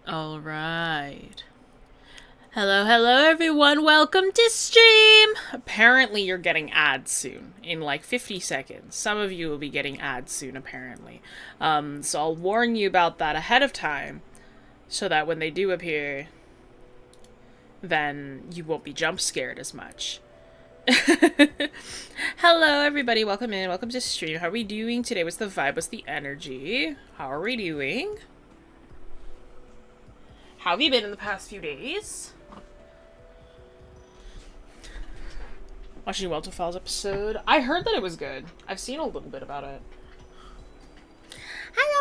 All right. Hello, hello everyone. Welcome to stream. Apparently you're getting ads soon, in like 50 seconds. Some of you will be getting ads soon, apparently. So I'll warn you about that ahead of time, so that when they do appear, then you won't be jump scared as much. Hello everybody, welcome in, welcome to stream. How are we doing today? What's the vibe? What's the energy? How are we doing? How have you been in the past few days? Watching 𝘥𝘪𝘴𝘤𝘰𝘪𝘯 episode. I heard that it was good. I've seen a little bit about it. Hello,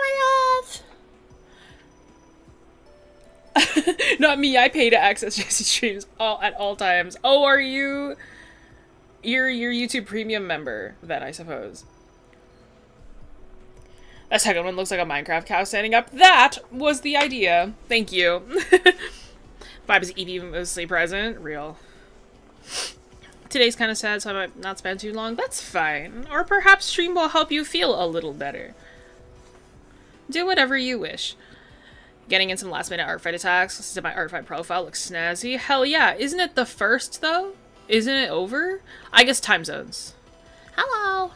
my love! Not me, I pay to access Jessie streams at all times. Oh, are you? You're your YouTube premium member, then, I suppose. That second one looks like a Minecraft cow standing up. That was the idea. Thank you. Vibe is Evie mostly present. Real. Today's kind of sad, so I might not spend too long. That's fine. Or perhaps stream will help you feel a little better. Do whatever you wish. Getting in some last minute art fight attacks. This is my art fight profile. Looks snazzy. Hell yeah. Isn't it the first, though? Isn't it over? I guess time zones. Hello.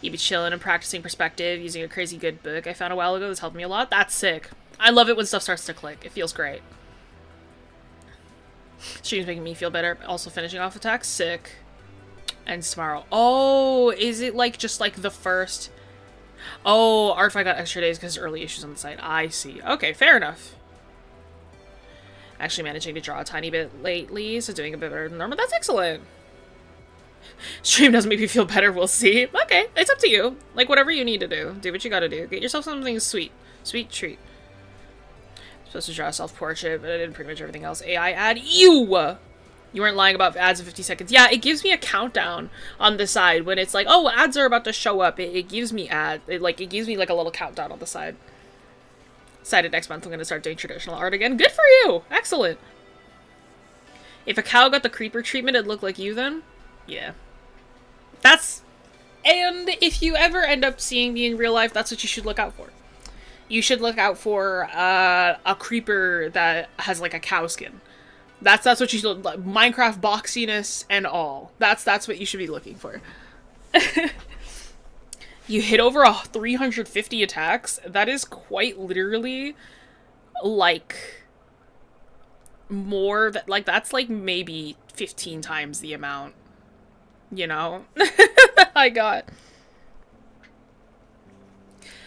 You be chilling and practicing perspective using a crazy good book I found a while ago that's helped me a lot. That's sick. I love it when stuff starts to click. It feels great. Stream's making me feel better. Also finishing off attacks. Sick. And tomorrow. Oh, is it like just like the first? Oh, Artifact got extra days because early issues on the site. I see. Okay, fair enough. Actually managing to draw a tiny bit lately, so doing a bit better than normal. That's excellent. Stream doesn't make me feel better, we'll see. Okay, it's up to you. Like, whatever you need to do. Do what you gotta do. Get yourself something sweet. Sweet treat. Supposed to draw a self-portrait, but I did pretty much everything else. AI ad. You! You weren't lying about ads in 50 seconds. Yeah, it gives me a countdown on the side when it's like, oh, ads are about to show up. It gives me it gives me like a little countdown on the side. Decided next month I'm gonna start doing traditional art again. Good for you! Excellent. If a cow got the creeper treatment, it'd look like you then? Yeah. And if you ever end up seeing me in real life, that's what you should look out for. You should look out for a creeper that has like a cow skin. That's what you should look, Minecraft boxiness and all. That's what you should be looking for. You hit over 350 attacks. That is quite literally like more that like that's like maybe 15 times the amount, you know, I got.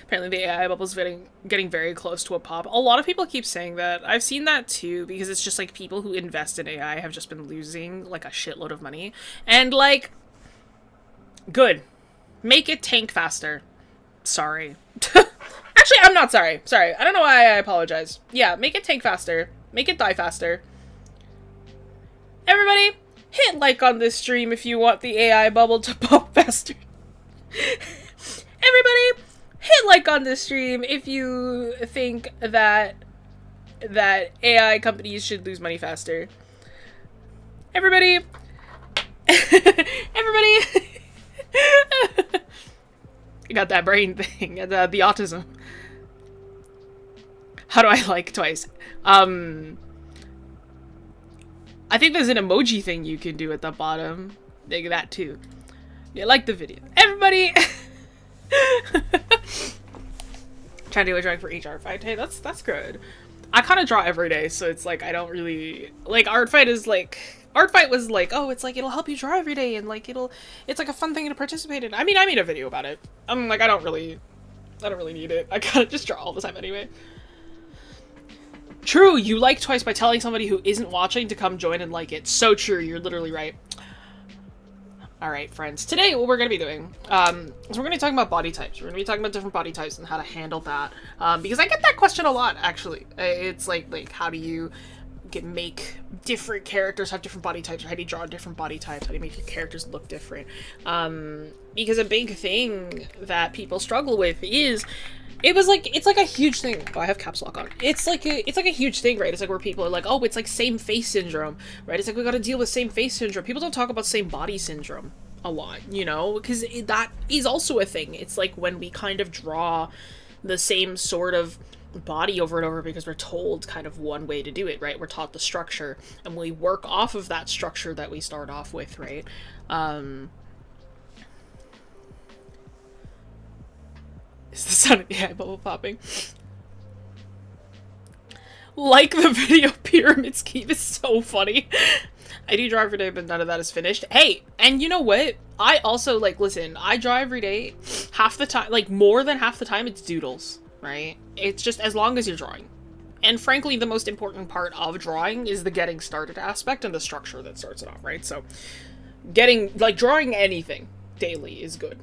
Apparently the AI bubble's getting very close to a pop. A lot of people keep saying that. I've seen that too, because it's just like people who invest in AI have just been losing like a shitload of money. And like, good. Make it tank faster. Sorry. Actually, I'm not sorry. Sorry. I don't know why I apologize. Yeah, make it tank faster. Make it die faster. Everybody, hit like on this stream if you want the AI bubble to pop faster. Everybody, hit like on this stream if you think that AI companies should lose money faster. Everybody. Everybody. You got that brain thing, the autism. How do I like twice? I think there's an emoji thing you can do at the bottom. Like that too. Yeah, like the video. Everybody. Trying to do a drawing for each art fight. Hey, that's good. I kind of draw every day, so it's like I don't really like art fight is like. Art fight was like, oh, it's like, it'll help you draw every day, and like, it's like a fun thing to participate in. I mean, I made a video about it. I'm like, I don't really need it. I kind of just draw all the time anyway. True, you like twice by telling somebody who isn't watching to come join and like it. So true, you're literally right. Alright, friends. Today, what we're going to be doing, is we're going to be talking about body types. We're going to be talking about different body types and how to handle that. Because I get that question a lot, actually. It's like, how do you make different characters have different body types, or how do you draw different body types, how do you make your characters look different? Because a big thing that people struggle with is it's like a huge thing. Oh, I have caps lock on. It's like a huge thing, right? It's like where people are like, oh, it's like same face syndrome, right? It's like we got to deal with same face syndrome. People don't talk about same body syndrome a lot, you know, because that is also a thing. It's like when we kind of draw the same sort of body over and over because we're told kind of one way to do it, right? We're taught the structure and we work off of that structure that we start off with, right? Is the sound of the AI bubble popping? Like the video pyramid scheme is so funny. I do draw every day, but none of that is finished. Hey, and you know what? I also, like, listen, I draw every day. Half the time, like, more than half the time, it's doodles. Right? It's just as long as you're drawing. And frankly, the most important part of drawing is the getting started aspect and the structure that starts it off, right? So drawing anything daily is good.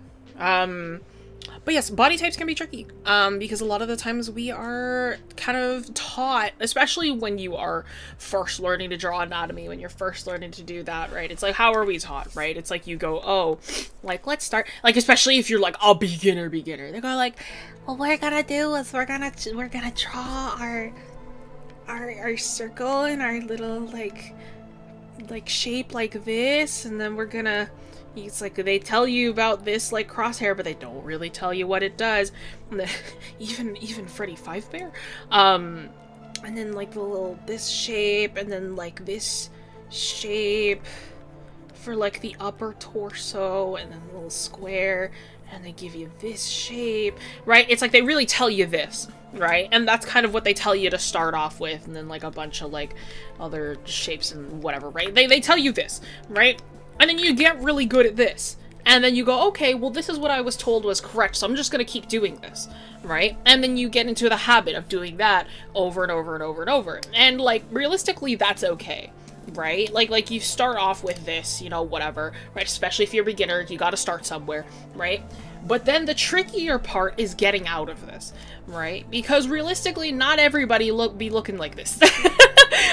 But yes, body types can be tricky, because a lot of the times we are kind of taught, especially when you are first learning to draw anatomy, when you're first learning to do that, right? It's like, how are we taught, right? It's like you go, oh, like, let's start, like, especially if you're like a beginner, they go like, well, what we're gonna do is we're gonna draw our circle and our little, like shape like this, and then we're gonna, it's like they tell you about this like crosshair, but they don't really tell you what it does. even Freddy Fazbear. And then like the little this shape, and then like this shape for like the upper torso, and then a little square, and they give you this shape, right? It's like they really tell you this, right? And that's kind of what they tell you to start off with, and then like a bunch of like other shapes and whatever, right? They tell you this, right? And then you get really good at this. And then you go, okay, well, this is what I was told was correct, so I'm just gonna keep doing this, right? And then you get into the habit of doing that over and over and over and over. And, like, realistically, that's okay, right? Like you start off with this, you know, whatever, right? Especially if you're a beginner, you gotta start somewhere, right? But then the trickier part is getting out of this, right? Because realistically, not everybody be looking like this.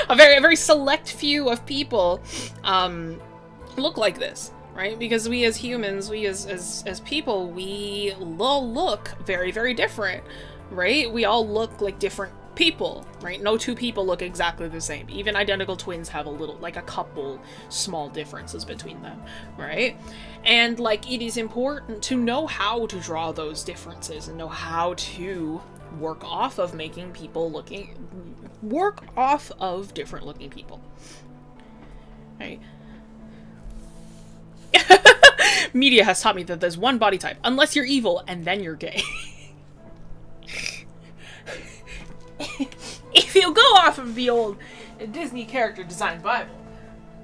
a very select few of people look like this, right? Because we as humans, we as people, we all look very different, right? We all look like different people, right? No two people look exactly the same. Even identical twins have a couple small differences between them, right? And like, it is important to know how to draw those differences and know how to work off of different looking people, right? Media has taught me that there's one body type, unless you're evil and then you're gay. If you go off of the old Disney character design Bible,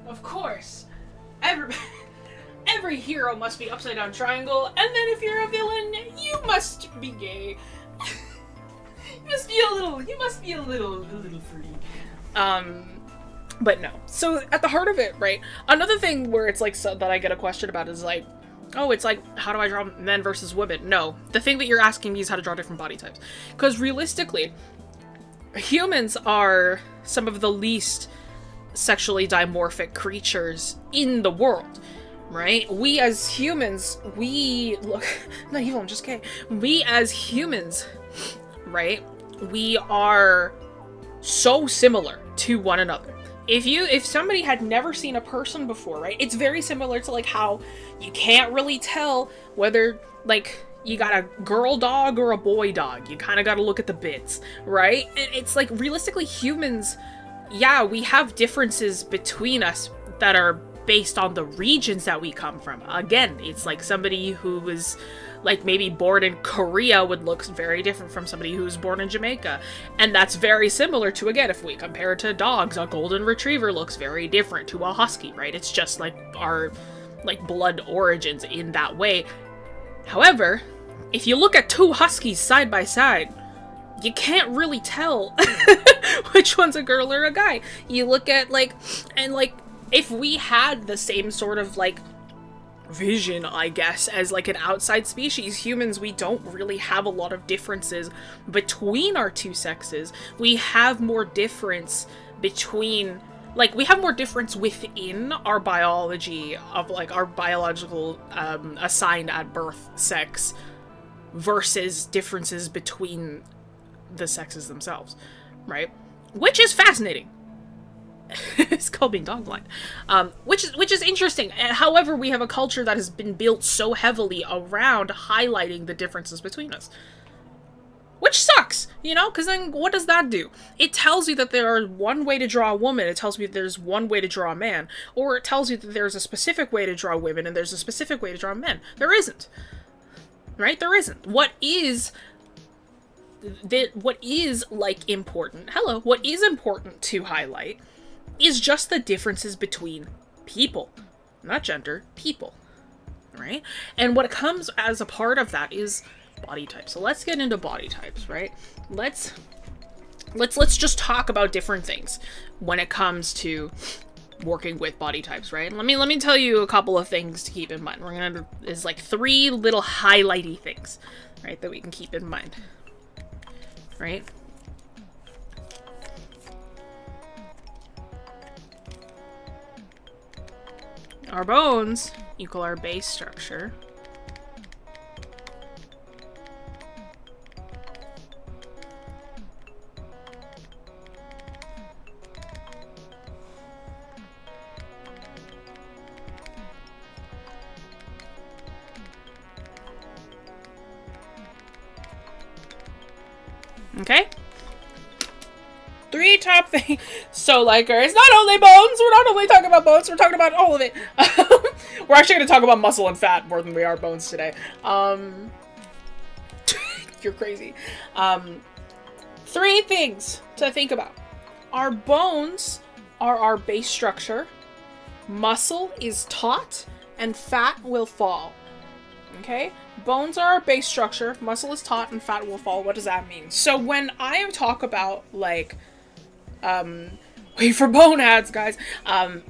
of course, every hero must be upside down triangle, and then if you're a villain, you must be gay. You must be a little free. But no. So at the heart of it, right? Another thing where it's like, so that I get a question about is like, oh, it's like, how do I draw men versus women? No. The thing that you're asking me is how to draw different body types. Because realistically, humans are some of the least sexually dimorphic creatures in the world, right? We as humans, I'm not evil, I'm just gay. We as humans, right? We are so similar to one another. If somebody had never seen a person before, right? It's very similar to like how you can't really tell whether like you got a girl dog or a boy dog. You kind of got to look at the bits, right? And it's like, realistically, humans, yeah, we have differences between us that are based on the regions that we come from. Again, it's like somebody who was like maybe born in Korea would look very different from somebody who's born in Jamaica. And that's very similar to, again, if we compare it to dogs, a golden retriever looks very different to a husky, right? It's just like our like blood origins in that way. However, if you look at two huskies side by side, you can't really tell which one's a girl or a guy. You look at if we had the same sort of like vision, I guess, as like an outside species, humans, we don't really have a lot of differences between our two sexes. We have more difference between, like, we have more difference within our biology of like our biological assigned at birth sex versus differences between the sexes themselves, right? Which is fascinating. It's called being dog blind. Which is interesting. However, we have a culture that has been built so heavily around highlighting the differences between us. Which sucks, you know? Because then what does that do? It tells you that there's one way to draw a woman, it tells you that there's one way to draw a man, or it tells you that there's a specific way to draw women and there's a specific way to draw men. There isn't. Right? There isn't. What is important to highlight is just the differences between people. Not gender, people. Right? And what comes as a part of that is body types. So let's get into body types, right? Let's just talk about different things when it comes to working with body types, right? Let me tell you a couple of things to keep in mind. There's like 3 little highlighty things, right, that we can keep in mind. Right? Our bones equal our base structure. Okay? 3 top things. So, like, it's not only bones. We're not only talking about bones. We're talking about all of it. We're actually going to talk about muscle and fat more than we are bones today. You're crazy. 3 things to think about. Our bones are our base structure. Muscle is taught, and fat will fall. Okay? Bones are our base structure, muscle is taught, and fat will fall. What does that mean? So when I talk about, like, wait for bone ads, guys.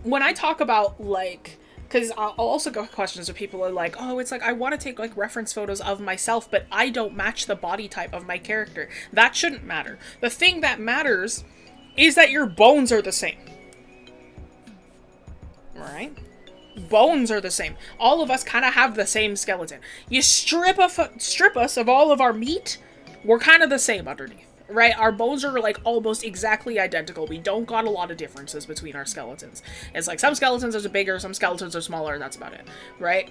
When I talk about, like, because I'll also get questions where people are like, oh, it's like, I want to take, like, reference photos of myself, but I don't match the body type of my character. That shouldn't matter. The thing that matters is that your bones are the same. Right? Bones are the same. All of us kind of have the same skeleton. You strip us of all of our meat, we're kind of the same underneath. Right? Our bones are like almost exactly identical. We don't got a lot of differences between our skeletons. It's like some skeletons are bigger, some skeletons are smaller, and that's about it. Right?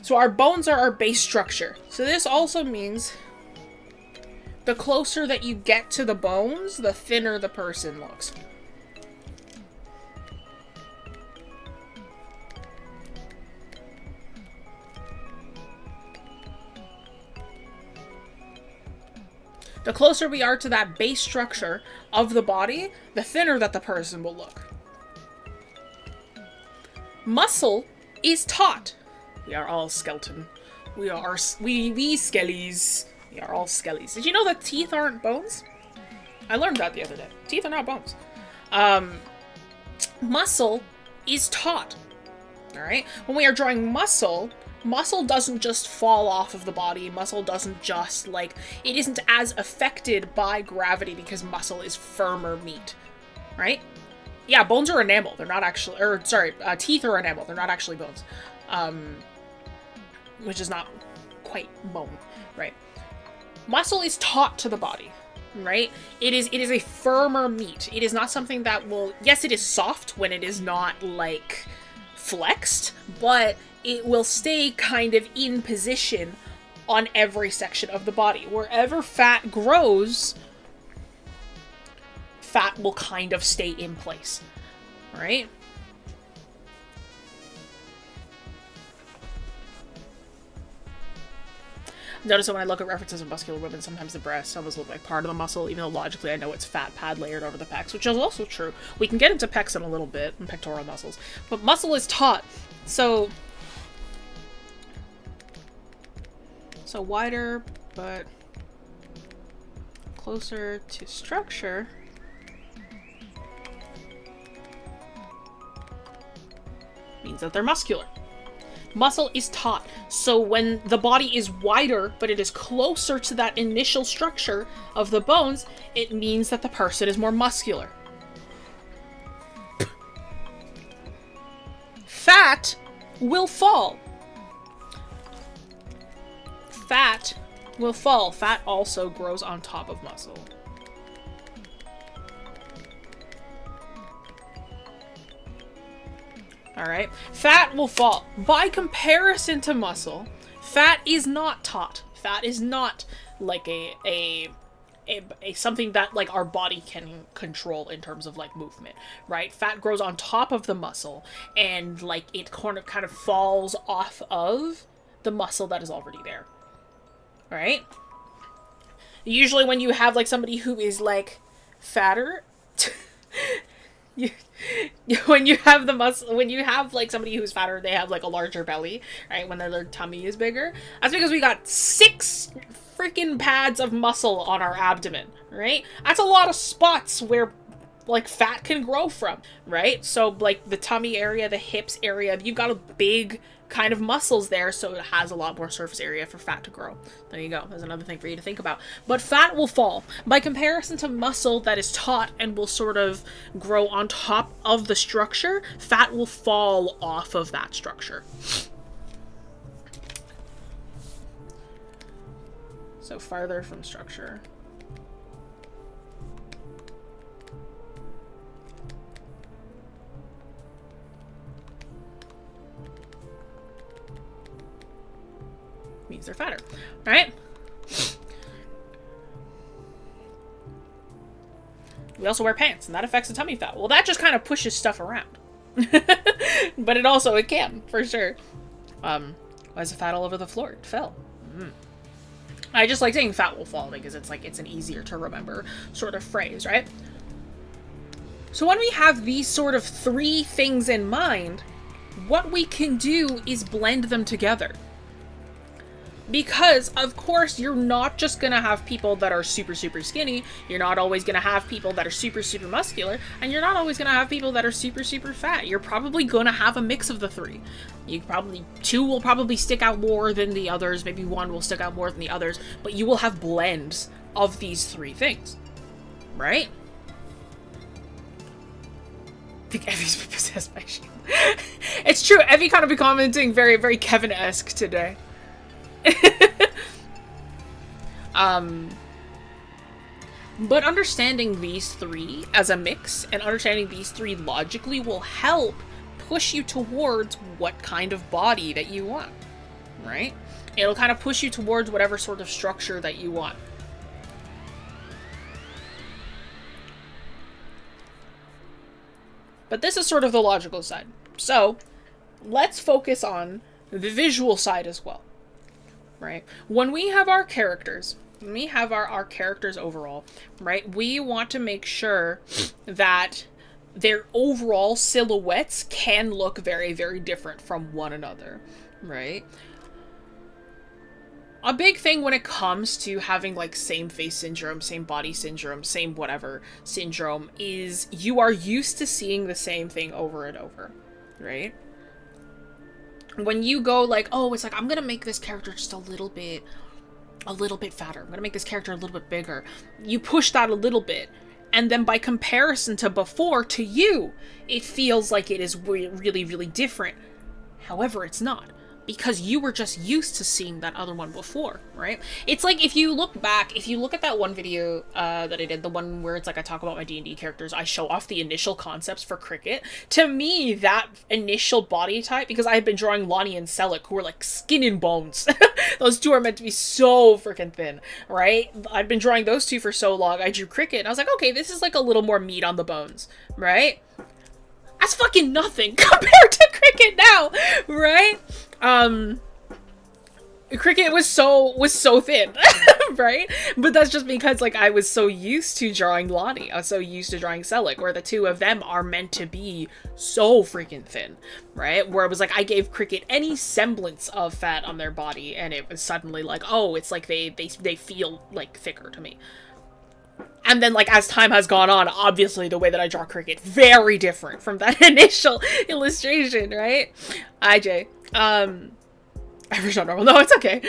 So our bones are our base structure. So this also means the closer that you get to the bones, the thinner the person looks. The closer we are to that base structure of the body, the thinner that the person will look. Muscle is taught. We are all skeleton. We skellies. We are all skellies. Did you know that teeth aren't bones? I learned that the other day. Teeth are not bones. Muscle is taught. Alright? When we are drawing muscle, muscle doesn't just fall off of the body. Muscle doesn't just, like, it isn't as affected by gravity because muscle is firmer meat. Right? Yeah, bones are enamel. They're not actually, teeth are enamel. They're not actually bones. Which is not quite bone, right? Muscle is taught to the body, right? It is a firmer meat. It is not something that will, yes, it is soft when it is not, like, flexed, but it will stay kind of in position on every section of the body. Wherever fat grows, fat will kind of stay in place, right? Notice that when I look at references of muscular women, sometimes the breasts almost look like part of the muscle, even though logically I know it's fat pad layered over the pecs, which is also true. We can get into pecs in a little bit, and pectoral muscles, but muscle is taught. So wider, but closer to structure. Means that they're muscular. Muscle is taught. So when the body is wider, but it is closer to that initial structure of the bones, it means that the person is more muscular. Fat will fall. Fat will fall. Fat also grows on top of muscle. Alright? Fat will fall. By comparison to muscle, fat is not taught. Fat is not like a something that like our body can control in terms of like movement, right? Fat grows on top of the muscle and like it kind of falls off of the muscle that is already there. Right? Usually when you have like somebody who is like fatter when you have the muscle, when you have like somebody who's fatter, they have like a larger belly, right? When their tummy is bigger. That's because we got 6 freaking pads of muscle on our abdomen, right? That's a lot of spots where like fat can grow from, right? So like the tummy area, the hips area, you've got a big kind of muscles there, so it has a lot more surface area for fat to grow. There you go. There's another thing for you to think about. But fat will fall. By comparison to muscle that is taught and will sort of grow on top of the structure, fat will fall off of that structure. So farther from structure. Means they're fatter, right? We also wear pants, and that affects the tummy fat. Well, that just kind of pushes stuff around. But it can, for sure. Why is the fat all over the floor? It fell. I just like saying fat will fall because it's like, it's an easier to remember sort of phrase, right? So when we have these sort of 3 things in mind, what we can do is blend them together. Because, of course, you're not just gonna have people that are super, super skinny, you're not always gonna have people that are super, super muscular, and you're not always gonna have people that are super, super fat. You're probably gonna have a mix of the 3. 2 will probably stick out more than the others, maybe 1 will stick out more than the others, but you will have blends of these 3 things, right? think Evie's been possessed by Sheila. It's true, Evie kind of be commenting very, very Kevin-esque today. But understanding these three as a mix and understanding these three logically will help push you towards what kind of body that you want, right? It'll kind of push you towards whatever sort of structure that you want. But this is sort of the logical side. So, let's focus on the visual side as well, right? When we have our characters, when we have our characters overall, right, we want to make sure that their overall silhouettes can look very, very different from one another, right? A big thing when it comes to having, like, same face syndrome, same body syndrome, same whatever syndrome is you are used to seeing the same thing over and over, right? When you go, like, oh, it's like, I'm gonna make this character just a little bit fatter. I'm gonna make this character a little bit bigger. You push that a little bit, and then by comparison to before, to you, it feels like it is really, really different. However, it's not. Because you were just used to seeing that other one before, right? It's like, if you look back, if you look at that one video that I did, the one where it's like I talk about my D&D characters, I show off the initial concepts for Cricket. To me, that initial body type, because I had been drawing Lonnie and 𝘴𝘰𝘪𝘯, who are like skin and bones. Those two are meant to be so freaking thin, right? I'd been drawing those two for so long, I drew Cricket, and I was like, okay, this is like a little more meat on the bones, right? That's fucking nothing compared to Cricket now, right? Cricket was so thin, right? But that's just because, like, I was so used to drawing Lonnie. I was so used to drawing 𝘴𝘰𝘪𝘯, where the two of them are meant to be so freaking thin, right? Where it was like, I gave Cricket any semblance of fat on their body, and it was suddenly like, oh, it's like they feel, like, thicker to me. And then, like, as time has gone on, obviously the way that I draw Cricket, very different from that initial illustration, right? IJ. Average, not normal. No, it's okay.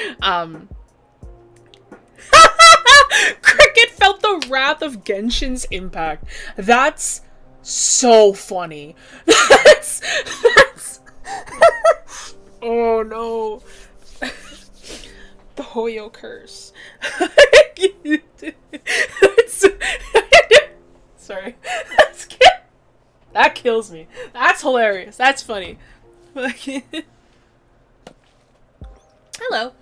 Cricket felt the wrath of Genshin's impact. That's so funny. That's oh no. The Hoyo curse. Sorry. That kills me. That's hilarious. That's funny. Hello.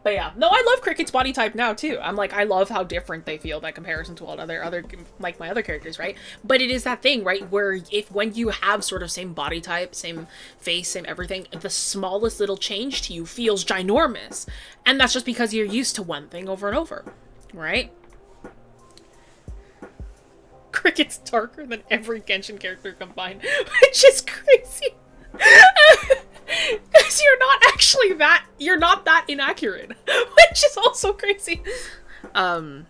But yeah, no, I love Cricket's body type now too. I'm like, I love how different they feel by comparison to all other like my other characters, right? But it is that thing, right, where when you have sort of same body type, same face, same everything, the smallest little change to you feels ginormous. And that's just because you're used to one thing over and over, right? Cricket's darker than every Genshin character combined, which is crazy. Because you're not that inaccurate, which is also crazy. But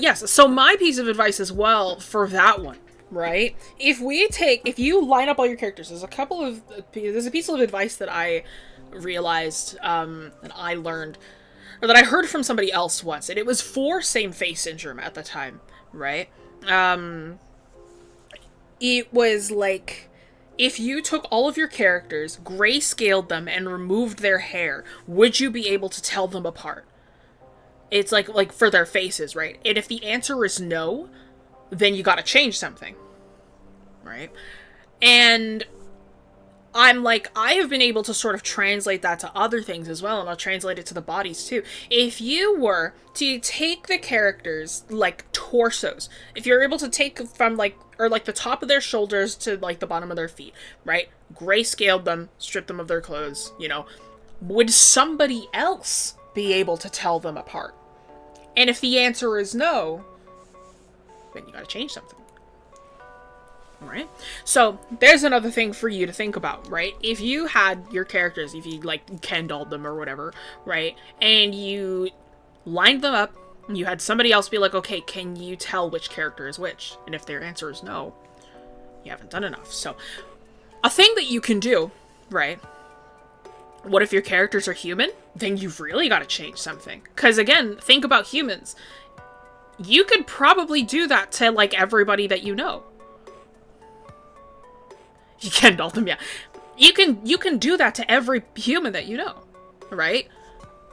yes, so my piece of advice as well for that one, right? If you line up all your characters, there's a piece of advice that I realized, that I learned, or that I heard from somebody else once, and it was for same face syndrome at the time, right? It was like, if you took all of your characters, grayscaled them, and removed their hair, would you be able to tell them apart? It's like for their faces, right? And if the answer is no, then you gotta change something, right? And I'm like, I have been able to sort of translate that to other things as well, and I'll translate it to the bodies too. If you were to take the characters, like, torsos, if you're able to take from, like, or like the top of their shoulders to, like, the bottom of their feet, right? Grayscaled them, stripped them of their clothes, you know, would somebody else be able to tell them apart? And if the answer is no, then you gotta change something. Right? So, there's another thing for you to think about, right? If you had your characters, if you, like, Ken-dolled them or whatever, right? And you lined them up, and you had somebody else be like, okay, can you tell which character is which? And if their answer is no, you haven't done enough. So, a thing that you can do, right? What if your characters are human? Then you've really got to change something. Because, again, think about humans. You could probably do that to, like, everybody that you know. You can doll them, yeah. You can do that to every human that you know, right?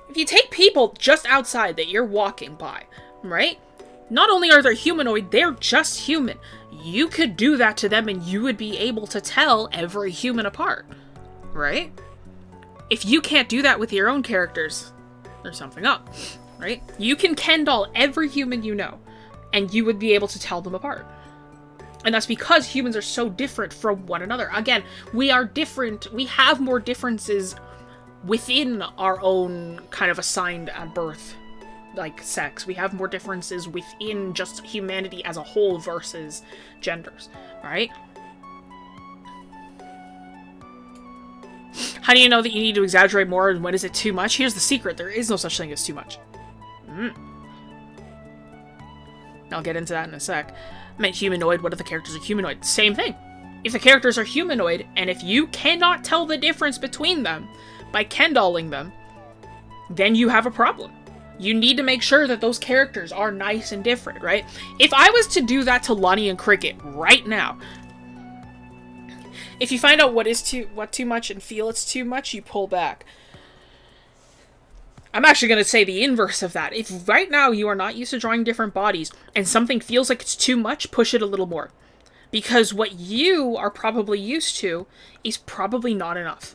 If you take people just outside that you're walking by, right? Not only are they humanoid, they're just human. You could do that to them and you would be able to tell every human apart, right? If you can't do that with your own characters, there's something up, right? You can Ken doll every human you know, and you would be able to tell them apart. And that's because humans are so different from one another. Again, we are different. We have more differences within our own kind of assigned at birth, like, sex. We have more differences within just humanity as a whole versus genders, right? How do you know that you need to exaggerate more, and when is it too much? Here's the secret. There is no such thing as too much. I'll get into that in a sec. I meant humanoid. What if the characters are humanoid? Same thing. If the characters are humanoid, and if you cannot tell the difference between them by Ken-dolling them, then you have a problem. You need to make sure that those characters are nice and different, right? If I was to do that to Lonnie and Cricket right now, if you find out what too much and feel it's too much, you pull back. I'm actually going to say the inverse of that. If right now you are not used to drawing different bodies and something feels like it's too much, push it a little more. Because what you are probably used to is probably not enough.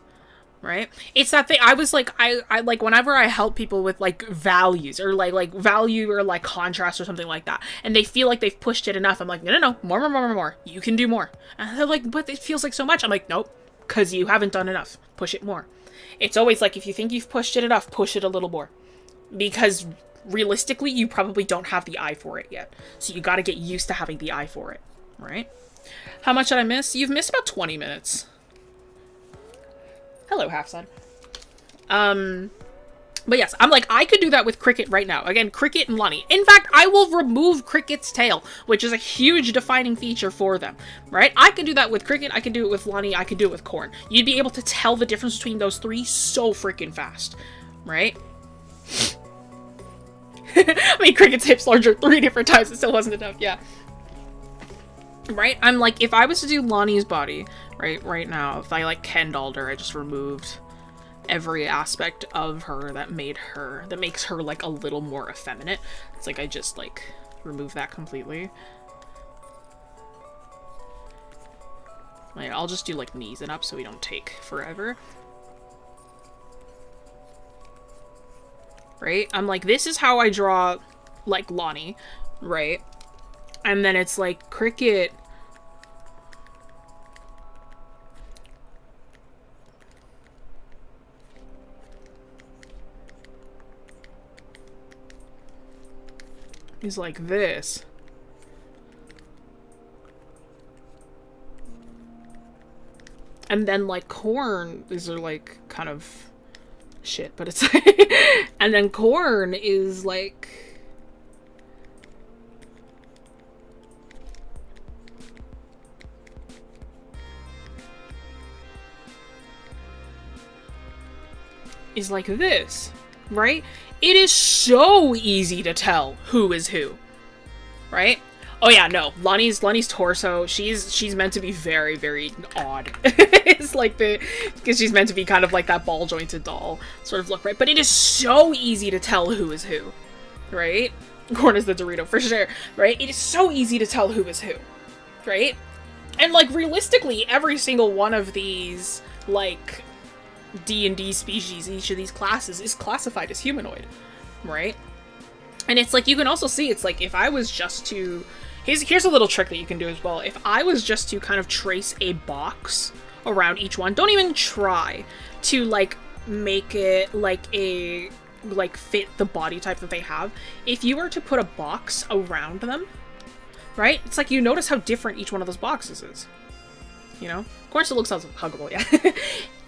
Right? It's that thing. I was like, I like, whenever I help people with, like, values or like value or like contrast or something like that, and they feel like they've pushed it enough, I'm like, no, more. You can do more. And they're like, but it feels like so much. I'm like, nope, because you haven't done enough. Push it more. It's always like, if you think you've pushed it enough, push it a little more. Because realistically, you probably don't have the eye for it yet. So you got to get used to having the eye for it. Right? How much did I miss? You've missed about 20 minutes. Hello, Half-Sun. But yes, I'm like, I could do that with Cricket right now. Again, Cricket and Lonnie. In fact, I will remove Cricket's tail, which is a huge defining feature for them, right? I could do that with Cricket, I could do it with Lonnie, I could do it with Corn. You'd be able to tell the difference between those three so freaking fast, right? I mean, Cricket's hips larger 3 different times, it still wasn't enough, yeah. Right? I'm like, if I was to do Lonnie's body, right now, if I, like, Ken-dolled her, I just removed every aspect of her that makes her, like, a little more effeminate. It's like I just, like, remove that completely. Like, I'll just do, like, knees and up so we don't take forever. Right? I'm like, this is how I draw, like, Lonnie, right? And then it's like, Cricket is like this. And then, like, Corn, these are, like, kind of shit, but it's and then Corn is, like, this, right? It is so easy to tell who is who, right? Oh yeah, no, Lonnie's torso, she's meant to be very, very odd. It's like because she's meant to be kind of like that ball jointed doll sort of look, right? But it is so easy to tell who is who, right? Corn is the Dorito for sure, right? It is so easy to tell who is who, right? And, like, realistically, every single one of these, like, D&D species, each of these classes is classified as humanoid, right? And it's like, you can also see, it's like, if I was just to, here's a little trick that you can do as well. If I was just to kind of trace a box around each one, don't even try to, like, make it, like, fit the body type that they have. If you were to put a box around them, right? It's like, you notice how different each one of those boxes is, you know? Of course it looks huggable, yeah.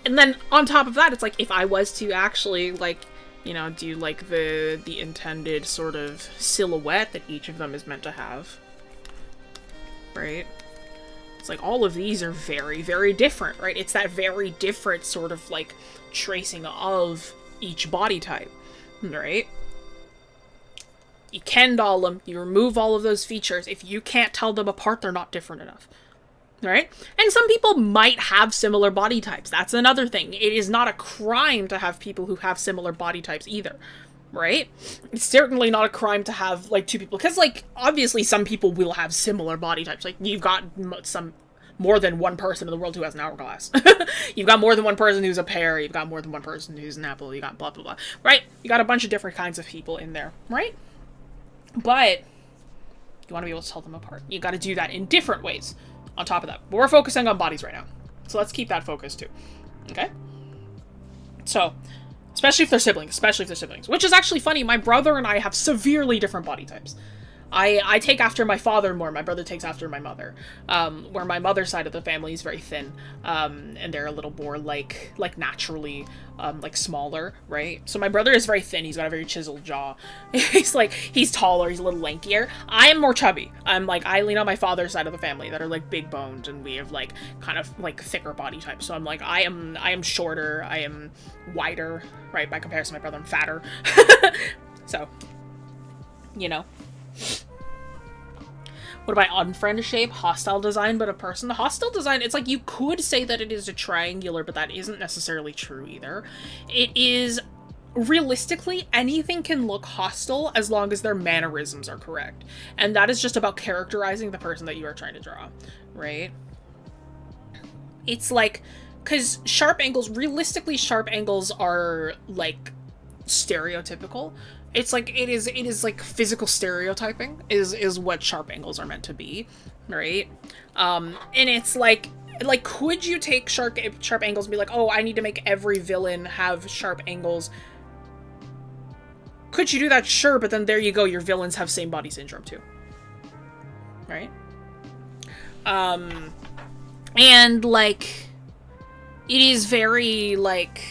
And then on top of that, it's like, if I was to actually, like, you know, do, like, the intended sort of silhouette that each of them is meant to have, right? It's like, all of these are very, very different, right? It's that very different sort of, like, tracing of each body type, right? You Ken doll them, you remove all of those features. If you can't tell them apart, they're not different enough. Right? And some people might have similar body types. That's another thing. It is not a crime to have people who have similar body types either. Right? It's certainly not a crime to have, like, two people. Because, like, obviously some people will have similar body types. Like, you've got more than one person in the world who has an hourglass. You've got more than one person who's a pear. You've got more than one person who's an apple. You got blah, blah, blah. Right? You got a bunch of different kinds of people in there. Right? But you want to be able to tell them apart. You got to do that in different ways. On top of that. But we're focusing on bodies right now. So let's keep that focus too. Okay? So, especially if they're siblings. Which is actually funny. My brother and I have severely different body types. I take after my father more. My brother takes after my mother. Where my mother's side of the family is very thin. And they're a little more like naturally, like smaller, right? So my brother is very thin. He's got a very chiseled jaw. He's taller. He's a little lankier. I am more chubby. I lean on my father's side of the family that are like big boned, and we have like kind of like thicker body types. So I'm like, I am shorter. I am wider, right? By comparison to my brother, I'm fatter. So, you know. What about unfriend shape? Hostile design, but a person? The hostile design, it's like you could say that it is a triangular, but that isn't necessarily true either. It is, realistically, anything can look hostile as long as their mannerisms are correct. And that is just about characterizing the person that you are trying to draw, right? It's like, because sharp angles, realistically, sharp angles are, like, stereotypical. It's like, it is like physical stereotyping is what sharp angles are meant to be, right? And it's like, could you take sharp angles and be like, oh, I need to make every villain have sharp angles? Could you do that? Sure, but then there you go, your villains have same body syndrome too. Right? And like, it is very like,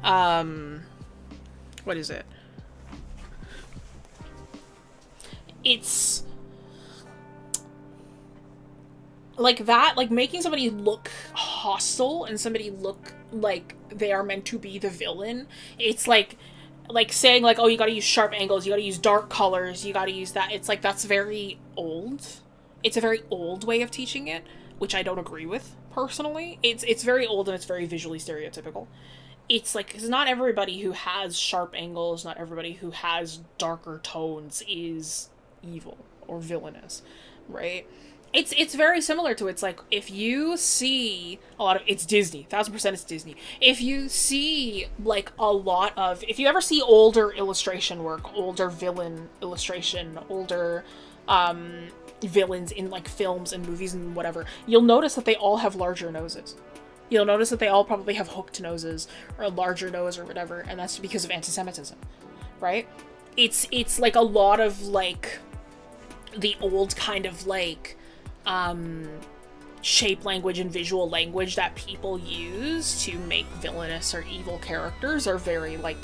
what is it? It's like that, like making somebody look hostile and somebody look like they are meant to be the villain. It's like saying like, oh, you gotta use sharp angles, you gotta use dark colors, you gotta use that. It's like, that's very old. It's a very old way of teaching it, which I don't agree with personally. It's very old and it's very visually stereotypical. It's like, because not everybody who has sharp angles, not everybody who has darker tones is evil or villainous, right? It's very similar to, it's like, if you see a lot of, it's Disney, 1000% it's Disney. If you see like a lot of, if you ever see older illustration work, older villain illustration, older villains in like films and movies and whatever, you'll notice that they all have larger noses. You'll notice that they all probably have hooked noses or a larger nose or whatever, and that's because of anti-Semitism, right? It's like a lot of like the old kind of like shape language and visual language that people use to make villainous or evil characters are very like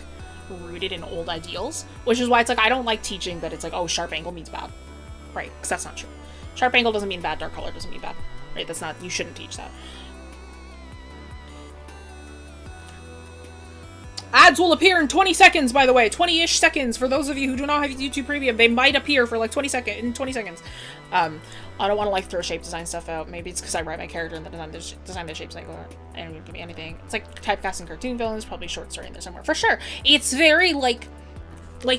rooted in old ideals, which is why it's like, I don't like teaching that it's like, oh, sharp angle means bad, right? Because that's not true. Sharp angle doesn't mean bad, dark color doesn't mean bad, right? That's not, you shouldn't teach that. Ads will appear in 20 seconds, by the way. 20-ish seconds. For those of you who do not have YouTube Premium, they might appear for like 20 seconds. I don't want to like throw shape design stuff out. Maybe it's because I write my character and then design the shapes. Like, I don't give me anything. It's like typecasting cartoon villains. Probably short story in there somewhere. For sure. It's very like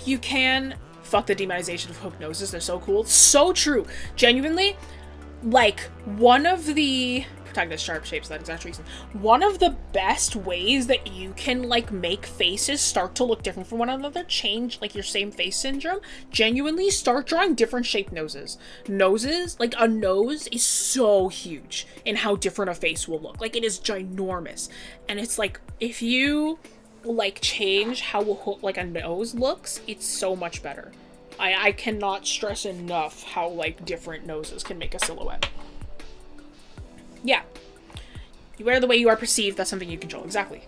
you can... Fuck the demonization of hooked noses. They're so cool. So true. Genuinely, like, one of the... protagonist sharp shapes, that exact reason. One of the best ways that you can like make faces start to look different from one another, change like your same face syndrome, genuinely start drawing different shaped noses. Noses, like a nose is so huge in how different a face will look. Like, it is ginormous. And it's like, if you like change how like a nose looks, it's so much better. I cannot stress enough how like different noses can make a silhouette. Yeah. You wear the way you are perceived, that's something you control. Exactly.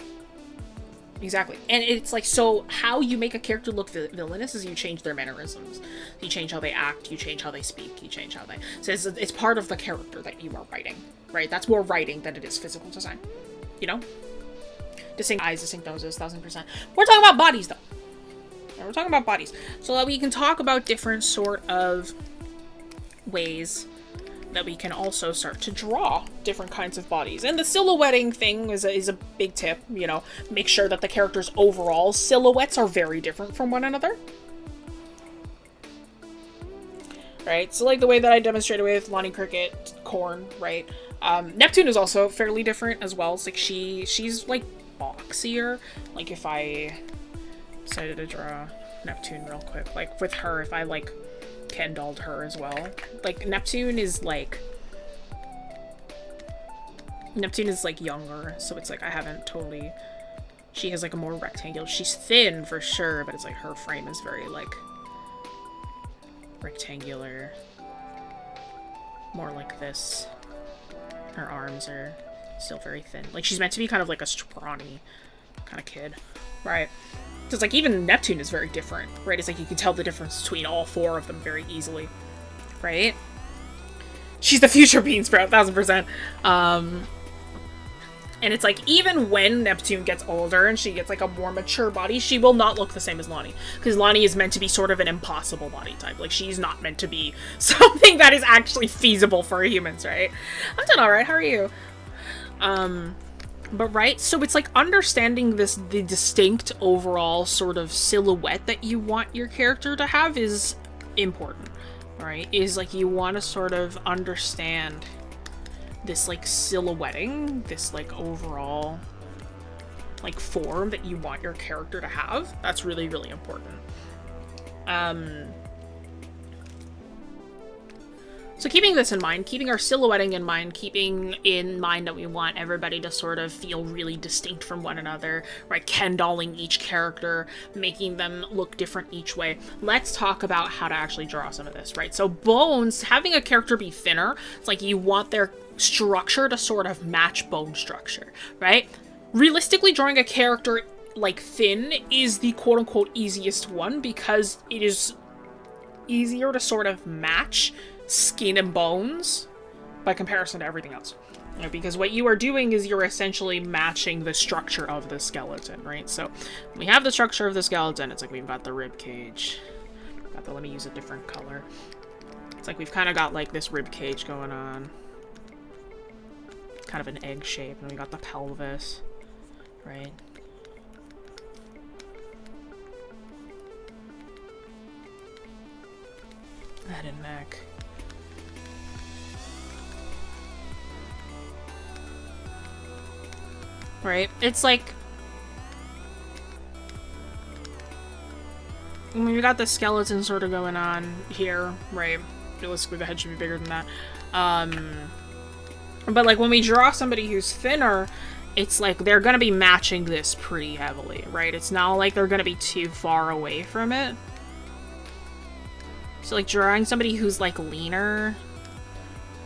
Exactly. And it's like, so how you make a character look villainous is you change their mannerisms. You change how they act, you change how they speak, you change how they... So it's part of the character that you are writing, right? That's more writing than it is physical design. You know? Distinct eyes, distinct noses, 1000%. We're talking about bodies, though. We're talking about bodies. So that we can talk about different sort of ways that we can also start to draw different kinds of bodies. And the silhouetting thing is a big tip, you know. Make sure that the character's overall silhouettes are very different from one another. Right? So like the way that I demonstrated with Lonnie Cricket, Corn, right? Neptune is also fairly different as well. It's like she's like boxier. Like if I decided to draw Neptune real quick, like with her, if I like Ken dolled her as well. Like Neptune is like younger, so it's like I haven't totally, she has like a more rectangular, she's thin for sure, but it's like her frame is very like rectangular, more like this. Her arms are still very thin. Like she's meant to be kind of like a scrawny kind of kid, right? Because like even Neptune is very different, right? It's like you can tell the difference between all four of them very easily, right? She's the future bean sprout, 1000%. And it's like, even when Neptune gets older and she gets like a more mature body, she will not look the same as Lonnie. Because Lonnie is meant to be sort of an impossible body type. Like, she's not meant to be something that is actually feasible for humans, right? I'm doing alright, how are you? But right, so it's like understanding the distinct overall sort of silhouette that you want your character to have is important, right? Is like you want to sort of understand this like silhouetting, this like overall like form that you want your character to have. That's really, really important. So keeping this in mind, keeping our silhouetting in mind, keeping in mind that we want everybody to sort of feel really distinct from one another, right? Ken-dolling each character, making them look different each way. Let's talk about how to actually draw some of this, right? So Bones, having a character be thinner, it's like you want their structure to sort of match bone structure, right? Realistically, drawing a character like thin is the quote-unquote easiest one because it is easier to sort of match skin and bones by comparison to everything else. You know, because what you are doing is you're essentially matching the structure of the skeleton, right? So we have the structure of the skeleton. It's like we've got the rib cage. Let me use a different color. It's like we've kind of got like this rib cage going on. Kind of an egg shape. And we got the pelvis, right? Head and neck. Right? It's like, we got the skeleton sort of going on here, right? Realistically, the head should be bigger than that. But like when we draw somebody who's thinner, it's like they're gonna be matching this pretty heavily, right? It's not like they're gonna be too far away from it. So like drawing somebody who's like leaner,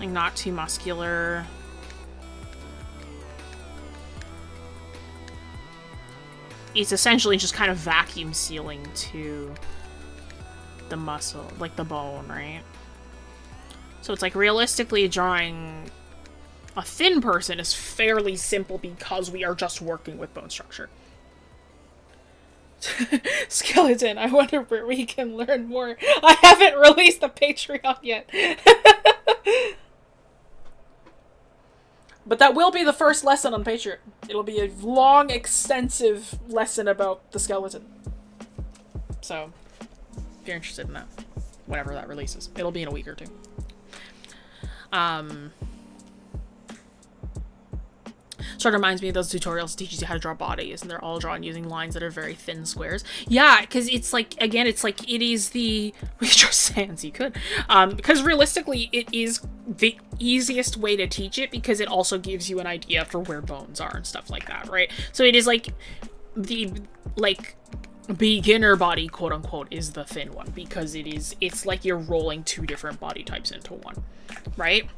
like not too muscular, it's essentially just kind of vacuum sealing to the muscle, like the bone, right? So it's like realistically drawing a thin person is fairly simple because we are just working with bone structure. Skeleton, I wonder where we can learn more. I haven't released the Patreon yet. But that will be the first lesson on Patreon. It'll be a long, extensive lesson about the skeleton. So, if you're interested in that, whenever that releases, it'll be in a week or two. Sort of reminds me of those tutorials that teaches you how to draw bodies, and they're all drawn using lines that are very thin squares. Yeah, because it's like, again, it's like, it is the, we draw sans, you could. Because realistically, it is the easiest way to teach it because it also gives you an idea for where bones are and stuff like that, right? So it is like, the, like, beginner body, quote unquote, is the thin one because it's like you're rolling two different body types into one, right?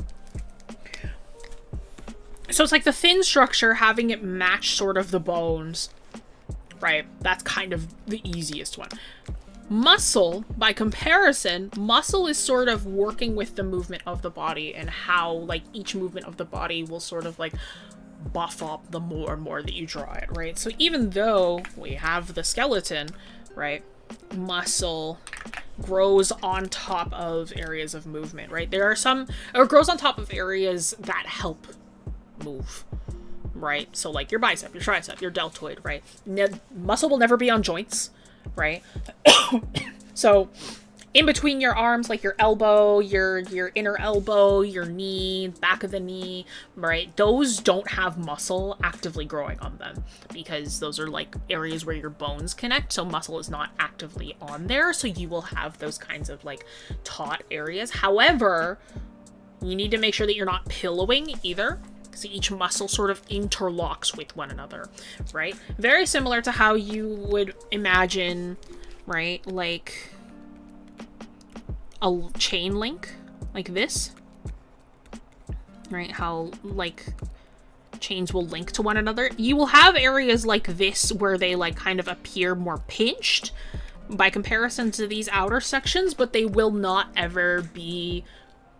So it's like the thin structure, having it match sort of the bones, right? That's kind of the easiest one. Muscle, by comparison, muscle is sort of working with the movement of the body and how, like, each movement of the body will sort of, like, buff up the more and more that you draw it, right? So even though we have the skeleton, right? muscle grows on top of areas of movement, right? There are some, or grows on top of areas that help move, right? So like your bicep, your tricep, your deltoid, right? Muscle will never be on joints, right? So in between your arms, like your elbow, your inner elbow, your knee, back of the knee, right? Those don't have muscle actively growing on them because those are like areas where your bones connect. So muscle is not actively on there. So you will have those kinds of like taut areas. However, you need to make sure that you're not pillowing either, because each muscle sort of interlocks with one another, right? Very similar to how you would imagine, right? Like a chain link, like this, right? How like chains will link to one another. You will have areas like this where they like kind of appear more pinched by comparison to these outer sections, but they will not ever be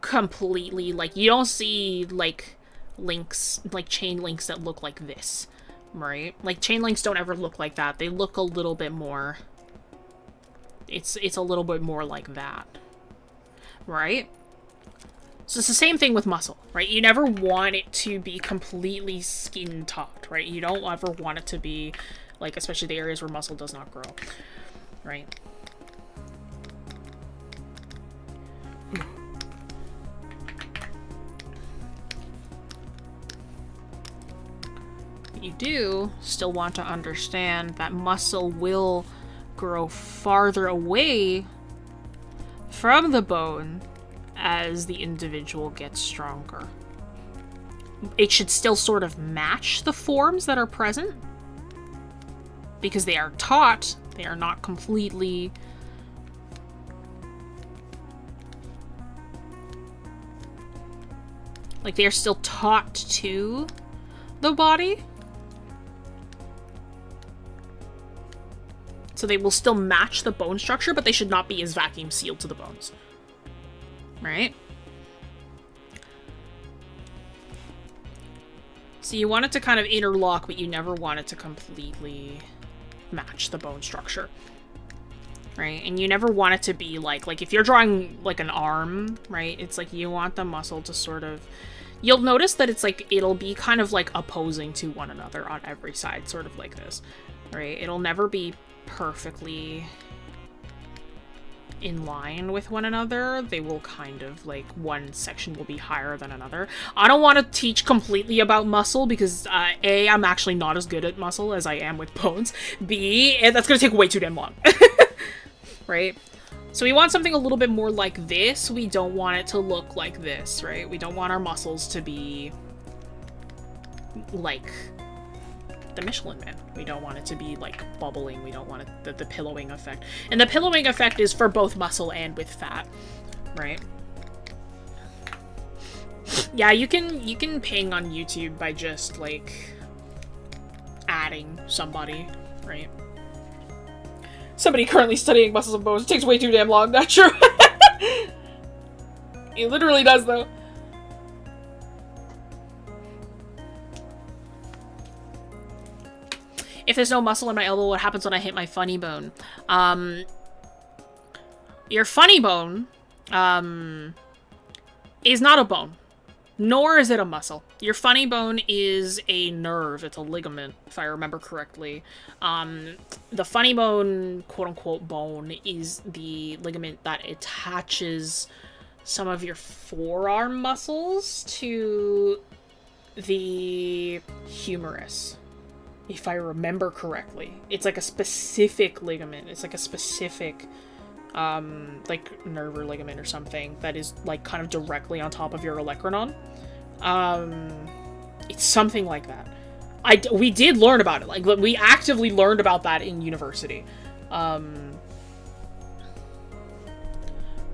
completely like, you don't see like links, like chain links that look like this, right? Like chain links don't ever look like that. They look a little bit more, it's a little bit more like that, right? So it's the same thing with muscle, right? You never want it to be completely skin taut, right? You don't ever want it to be like, especially the areas where muscle does not grow, right? You do still want to understand that muscle will grow farther away from the bone as the individual gets stronger. It should still sort of match the forms that are present because they are taut. They are not completely like, they are still taut to the body. So they will still match the bone structure, but they should not be as vacuum sealed to the bones. Right? So you want it to kind of interlock, but you never want it to completely match the bone structure. Right? And you never want it to be like if you're drawing like an arm, right? It's like you want the muscle to sort of, you'll notice that it's like, it'll be kind of like opposing to one another on every side, sort of like this, right? It'll never be perfectly in line with one another. They will kind of like, one section will be higher than another. I don't want to teach completely about muscle because A, I'm actually not as good at muscle as I am with bones. B, that's gonna take way too damn long. Right? So we want something a little bit more like this. We don't want it to look like this, right? We don't want our muscles to be like the Michelin Man. We don't want it to be like bubbling. We don't want it, the pillowing effect. And the pillowing effect is for both muscle and with fat, right? Yeah, you can ping on YouTube by just like adding somebody, right? Somebody currently studying muscles and bones. It takes way too damn long, not sure. It literally does though. If there's no muscle in my elbow, what happens when I hit my funny bone? Your funny bone is not a bone, nor is it a muscle. Your funny bone is a nerve. It's a ligament, if I remember correctly. The funny bone, quote-unquote bone, is the ligament that attaches some of your forearm muscles to the humerus. If I remember correctly. It's like a specific ligament. It's like a specific, like, nerve or ligament or something that is, like, kind of directly on top of your olecranon. It's something like that. We did learn about it. Like, we actively learned about that in university. But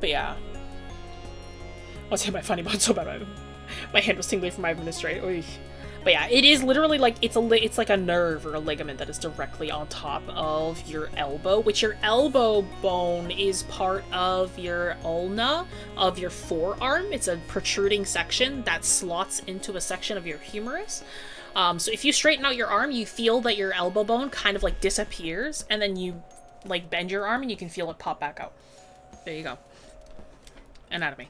yeah. Let's hit my funny bone so bad. My hand was tingling from my administrator. Oy. But yeah, it is literally like, it's like a nerve or a ligament that is directly on top of your elbow, which your elbow bone is part of your ulna of your forearm. It's a protruding section that slots into a section of your humerus. So if you straighten out your arm, you feel that your elbow bone kind of like disappears, and then you like, bend your arm and you can feel it pop back out. There you go. Anatomy.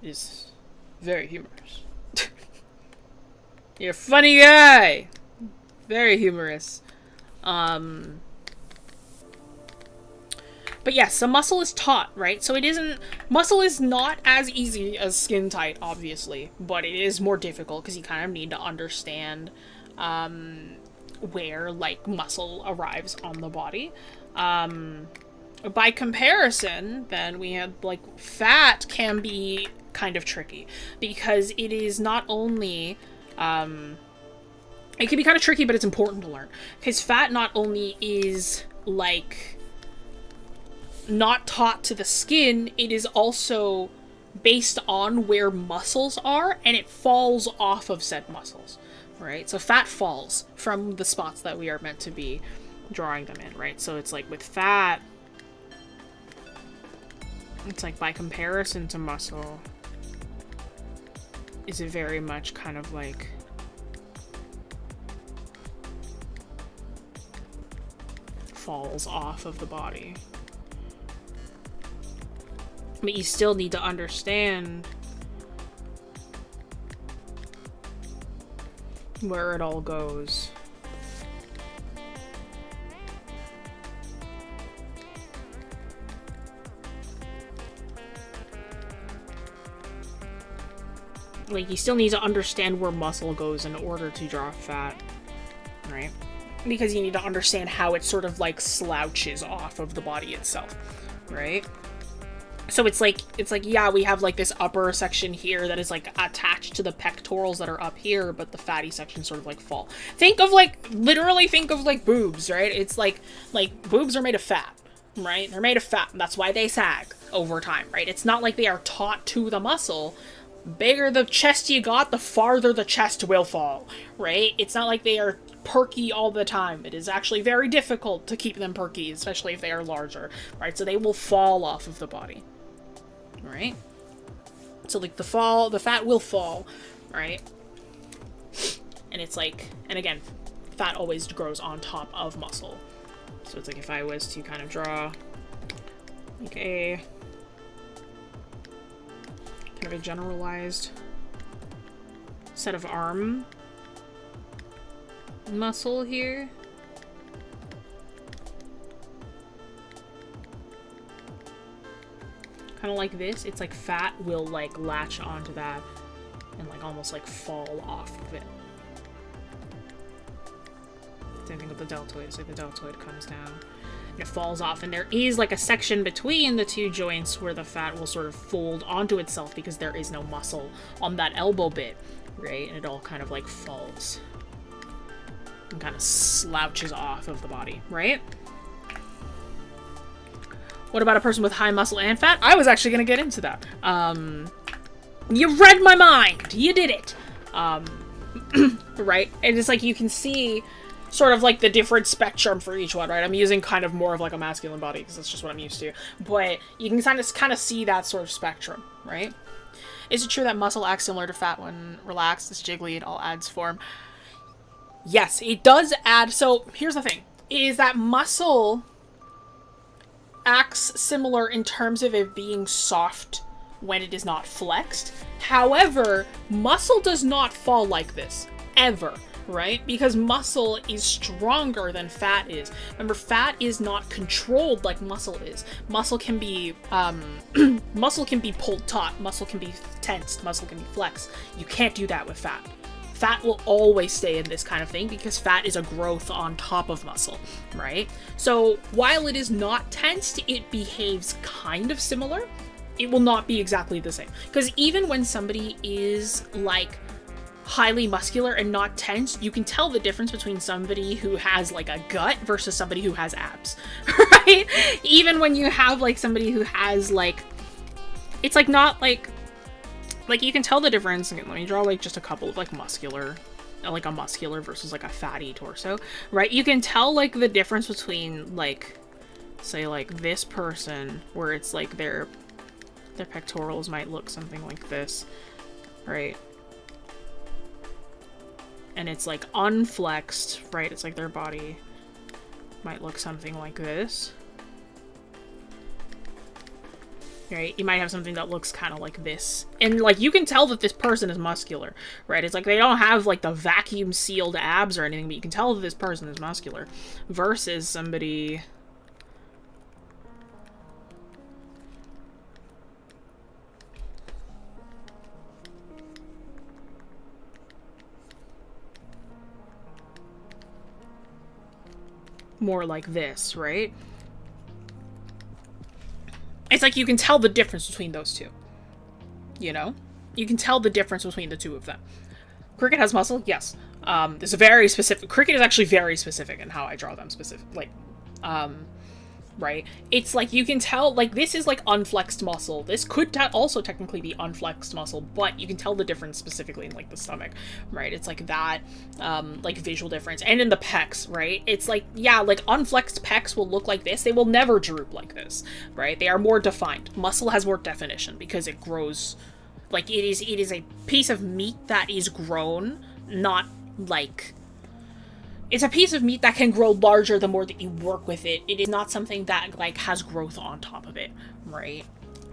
Is very humorous. You're a funny guy! Very humorous. But yes, so muscle is taught, right? So it isn't... Muscle is not as easy as skin tight, obviously. But it is more difficult because you kind of need to understand where, like, muscle arrives on the body. By comparison, then, we have, like, fat can be kind of tricky. Because it is not only... it can be kind of tricky, but it's important to learn. Because fat not only is, like... not taught to the skin, it is also based on where muscles are, and it falls off of said muscles, right? So fat falls from the spots that we are meant to be drawing them in, right? So it's like with fat, it's like by comparison to muscle, is it very much kind of like falls off of the body. But you still need to understand where it all goes. Like, you still need to understand where muscle goes in order to draw fat, right? Because you need to understand how it sort of, like, slouches off of the body itself, right? So it's like, yeah, we have, like, this upper section here that is, like, attached to the pectorals that are up here, but the fatty section sort of, like, fall. Think of, like, literally think of, like, boobs, right? It's like, boobs are made of fat, right? They're made of fat, and that's why they sag over time, right? It's not like they are taught to the muscle. Bigger the chest you got, the farther the chest will fall, right? It's not like they are perky all the time. It is actually very difficult to keep them perky, especially if they are larger, right? So they will fall off of the body. Right? So, like, the fat will fall, right? And it's like, and again, fat always grows on top of muscle. So it's like if I was to kind of draw, like, a kind of a generalized set of arm muscle here. Kind of like this, it's like fat will, like, latch onto that and, like, almost, like, fall off of it. Same thing with the deltoid. So the deltoid comes down and it falls off, and there is, like, a section between the two joints where the fat will sort of fold onto itself because there is no muscle on that elbow bit, right? And it all kind of, like, falls and kind of slouches off of the body, right? What about a person with high muscle and fat? I was actually going to get into that. You read my mind! You did it! Right? And it's like you can see sort of like the different spectrum for each one, right? I'm using kind of more of like a masculine body because that's just what I'm used to. But you can kind of see that sort of spectrum, right? Is it true that muscle acts similar to fat when relaxed? It's jiggly, it all adds form. Yes, it does add. So here's the thing, is that muscle acts similar in terms of it being soft when it is not flexed. However, muscle does not fall like this, ever, right? Because muscle is stronger than fat is. Remember, fat is not controlled like muscle is. Muscle can be, muscle can be pulled taut, muscle can be tensed, muscle can be flexed. You can't do that with fat. Fat will always stay in this kind of thing because fat is a growth on top of muscle, right? So while it is not tensed, it behaves kind of similar. It will not be exactly the same. Because even when somebody is, like, highly muscular and not tense, you can tell the difference between somebody who has, like, a gut versus somebody who has abs, right? Even when you have, like, somebody who has, like, it's, like, not, like, you can tell the difference. Again, let me draw, like, just a couple of, like, muscular, like, a muscular versus, like, a fatty torso, right? You can tell, like, the difference between, like, say, like, this person, where it's, like, their pectorals might look something like this, right? and it's like unflexed, right? It's like their body might look something like this. Right? You might have something that looks kind of like this. And, like, you can tell that this person is muscular, right? It's like they don't have, like, the vacuum-sealed abs or anything, but you can tell that this person is muscular. Versus somebody... more like this, right? It's like you can tell the difference between those two. You know? You can tell the difference between the two of them. Cricket has muscle? Yes. There's a very specific... Cricket is actually very specific in how I draw them specific. Like, right? It's like you can tell, like, this is like unflexed muscle. This could also technically be unflexed muscle, but you can tell the difference specifically in, like, the stomach, right? It's like that, like, visual difference. And in the pecs, right? It's like, yeah, like, unflexed pecs will look like this. They will never droop like this, right? They are more defined. Muscle has more definition because it grows, like, it is a piece of meat that is grown, not, like... It's a piece of meat that can grow larger the more that you work with it. It is not something that, like, has growth on top of it, right?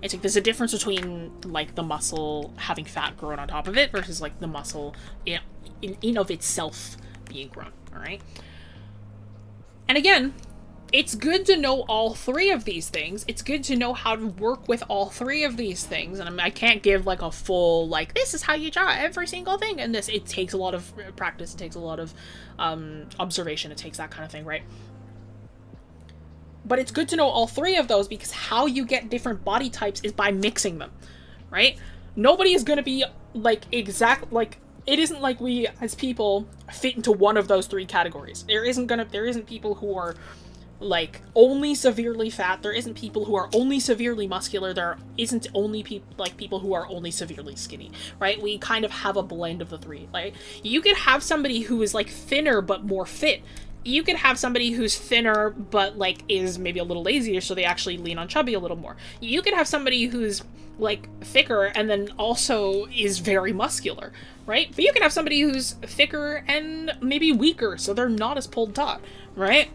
It's like there's a difference between, like, the muscle having fat grown on top of it versus, like, the muscle in of itself being grown, alright? And again, it's good to know all three of these things. It's good to know how to work with all three of these things. And I can't give, like, a full, like, this is how you draw every single thing. And this, it takes a lot of practice. It takes a lot of observation. It takes that kind of thing, right? But it's good to know all three of those because how you get different body types is by mixing them, right? Nobody is going to be, like, like, it isn't like we, as people, fit into one of those three categories. There isn't people who are... like, only severely fat. There isn't people who are only severely muscular. There isn't only people who are only severely skinny, right? We kind of have a blend of the three. Like, you could have somebody who is, like, thinner but more fit. You could have somebody who's thinner but, like, is maybe a little lazier, so they actually lean on chubby a little more. You could have somebody who's, like, thicker and then also is very muscular, right? But you could have somebody who's thicker and maybe weaker, so they're not as pulled taut, right?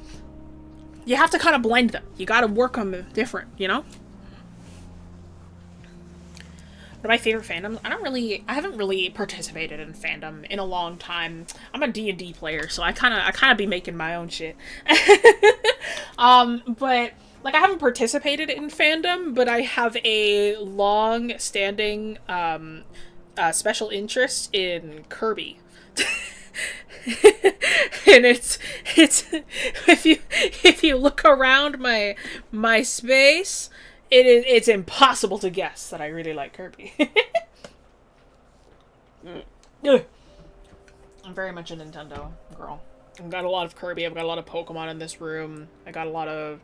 You have to kind of blend them. You gotta work them different, you know? One of my favorite fandoms, I haven't really participated in fandom in a long time. I'm a D&D player, so I kind of be making my own shit. But, like, I haven't participated in fandom, but I have a long-standing, special interest in Kirby. And it's if you look around my space, it's impossible to guess that I really like Kirby. I'm very much a Nintendo girl. I've got a lot of Kirby, I've got a lot of Pokemon in this room, I got a lot of...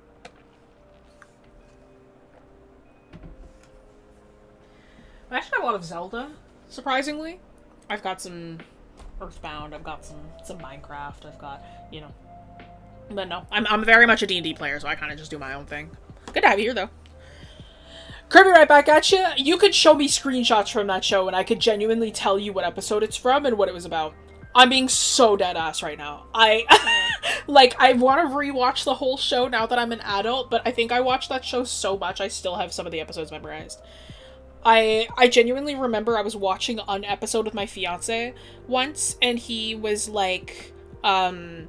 I actually have a lot of Zelda, surprisingly. I've got some Earthbound, I've got some Minecraft, I've got, you know. But no, I'm very much a D&D player, so I kind of just do my own thing. Good to have you here, though. Kirby, right back at you. You could show me screenshots from that show, and I could genuinely tell you what episode it's from and what it was about. I'm being so dead ass right now. Like, I want to rewatch the whole show now that I'm an adult, but I think I watched that show so much I still have some of the episodes memorized. I genuinely remember I was watching an episode with my fiance once, and he was like, what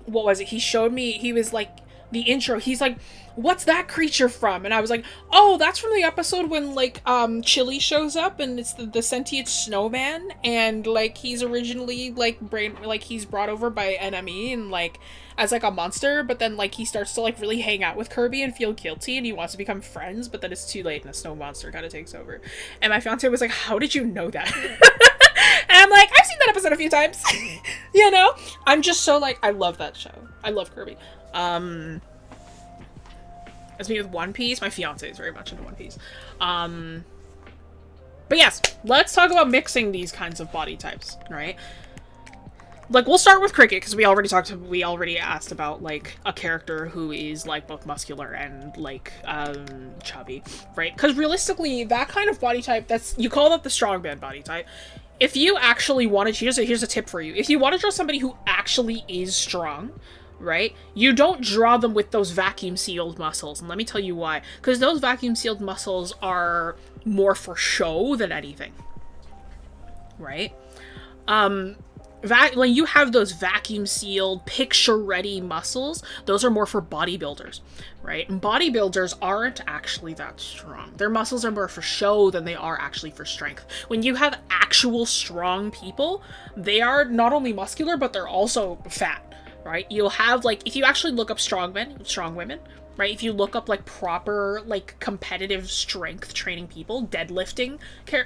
was it? He showed me, he was like, the intro, he's like, what's that creature from? And I was like, oh, that's from the episode when, like, Chili shows up, and it's the sentient snowman, and, like, he's originally, like, he's brought over by enemy, and, like, as, like, a monster, but then, like, he starts to, like, really hang out with Kirby and feel guilty, and he wants to become friends, but then it's too late, and a snow monster kind of takes over. And my fiance was like, how did you know that? And I'm like, I've seen that episode a few times. You know? I'm just so, like, I love that show. I love Kirby. As me with One Piece, my fiance is very much into One Piece. But yes, let's talk about mixing these kinds of body types, right? Like, we'll start with Cricket, because we already asked about, like, a character who is, like, both muscular and, like, chubby, right? Because realistically, that kind of body type, you call that the strongman body type. if you actually wanted, here's a tip for you. If you want to draw somebody who actually is strong, right, you don't draw them with those vacuum-sealed muscles. And let me tell you why. Because those vacuum-sealed muscles are more for show than anything. Right? When you have those vacuum-sealed, picture-ready muscles, those are more for bodybuilders, right? And bodybuilders aren't actually that strong. Their muscles are more for show than they are actually for strength. When you have actual strong people, they are not only muscular, but they're also fat, right? You'll have, like, if you actually look up strong men, strong women, right? If you look up, like, proper, like, competitive strength training people, deadlifting,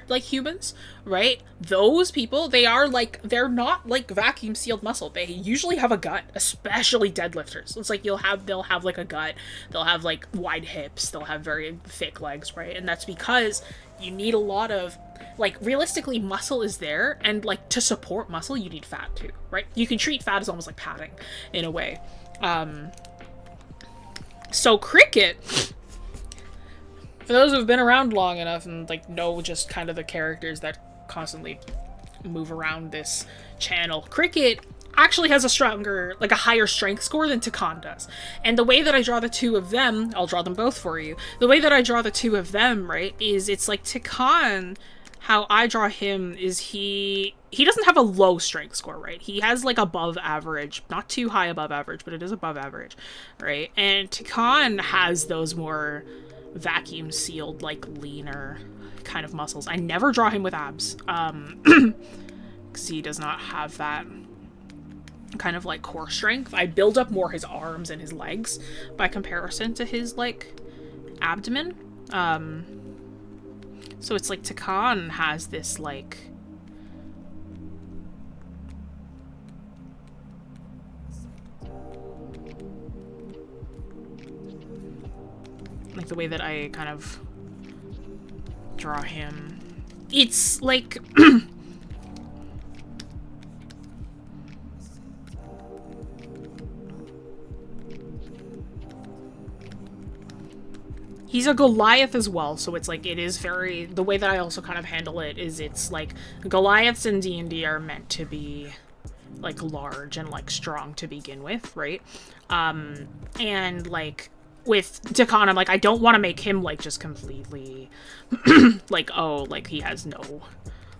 like, humans, right? Those people, they're not, like, vacuum-sealed muscle. They usually have a gut, especially deadlifters. It's like they'll have, like, a gut. They'll have, like, wide hips. They'll have very thick legs, right? And that's because you need a lot of, like, realistically, muscle is there, and, like, to support muscle, you need fat, too, right? You can treat fat as almost like padding, in a way. So Cricket, for those who've been around long enough and, like, know just kind of the characters that constantly move around this channel, Cricket actually has a higher strength score than 𝘫𝘰𝘪𝘯 does. And the way that I draw the two of them, I'll draw them both for you. The way that I draw the two of them, right, is it's like 𝘫𝘰𝘪𝘯, how I draw him is he doesn't have a low strength score, right? He has, like, above average, not too high above average, but it is above average, right? And 𝘫𝘰𝘪𝘯 has those more vacuum sealed, like, leaner kind of muscles. I never draw him with abs, because he does not have that kind of, like, core strength. I build up more his arms and his legs by comparison to his, like, abdomen. So it's like 𝘫𝘰𝘪𝘯 has this, like, the way that I kind of draw him. It's like he's a Goliath as well, so it's like, it is very, the way that I also kind of handle it is it's like, Goliaths in D&D are meant to be, like, large and, like, strong to begin with, right? And, like, with 𝘫𝘰𝘪𝘯, I'm like, I don't want to make him, like, just completely, like, oh, like, he has no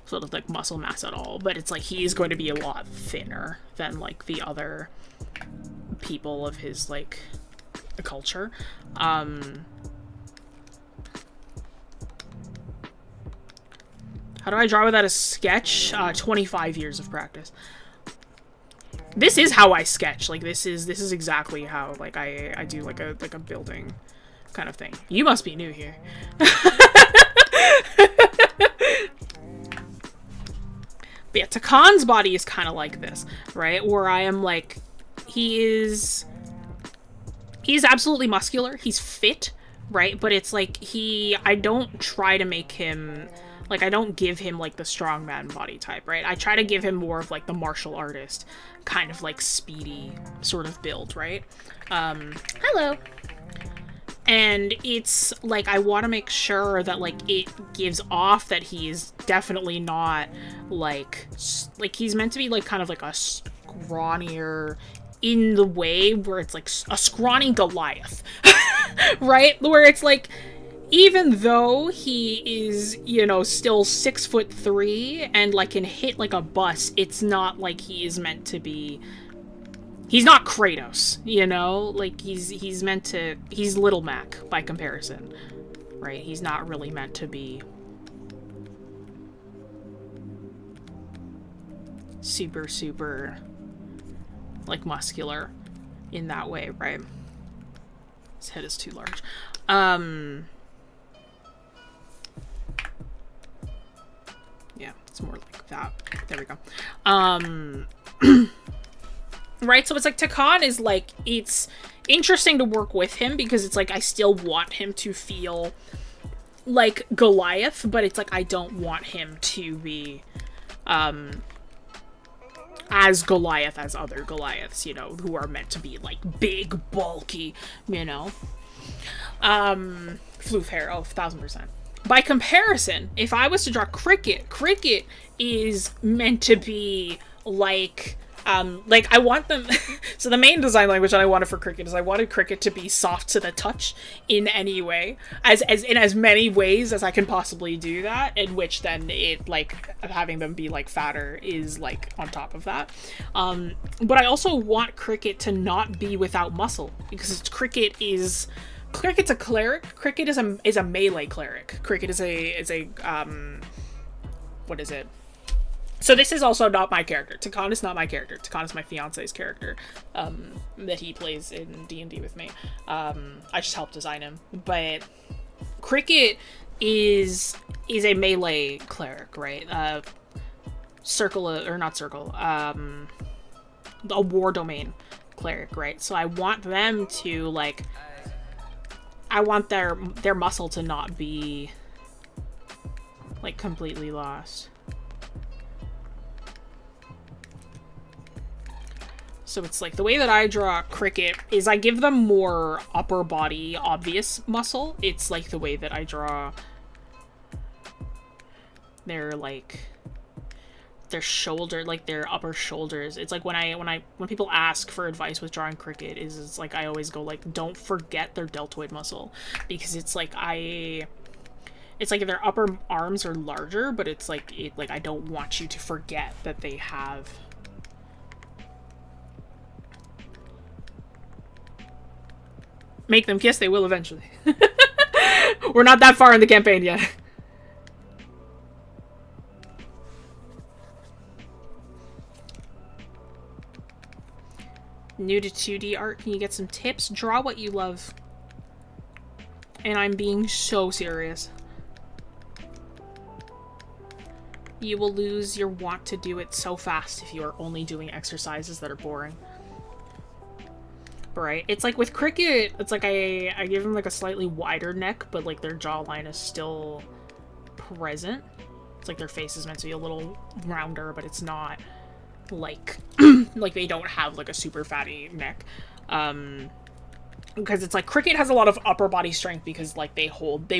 sort of, like, muscle mass at all, but it's like, he's going to be a lot thinner than, like, the other people of his, like, culture. How do I draw without a sketch? 25 years of practice. This is how I sketch. Like, this is exactly how, like, I do, like a building kind of thing. You must be new here. But yeah, 𝘫𝘰𝘪𝘯's body is kind of like this, right? Where I am, like, he's absolutely muscular. He's fit, right? But it's like, I don't try to make him, like, I don't give him, like, the strongman body type, right? I try to give him more of, like, the martial artist kind of, like, speedy sort of build, right? Hello. And it's, like, I want to make sure that, like, it gives off that he is definitely not, like, he's meant to be, like, kind of, like, a scrawnier in the way where it's, like, a scrawny Goliath, right? Where it's, like, even though he is, you know, still 6'3" and, like, can hit like a bus, it's not like he is meant to be. He's not Kratos, you know? Like, he's meant to. He's Little Mac by comparison, right? He's not really meant to be super, like, muscular in that way, right? His head is too large. Yeah, it's more like that. There we go. Right, so it's like 𝘫𝘰𝘪𝘯 is like, it's interesting to work with him because it's like, I still want him to feel like Goliath, but it's like, I don't want him to be as Goliath as other Goliaths, you know, who are meant to be like big, bulky, you know. Floof hair, oh, 1000%. By comparison, if I was to draw Cricket, Cricket is meant to be like I want them so the main design language that I wanted for Cricket is I wanted Cricket to be soft to the touch in any way, as in as many ways as I can possibly do that, in which then it, like, having them be, like, fatter is, like, on top of that. But I also want Cricket to not be without muscle, because Cricket's a cleric. Cricket is a melee cleric. Cricket is a what is it? So this is also not my character. Takon is not my character. Takon is my fiance's character, that he plays in D&D with me. I just helped design him. But Cricket is a melee cleric, right? A war domain cleric, right? So I want them to, like, I want their muscle to not be, like, completely lost. So it's like, the way that I draw Cricket is I give them more upper body obvious muscle. It's like the way that I draw their, like, their shoulder, like their upper shoulders. It's like when people ask for advice with drawing Cricket, it's like I always go, like, don't forget their deltoid muscle, because it's like it's like their upper arms are larger, but it's like I don't want you to forget that they have make them kiss, they will eventually. We're not that far in the campaign yet. New to 2D art, can you get some tips? Draw what you love. And I'm being so serious. You will lose your want to do it so fast if you are only doing exercises that are boring. Right? It's like with Cricket, it's like I give them, like, a slightly wider neck, but, like, their jawline is still present. It's like their face is meant to be a little rounder, but it's not, like, like, they don't have, like, a super fatty neck. Because it's like Cricket has a lot of upper body strength because, like, they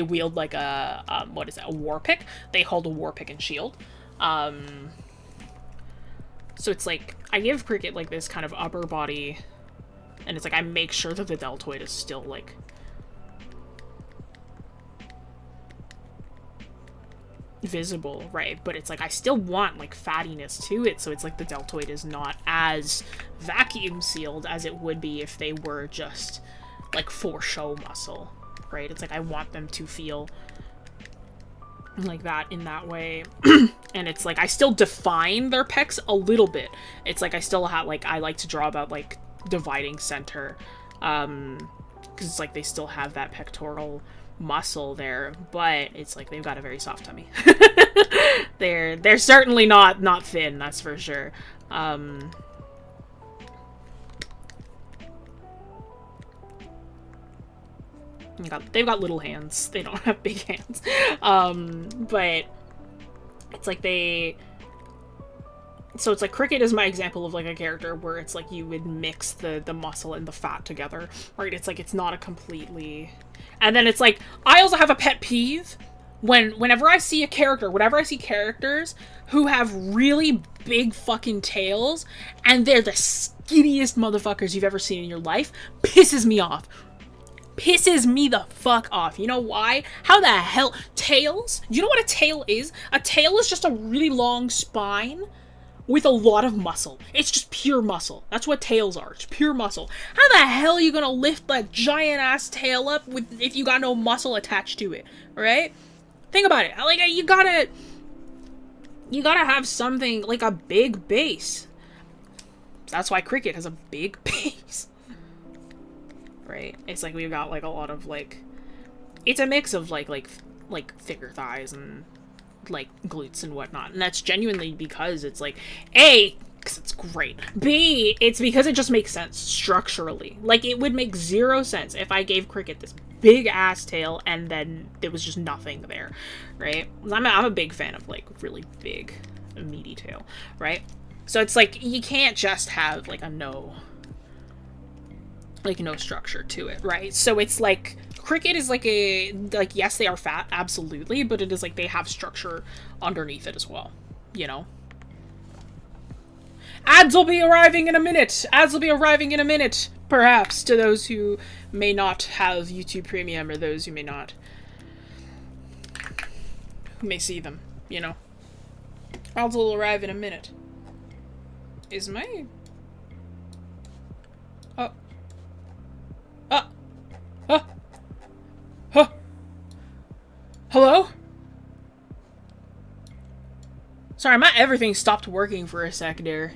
wield, like, a, what is it, a war pick? They hold a war pick and shield. So it's like, I give Cricket, like, this kind of upper body, and it's like I make sure that the deltoid is still, like, visible, right? But it's like I still want, like, fattiness to it, so it's like the deltoid is not as vacuum sealed as it would be if they were just, like, for show muscle, right? It's like I want them to feel like that in that way. And it's like I still define their pecs a little bit. It's like I still have, like, I like to draw about, like, dividing center, because it's like they still have that pectoral muscle there, but it's like they've got a very soft tummy. They're certainly not thin, that's for sure. They've got little hands. They don't have big hands. But it's like so it's like Cricket is my example of, like, a character where it's like you would mix the muscle and the fat together, right? It's like it's not a completely... And then it's like, I also have a pet peeve whenever I see a character, whenever I see characters who have really big fucking tails and they're the skinniest motherfuckers you've ever seen in your life, pisses me off. Pisses me the fuck off. You know why? How the hell? Tails? Do you know what a tail is? A tail is just a really long spine with a lot of muscle. It's just pure muscle. That's what tails are. It's pure muscle. How the hell are you gonna lift that giant ass tail up if you got no muscle attached to it, right? Think about it. Like, you gotta have something, like, a big base. That's why Cricket has a big base. Right? It's like we've got, like, a lot of, like, it's a mix of, like thicker thighs and, like, glutes and whatnot. And that's genuinely because it's like, A, because it's great. B, it's because it just makes sense structurally. Like, it would make zero sense if I gave Cricket this big ass tail and then there was just nothing there, right? I'm a big fan of, like, really big, meaty tail, right? So it's like, you can't just have, like, no structure to it, right? So it's like Cricket is like yes, they are fat, absolutely, but it is like they have structure underneath it as well, you know? Ads will be arriving in a minute! Ads will be arriving in a minute! Perhaps, to those who may not have YouTube Premium, or those who may not... who may see them, you know? Ads will arrive in a minute. Is my... oh. Oh. Oh. Oh. Hello? Sorry, everything stopped working for a sec there.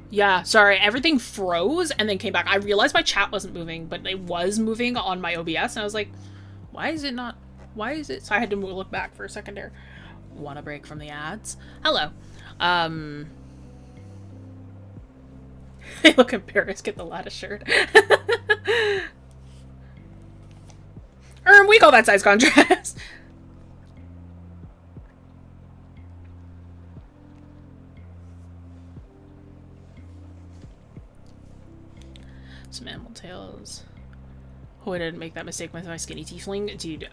Yeah, sorry, everything froze and then came back. I realized my chat wasn't moving, but it was moving on my OBS, and I was like, why is it not... why is it... so I had to look back for a second there. Want a break from the ads? Hello. They look embarrassed, get the lattice shirt. We call that size contrast. Some animal tails. Oh, I didn't make that mistake with my skinny tiefling. Dude,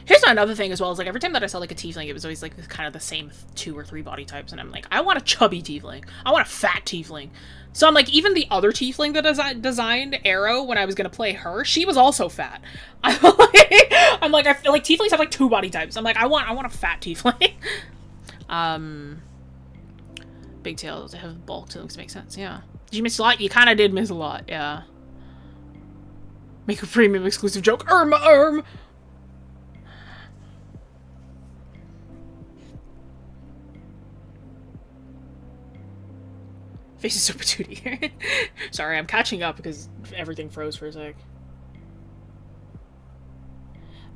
here's another thing as well, is like every time that I saw like a tiefling, it was always like kind of the same 2 or 3 body types, and I'm like, I want a chubby tiefling. I want a fat tiefling. So I'm like, even the other tiefling that I designed, Arrow, when I was gonna play her, she was also fat. I'm like, I feel like tieflings have like 2 body types. I'm like, I want a fat tiefling. Big tails have bulk to make sense, yeah. Did you miss a lot? You kind of did miss a lot, yeah. Make a premium exclusive joke. Face is so patooty. Sorry, I'm catching up because everything froze for a sec.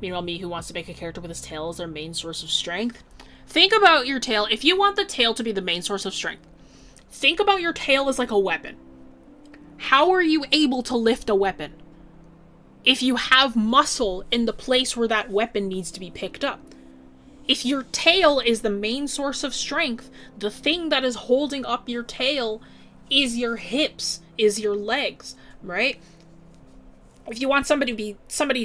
Meanwhile, me, who wants to make a character with his tail as their main source of strength. Think about your tail. If you want the tail to be the main source of strength, think about your tail as like a weapon. How are you able to lift a weapon? If you have muscle in the place where that weapon needs to be picked up. If your tail is the main source of strength, the thing that is holding up your tail is your hips, is your legs, right? If you want somebody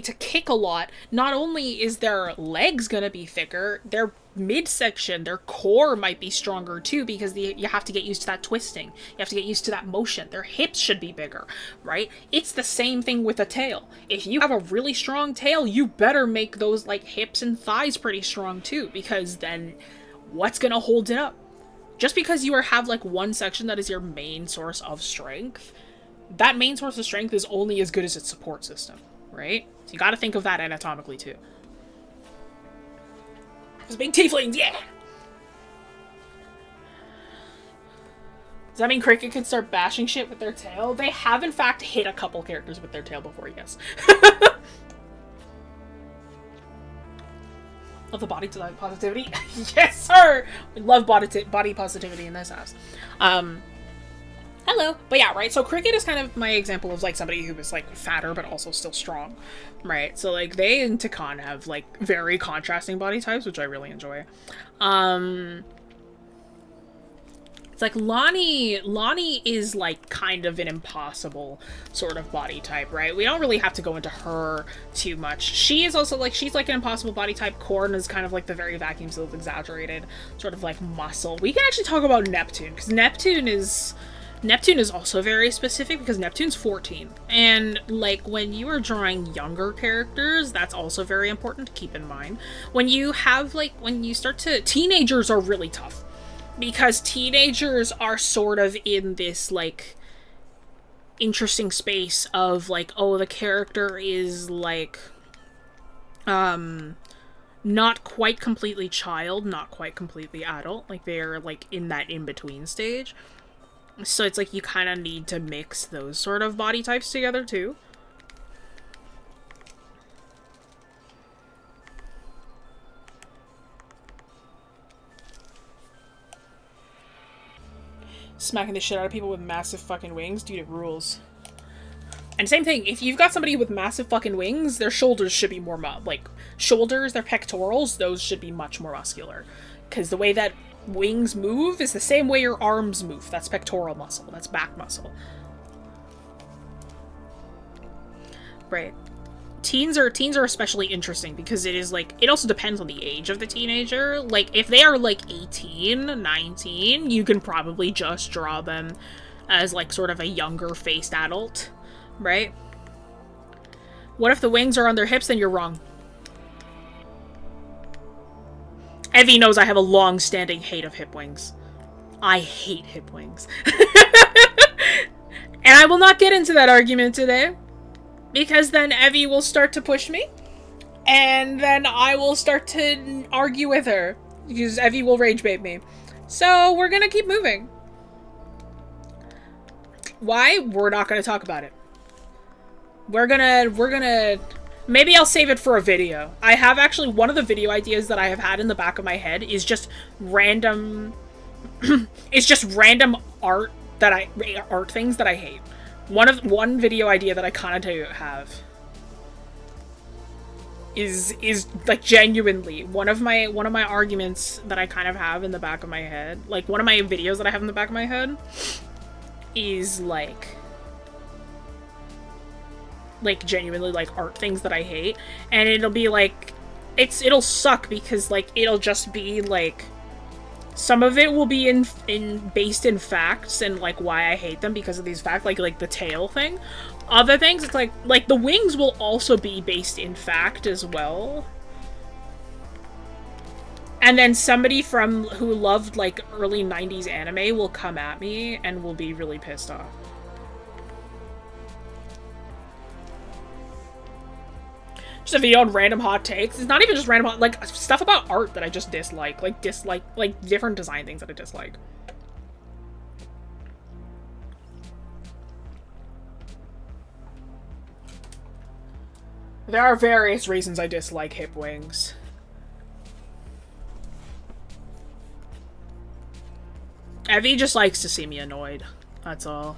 to kick a lot, not only is their legs gonna be thicker, their midsection, their core might be stronger too, because you have to get used to that twisting. You have to get used to that motion. Their hips should be bigger, right? It's the same thing with a tail. If you have a really strong tail, you better make those like hips and thighs pretty strong too, because then what's gonna hold it up? Just because you have like one section that is your main source of strength, that main source of strength is only as good as its support system, right? So you gotta think of that anatomically too. Because big tieflings, yeah! Does that mean Cricket can start bashing shit with their tail? They have in fact hit a couple characters with their tail before, yes. Love the body positivity. Yes, sir! We love body positivity in this house. Hello. But yeah, right, so Cricket is kind of my example of, like, somebody who is, like, fatter but also still strong, right? So, like, they and Takan have, like, very contrasting body types, which I really enjoy. It's like Lonnie is, like, kind of an impossible sort of body type, right? We don't really have to go into her too much. She is also, like, she's, like, an impossible body type. Corn is kind of, like, the very vacuum-sealed, exaggerated sort of, like, muscle. We can actually talk about Neptune, because Neptune is also very specific because Neptune's 14. And, like, when you are drawing younger characters, that's also very important to keep in mind. When you have, like, when you start to... Teenagers are really tough. Because teenagers are sort of in this, like, interesting space of, like, oh, the character is, like, not quite completely child, not quite completely adult. Like, they're, like, in that in-between stage. So it's like you kind of need to mix those sort of body types together too. Smacking the shit out of people with massive fucking wings, dude, it rules. And same thing, if you've got somebody with massive fucking wings, their shoulders should be more, like, shoulders, their pectorals, those should be much more muscular. Because the way that wings move is the same way your arms move. That's pectoral muscle. That's back muscle. Right. Teens are especially interesting because it is like, it also depends on the age of the teenager. Like, if they are like 18, 19, you can probably just draw them as like sort of a younger faced adult, right? What if the wings are on their hips? Then you're wrong. Evie knows I have a long-standing hate of hip wings. I hate hip wings. And I will not get into that argument today, because then Evie will start to push me, and then I will start to argue with her, because Evie will rage bait me. So we're gonna keep moving. Why? We're not gonna talk about it. We're gonna... Maybe I'll save it for a video. I have actually, one of the video ideas that I have had in the back of my head is just random... it's just random art things that I hate. One video idea that I kind of do have is like genuinely one of my arguments that I kind of have in the back of my head. Like, one of my videos that I have in the back of my head is like genuinely like art things that I hate, and it'll be like, it'll suck because like it'll just be like, some of it will be based in facts and like why I hate them because of these facts, like the tail thing. Other things, it's like the wings will also be based in fact as well. And then somebody who loved like early 90s anime will come at me and will be really pissed off. Just a video on random hot takes. It's not even just random like stuff about art that I just dislike. Like different design things that I dislike. There are various reasons I dislike hip wings. Evie just likes to see me annoyed. That's all.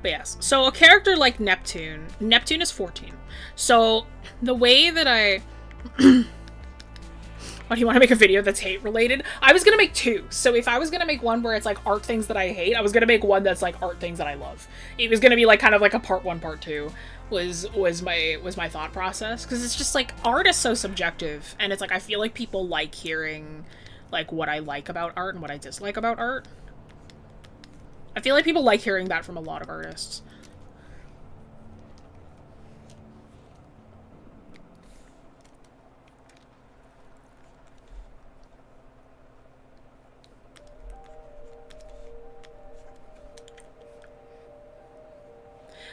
But yes, so a character like Neptune is 14. So the way that I... What, do you want to make a video that's hate related? I was gonna make two. So if I was gonna make one where it's like art things that I hate, I was gonna make one that's like art things that I love. It was gonna be like kind of like a part 1, part 2 was my thought process. Because it's just like, art is so subjective, and it's like I feel like people like hearing like what I like about art and what I dislike about art. I feel like people like hearing that from a lot of artists.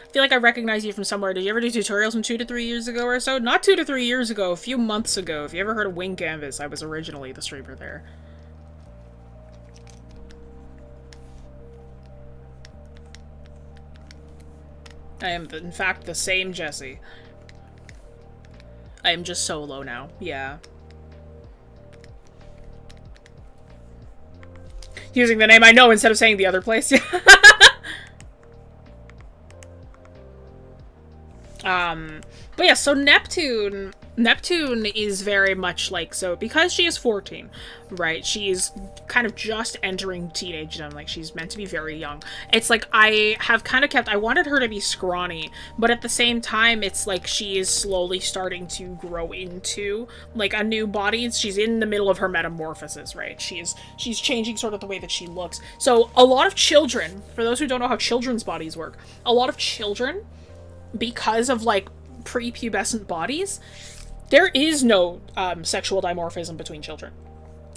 I feel like I recognize you from somewhere. Did you ever do tutorials from 2 to 3 years ago or so? Not 2 to 3 years ago, a few months ago. If you ever heard of Wing Canvas, I was originally the streamer there. I am, in fact, the same Jesse. I am just solo now. Yeah. Using the name I know instead of saying the other place. But yeah, so Neptune is very much like, so because she is 14, right, she's kind of just entering teenagedom, like she's meant to be very young. It's like I wanted her to be scrawny, but at the same time, it's like she is slowly starting to grow into like a new body. She's in the middle of her metamorphosis, right? She's changing sort of the way that she looks. So a lot of children, for those who don't know how children's bodies work, a lot of children, because of like prepubescent bodies, there is no sexual dimorphism between children.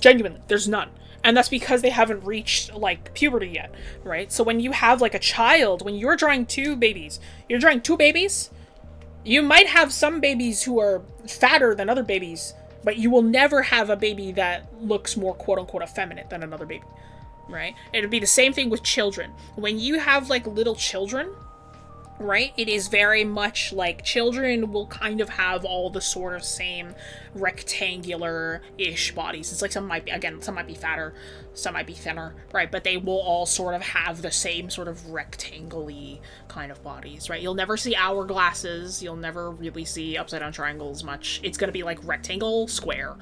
Genuinely, there's none. And that's because they haven't reached like puberty yet, right? So when you have like a child, when you're drawing two babies, you might have some babies who are fatter than other babies, but you will never have a baby that looks more quote-unquote effeminate than another baby, right? It'd be the same thing with children. When you have like little children, right? It is very much like children will kind of have all the sort of same rectangular-ish bodies. It's like some might be fatter, some might be thinner, right? But they will all sort of have the same sort of rectangle-y kind of bodies, right? You'll never see hourglasses, you'll never really see upside-down triangles much. It's gonna be like rectangle, square,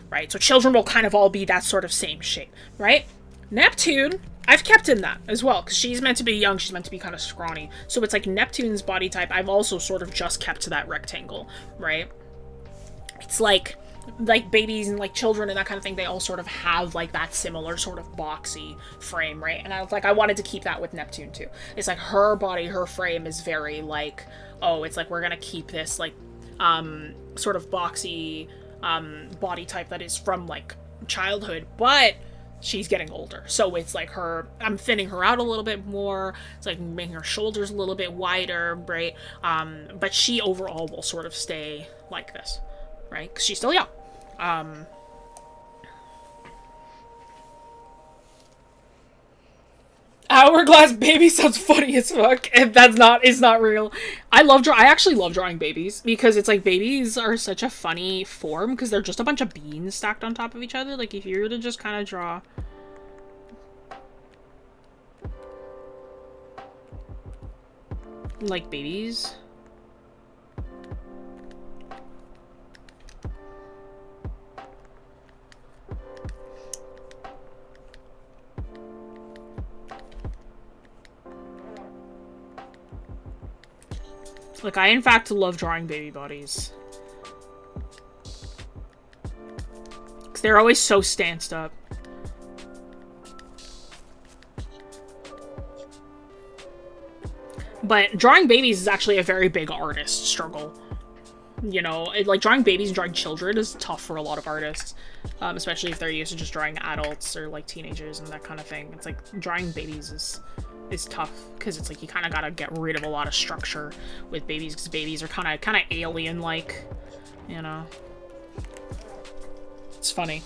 right? So children will kind of all be that sort of same shape, right? Neptune, I've kept in that as well, because she's meant to be young, she's meant to be kind of scrawny. So it's like Neptune's body type, I've also sort of just kept to that rectangle, right? It's like babies and like children and that kind of thing, they all sort of have like that similar sort of boxy frame, right? And I was like, I wanted to keep that with Neptune too. It's like her body, her frame is very like, oh, it's like we're gonna keep this like sort of boxy body type that is from like childhood, but she's getting older. So it's like I'm thinning her out a little bit more. It's like making her shoulders a little bit wider, right? But she overall will sort of stay like this, right? Because she's still young. Hourglass baby sounds funny as fuck, and it's not real. I actually love drawing babies, because it's like babies are such a funny form, because they're just a bunch of beans stacked on top of each other. Like, if you were to just kind of draw like babies. Like, I in fact love drawing baby bodies. Because they're always so stanced up. But drawing babies is actually a very big artist struggle. You know, like drawing babies and drawing children is tough for a lot of artists. Especially if they're used to just drawing adults or like teenagers and that kind of thing. It's like drawing babies is tough, because it's like you kind of gotta get rid of a lot of structure with babies, because babies are kind of alien-like, you know. It's funny.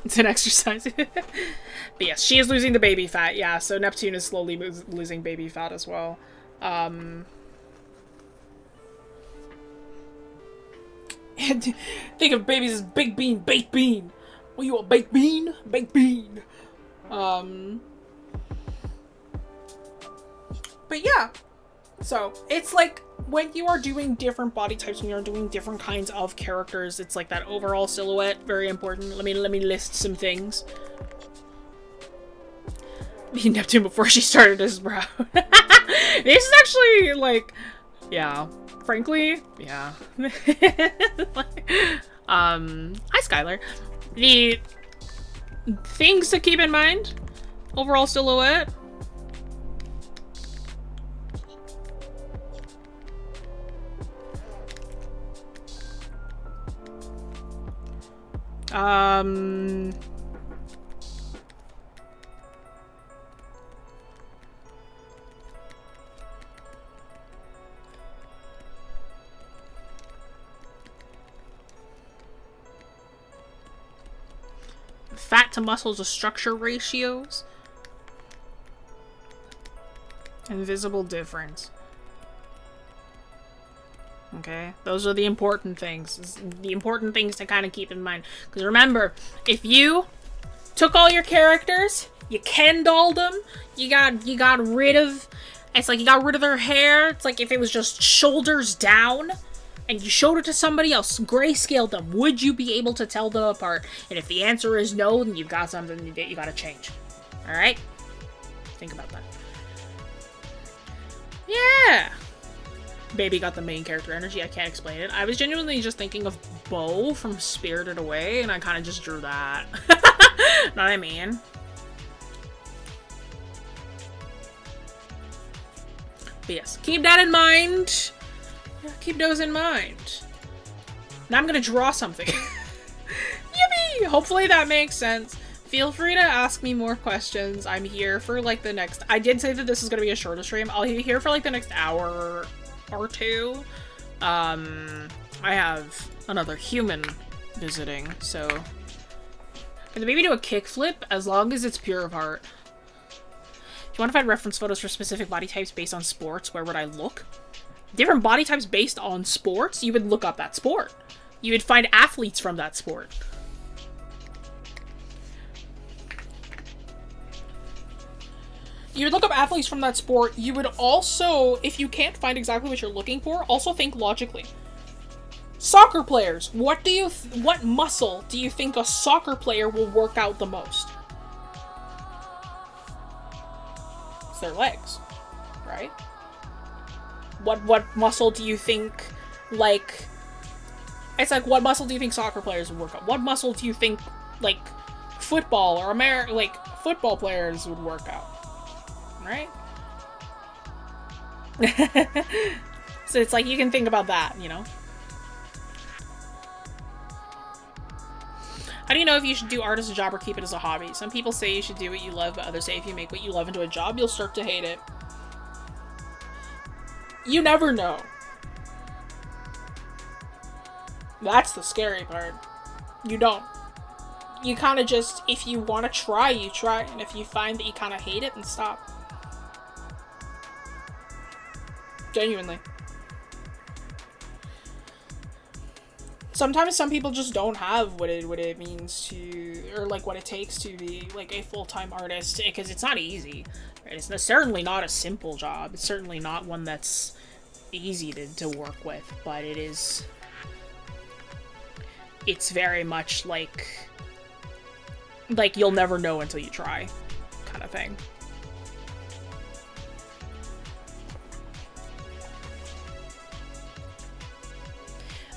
It's an exercise. But yes, she is losing the baby fat, yeah, so Neptune is slowly losing baby fat as well. Think of babies as big bean, baked bean. Well, you a baked bean? Baked bean. But yeah. So, it's like, when you are doing different body types, when you're doing different kinds of characters, it's like that overall silhouette, very important. Let me list some things. Neptune before she started his brow. This is actually, like, yeah. Frankly, yeah. Hi, Skylar. The things to keep in mind. Overall silhouette. Fat to muscle to structure ratios. Invisible difference. Okay, those are the important things. The important things to kind of keep in mind. Because remember, if you took all your characters, you Ken-dolled them, you got rid of, it's like you got rid of their hair. It's like if it was just shoulders down, and you showed it to somebody else, grayscaled them, would you be able to tell them apart? And if the answer is no, then you've got something that you gotta change. Alright? Think about that. Yeah! Baby got the main character energy, I can't explain it. I was genuinely just thinking of Bo from Spirited Away, and I kind of just drew that. Know what I mean? But yes, keep that in mind. Keep those in mind. Now I'm gonna draw something. Yippee! Hopefully that makes sense. Feel free to ask me more questions. I'm here for like the next... I did say that this is gonna be a shorter stream. I'll be here for like the next hour or two. I have another human visiting, so And maybe do a kickflip as long as it's pure of heart. If you want to find reference photos for specific body types based on sports, where would I look? Different body types based on sports? You would look up that sport. You would find athletes from that sport. You would look up athletes from that sport. You would also, if you can't find exactly what you're looking for, also think logically. Soccer players. What muscle do you think a soccer player will work out the most? It's their legs, right? What muscle do you think, like, it's like, what muscle do you think soccer players would work out? What muscle do you think, like, football or football players would work out? Right? So it's like, you can think about that, you know? How do you know if you should do art as a job or keep it as a hobby? Some people say you should do what you love, but others say if you make what you love into a job, you'll start to hate it. You never know. That's the scary part. You don't. You kind of just, if you want to try, you try. And if you find that you kind of hate it, then stop. Genuinely. Sometimes some people just don't have what it means to, or like what it takes to be like a full-time artist, because it's not easy. Right? It's certainly not a simple job. It's certainly not one that's easy to work with, but it's very much like you'll never know until you try kind of thing.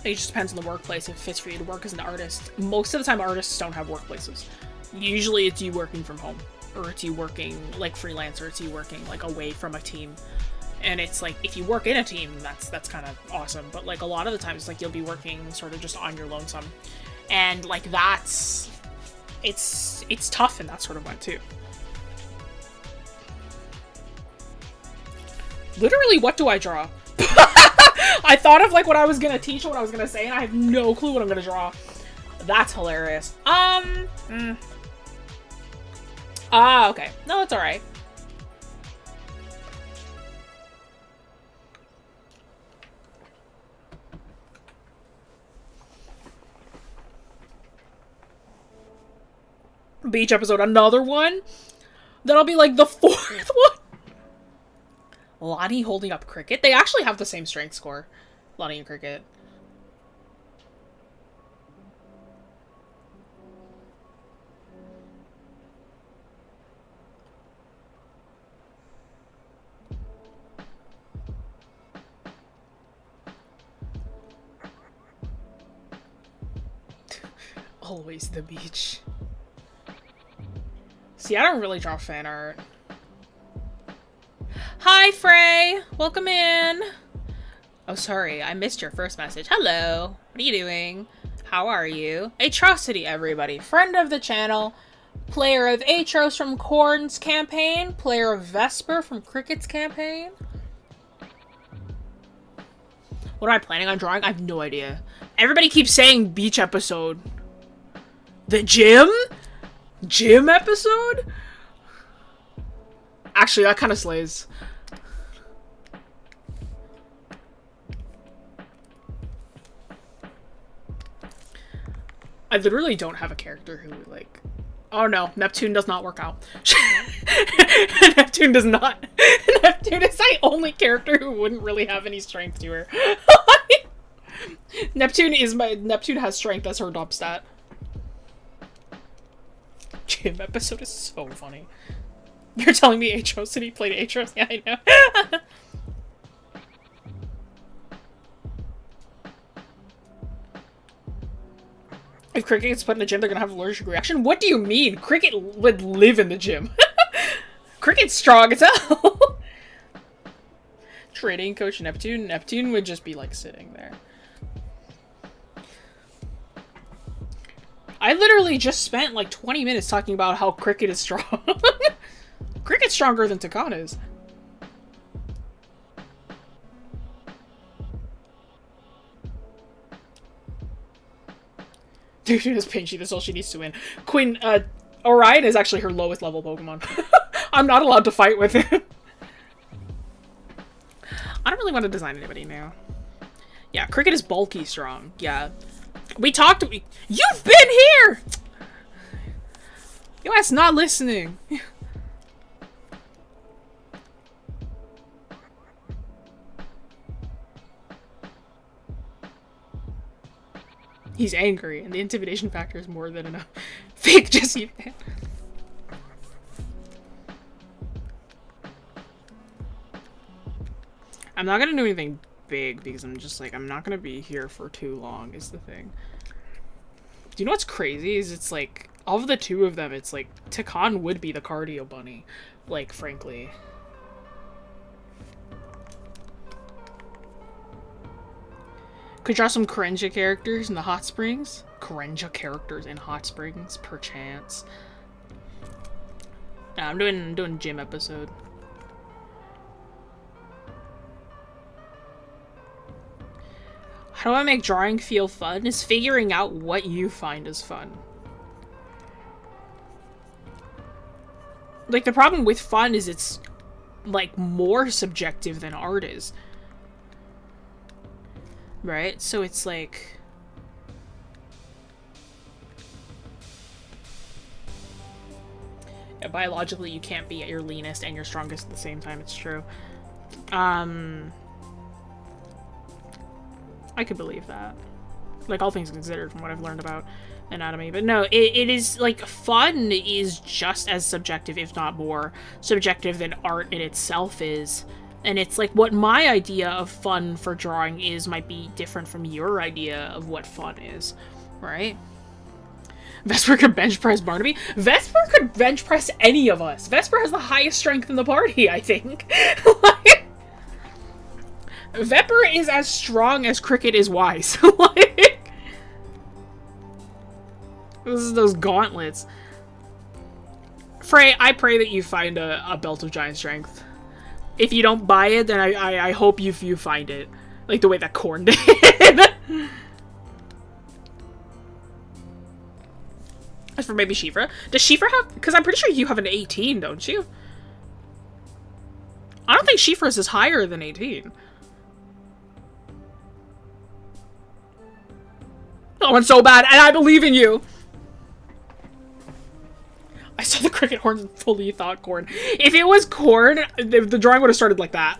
It just depends on the workplace if it fits for you to work as an artist. Most of the time, artists don't have workplaces. Usually it's you working from home, or it's you working like freelance, or it's you working like away from a team. And it's like, if you work in a team, that's kind of awesome. But like a lot of the times, like you'll be working sort of just on your lonesome. And like it's tough in that sort of way too. Literally, what do I draw? I thought of like what I was gonna teach and what I was gonna say, and I have no clue what I'm gonna draw. That's hilarious. Okay. No, it's alright. Beach episode, another one? That'll be like the 4th one? Lonnie holding up Cricket? They actually have the same strength score. Lonnie and Cricket. Always the beach. See, I don't really draw fan art. Hi, Frey! Welcome in! Oh, sorry, I missed your first message. Hello! What are you doing? How are you? Atrocity, everybody. Friend of the channel. Player of Atros from Corn's campaign. Player of Vesper from Cricket's campaign. What am I planning on drawing? I have no idea. Everybody keeps saying beach episode. The gym? Gym episode? Actually, that kind of slays. I literally don't have a character who, like... Oh no, Neptune does not work out. Neptune does not. Neptune is my only character who wouldn't really have any strength to her. Neptune has strength as her top stat. Gym episode is so funny. You're telling me Atrocity played Atros? Yeah, I know. If Cricket gets put in the gym, they're gonna have an allergic reaction? What do you mean? Cricket would live in the gym. Cricket's strong as hell. Trading coach Neptune? Neptune would just be like sitting there. I literally just spent like 20 minutes talking about how Cricket is strong. Cricket's stronger than Takana is. Dude, she has Pinchy, that's all she needs to win. Orion is actually her lowest level Pokemon. I'm not allowed to fight with him. I don't really want to design anybody now. Yeah, Cricket is bulky strong. Yeah. We talked to- You've been here! Your ass not listening. He's angry, and the intimidation factor is more than enough. Fake Jesse. I'm not gonna do anything big because I'm just like, I'm not gonna be here for too long is the thing. Do you know what's crazy is it's like, of the two of them, it's like, Takan would be the cardio bunny. Like, frankly. Could draw some 𝘰𝘪𝘮 characters in the hot springs. 𝘰𝘪𝘮 characters in hot springs, perchance. Nah, I'm doing gym episode. How do I make drawing feel fun? Is figuring out what you find is fun. Like, the problem with fun is it's, like, more subjective than art is. Right? So it's like... Yeah, biologically, you can't be at your leanest and your strongest at the same time, it's true. I could believe that. Like, all things considered from what I've learned about anatomy. But no, it is, like, fun is just as subjective, if not more subjective than art in itself is. And it's like, what my idea of fun for drawing is might be different from your idea of what fun is, right? Vesper could bench press Barnaby? Vesper could bench press any of us. Vesper has the highest strength in the party, I think. Like, Vesper is as strong as Cricket is wise. Like, this is those gauntlets. Frey, I pray that you find a belt of giant strength. If you don't buy it, then I hope you find it. Like the way that Corn did. As for maybe Shiefra. Does Shiefra have... Because I'm pretty sure you have an 18, don't you? I don't think Shiefra's is higher than 18. Oh, it's so bad, and I believe in you! I saw the cricket horns and fully thought Corn. If it was Corn, the drawing would have started like that.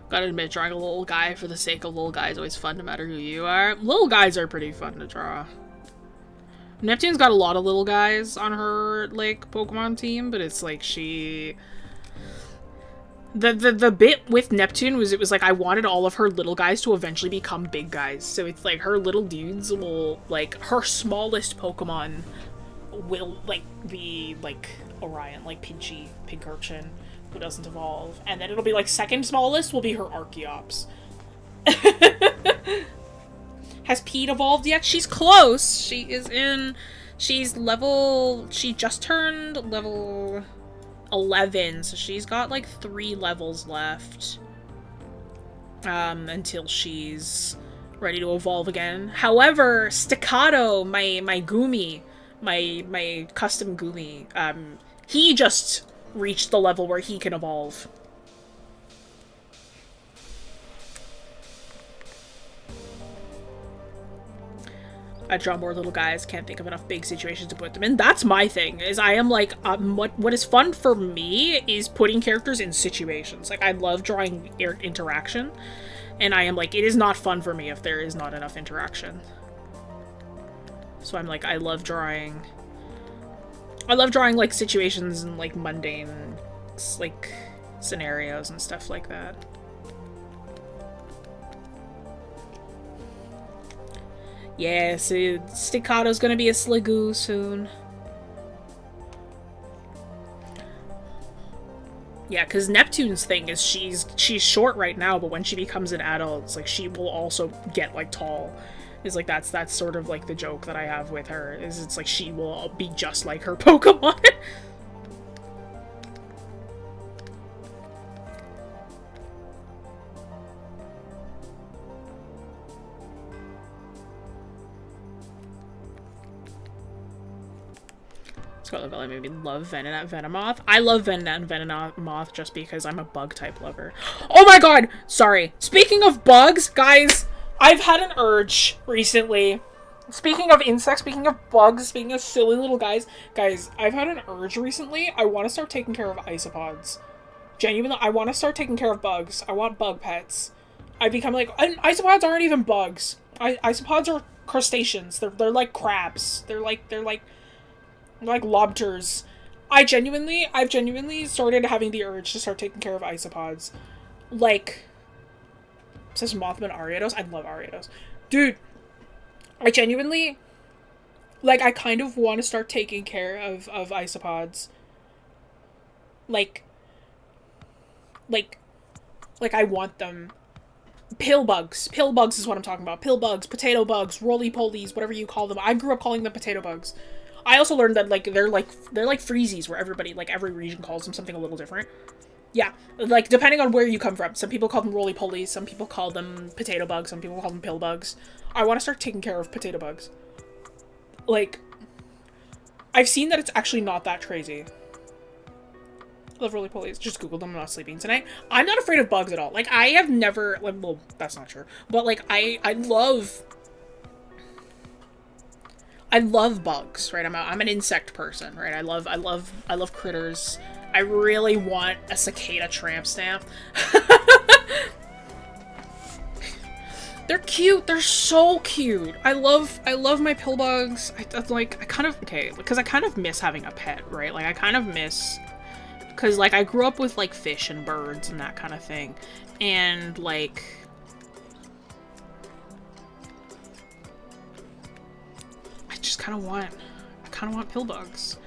Gotta admit, drawing a little guy for the sake of little guy is always fun, no matter who you are. Little guys are pretty fun to draw. Neptune's got a lot of little guys on her, like, Pokemon team, but it's like she... The bit with Neptune was, it was like, I wanted all of her little guys to eventually become big guys. So it's like, her little dudes will, like, her smallest Pokemon will, like, be, like, Orion, like Pinchy, Pinkerchin, who doesn't evolve. And then it'll be, like, second smallest will be her Archeops. Has Pete evolved yet? She's close! She just turned level 11, so she's got like 3 levels left until she's ready to evolve again. However, Staccato, my Goomy, my custom Goomy, he just reached the level where he can evolve. I draw more little guys, can't think of enough big situations to put them in. That's my thing, is I am like, what is fun for me is putting characters in situations. Like, I love drawing interaction, and I am like, it is not fun for me if there is not enough interaction. So I'm like, I love drawing, like, situations and, like, mundane, like, scenarios and stuff like that. Yeah, so Staccato's gonna be a Sliggoo soon. Yeah, because Neptune's thing is she's short right now, but when she becomes an adult, it's like she will also get, like, tall. Is like, that's sort of, like, the joke that I have with her, is it's like she will be just like her Pokemon. Scarlet Valley made me love Venonat Venomoth. I love Venonat and Venomoth just because I'm a bug type lover. Oh my god! Sorry. Speaking of bugs, guys, I've had an urge recently. Speaking of insects, speaking of bugs, speaking of silly little guys, I've had an urge recently. I want to start taking care of isopods. Genuinely, I want to start taking care of bugs. I want bug pets. I become like, isopods aren't even bugs. Isopods are crustaceans. They're like crabs. They're like lobsters. I've genuinely started having the urge to start taking care of isopods. Like, says Mothman Ariados. I love Ariados. Dude, I genuinely, like, I kind of want to start taking care of isopods. Like, I want them. Pill bugs is what I'm talking about. Pill bugs, potato bugs, roly-polies, whatever you call them. I grew up calling them potato bugs. I also learned that, like, they're like freezies, where everybody, like, every region calls them something a little different. Yeah, like, depending on where you come from. Some people call them roly-polies, some people call them potato bugs, some people call them pill bugs. I want to start taking care of potato bugs. Like, I've seen that it's actually not that crazy. Love roly-polies. Just Googled them. I'm not sleeping tonight. I'm not afraid of bugs at all. Like, I have never, like, well, that's not true. But, like, I love bugs, right? I'm an insect person, right? I love critters. I really want a cicada tramp stamp. They're cute. They're so cute. I love my pill bugs. Because I kind of miss having a pet, right? Like, I kind of miss, because, like, I grew up with, like, fish and birds and that kind of thing. And, like, I kind of want pill bugs.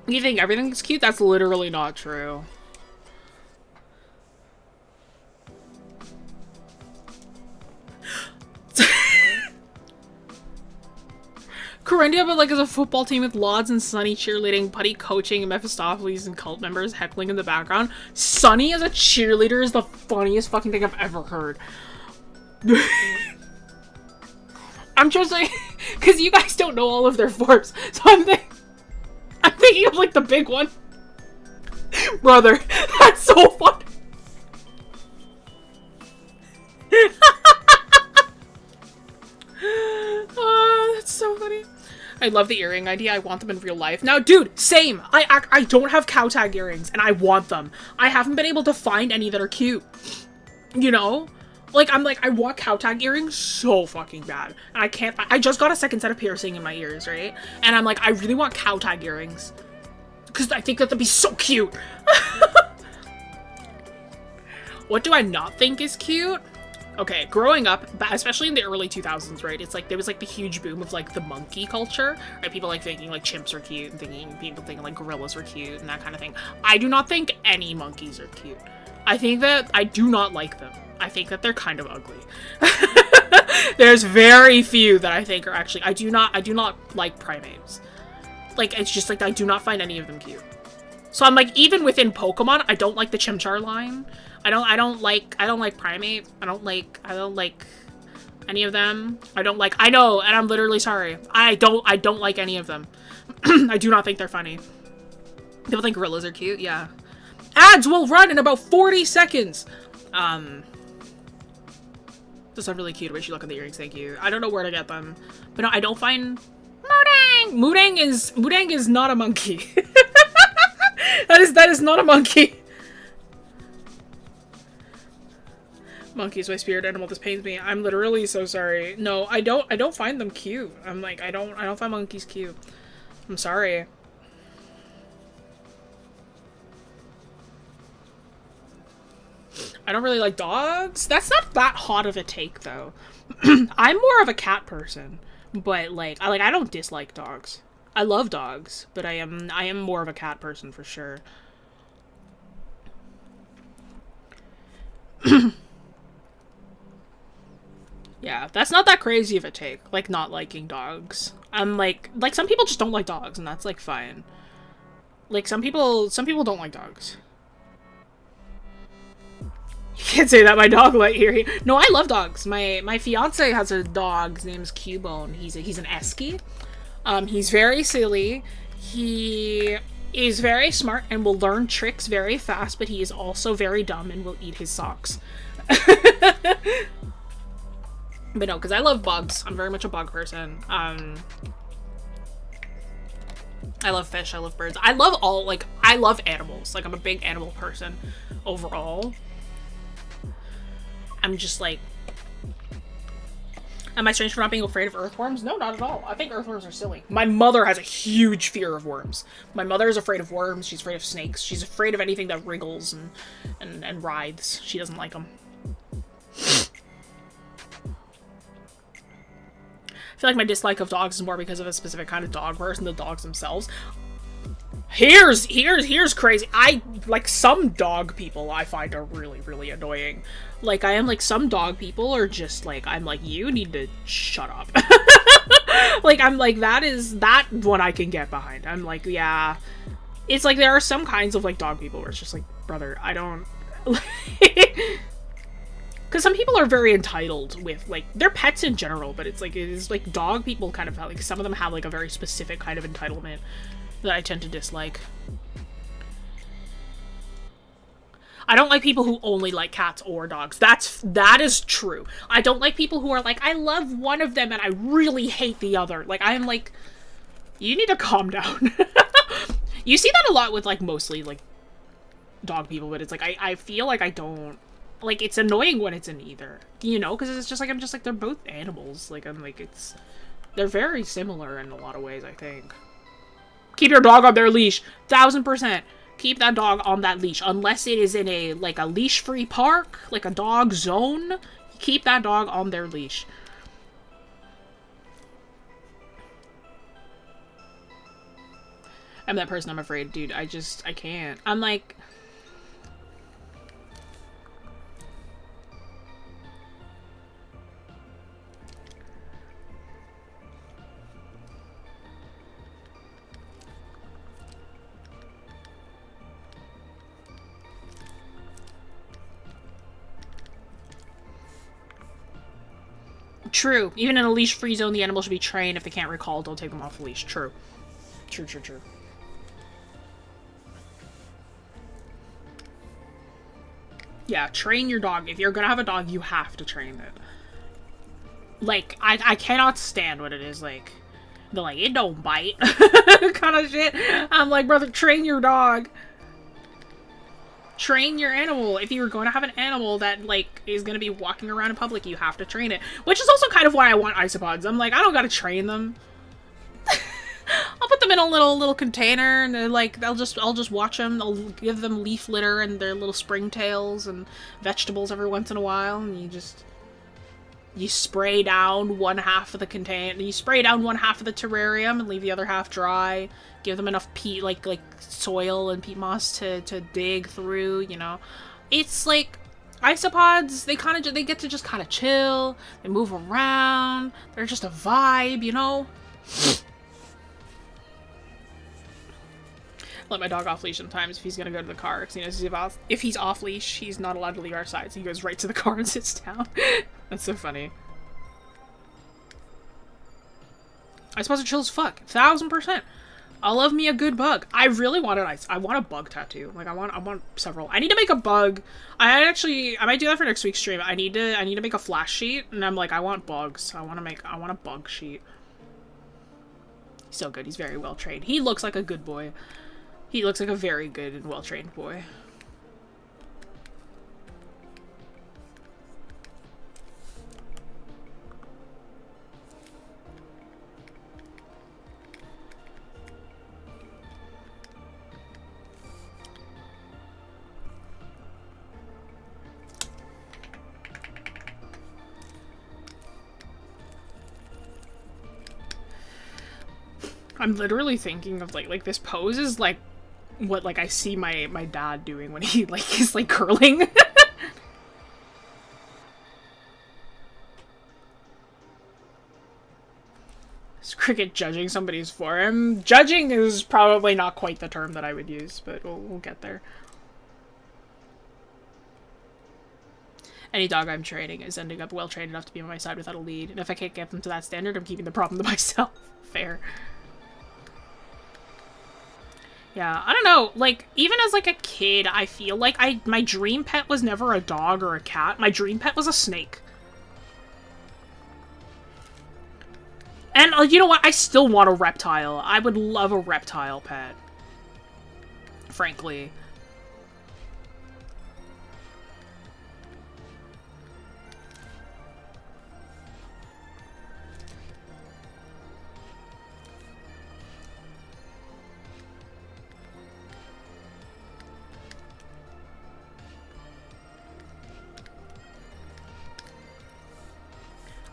You think everything's cute? That's literally not true. Corindia, but like as a football team with Lods and Sunny cheerleading, Putty coaching, and Mephistopheles and cult members heckling in the background. Sunny as a cheerleader is the funniest fucking thing I've ever heard. I'm just like, because you guys don't know all of their forms, so I'm thinking of like the big one. Brother, that's so funny. Oh, that's so funny. I love the earring idea. I want them in real life. Now, dude, same. I don't have cow tag earrings, and I want them. I haven't been able to find any that are cute. You know? Like, I want cow tag earrings so fucking bad. And I can't I just got a second set of piercing in my ears, right? And I'm like, I really want cow tag earrings. Because I think that would be so cute. What do I not think is cute? Okay, growing up, especially in the early 2000s, right? It's like, there was like the huge boom of like the monkey culture, right? People like thinking like chimps are cute and people thinking like gorillas were cute and that kind of thing. I do not think any monkeys are cute. I think that I do not like them. I think that they're kind of ugly. There's very few that I think are actually, I do not like primates. Like, it's just like, I do not find any of them cute. So I'm like, even within Pokemon, I don't like the Chimchar line. I don't like Primate. I don't like any of them. I know, and I'm literally sorry. I don't like any of them. I do not think they're funny. People think gorillas are cute, yeah. Ads will run in about 40 seconds. Those are really cute. Wish you luck on the earrings, thank you. I don't know where to get them. But no, I don't find Mudang is not a monkey. That is not a monkey. Monkey is my spirit animal. This pains me. I'm literally so sorry. No, I don't find them cute. I'm like, I don't find monkeys cute. I'm sorry. I don't really like dogs. That's not that hot of a take though. I'm more of a cat person, but like I don't dislike dogs. I love dogs, but I am more of a cat person for sure. Yeah, that's not that crazy of a take, like not liking dogs. I'm like some people just don't like dogs, and that's like fine. Like some people don't like dogs. You can't say that, my dog let you. No, I love dogs. My fiance has a dog. His name's Cubone. He's an Esky. He's very silly. He is very smart and will learn tricks very fast, but he is also very dumb and will eat his socks. But no, because I love bugs. I'm very much a bug person. I love fish. I love birds. I love animals. Like, I'm a big animal person overall. I'm just like... Am I strange for not being afraid of earthworms? No, not at all. I think earthworms are silly. My mother has a huge fear of worms. My mother is afraid of worms. She's afraid of snakes. She's afraid of anything that wriggles and writhes. She doesn't like them. I feel like my dislike of dogs is more because of a specific kind of dog versus the dogs themselves. Here's crazy. I like some dog people I find are really, really annoying. Like, I am like, some dog people are just like, I'm like, you need to shut up. Like, I'm like, that one I can get behind. I'm like, yeah. It's like, there are some kinds of like dog people where it's just like, brother, I don't... Because some people are very entitled with, like, they're pets in general, but it is like dog people kind of have, like, some of them have like a very specific kind of entitlement that I tend to dislike. I don't like people who only like cats or dogs. That is true. I don't like people who are like, I love one of them and I really hate the other. Like, I'm like, you need to calm down. You see that a lot with, like, mostly, like, dog people, but it's like, I feel like I don't... Like, it's annoying when it's in either, you know? Because it's just like, I'm just like, they're both animals. Like, I'm like, they're very similar in a lot of ways, I think. Keep your dog on their leash. 1000%. Keep that dog on that leash. Unless it is in a, like, a leash-free park, like a dog zone, keep that dog on their leash. I'm that person, I'm afraid, dude. I can't. I'm like... True. Even in a leash-free zone, the animal should be trained. If they can't recall, don't take them off the leash. True. True. Yeah, train your dog. If you're gonna have a dog, you have to train it. Like, I cannot stand what it is, like, they're like, it don't bite kind of shit. I'm like, brother, train your dog. Train your animal. If you're going to have an animal that, like, is going to be walking around in public, you have to train it. Which is also kind of why I want isopods. I'm like, I don't gotta train them. I'll put them in a little container, and they're like, I'll just watch them. I'll give them leaf litter and their little springtails and vegetables every once in a while, and you spray down one half of the container, you spray down one half of the terrarium and leave the other half dry. Give them enough peat, like soil and peat moss to dig through, you know. It's like, isopods, they get to just kind of chill, they move around, they're just a vibe, you know. Let my dog off leash sometimes if he's gonna go to the car, because he knows if he's off leash, he's not allowed to leave our side, so he goes right to the car and sits down. That's so funny. I suppose it chill as fuck. 1000%. I love me a good bug. I really want I want a bug tattoo. Like, I want several. I need to make a bug. I might do that for next week's stream. I need to make a flash sheet, and I'm like, I want bugs. I want a bug sheet. He's so good. He's very well trained. He looks like a good boy. He looks like a very good and well trained boy. I'm literally thinking of like this pose is like what like I see my dad doing when he like is like curling. Is Cricket judging somebody's form? Judging is probably not quite the term that I would use, but we'll get there. Any dog I'm training is ending up well trained enough to be on my side without a lead, and if I can't get them to that standard, I'm keeping the problem to myself. Fair. Yeah, I don't know, like, even as, like, a kid, I feel like my dream pet was never a dog or a cat. My dream pet was a snake. And, you know what? I still want a reptile. I would love a reptile pet. Frankly.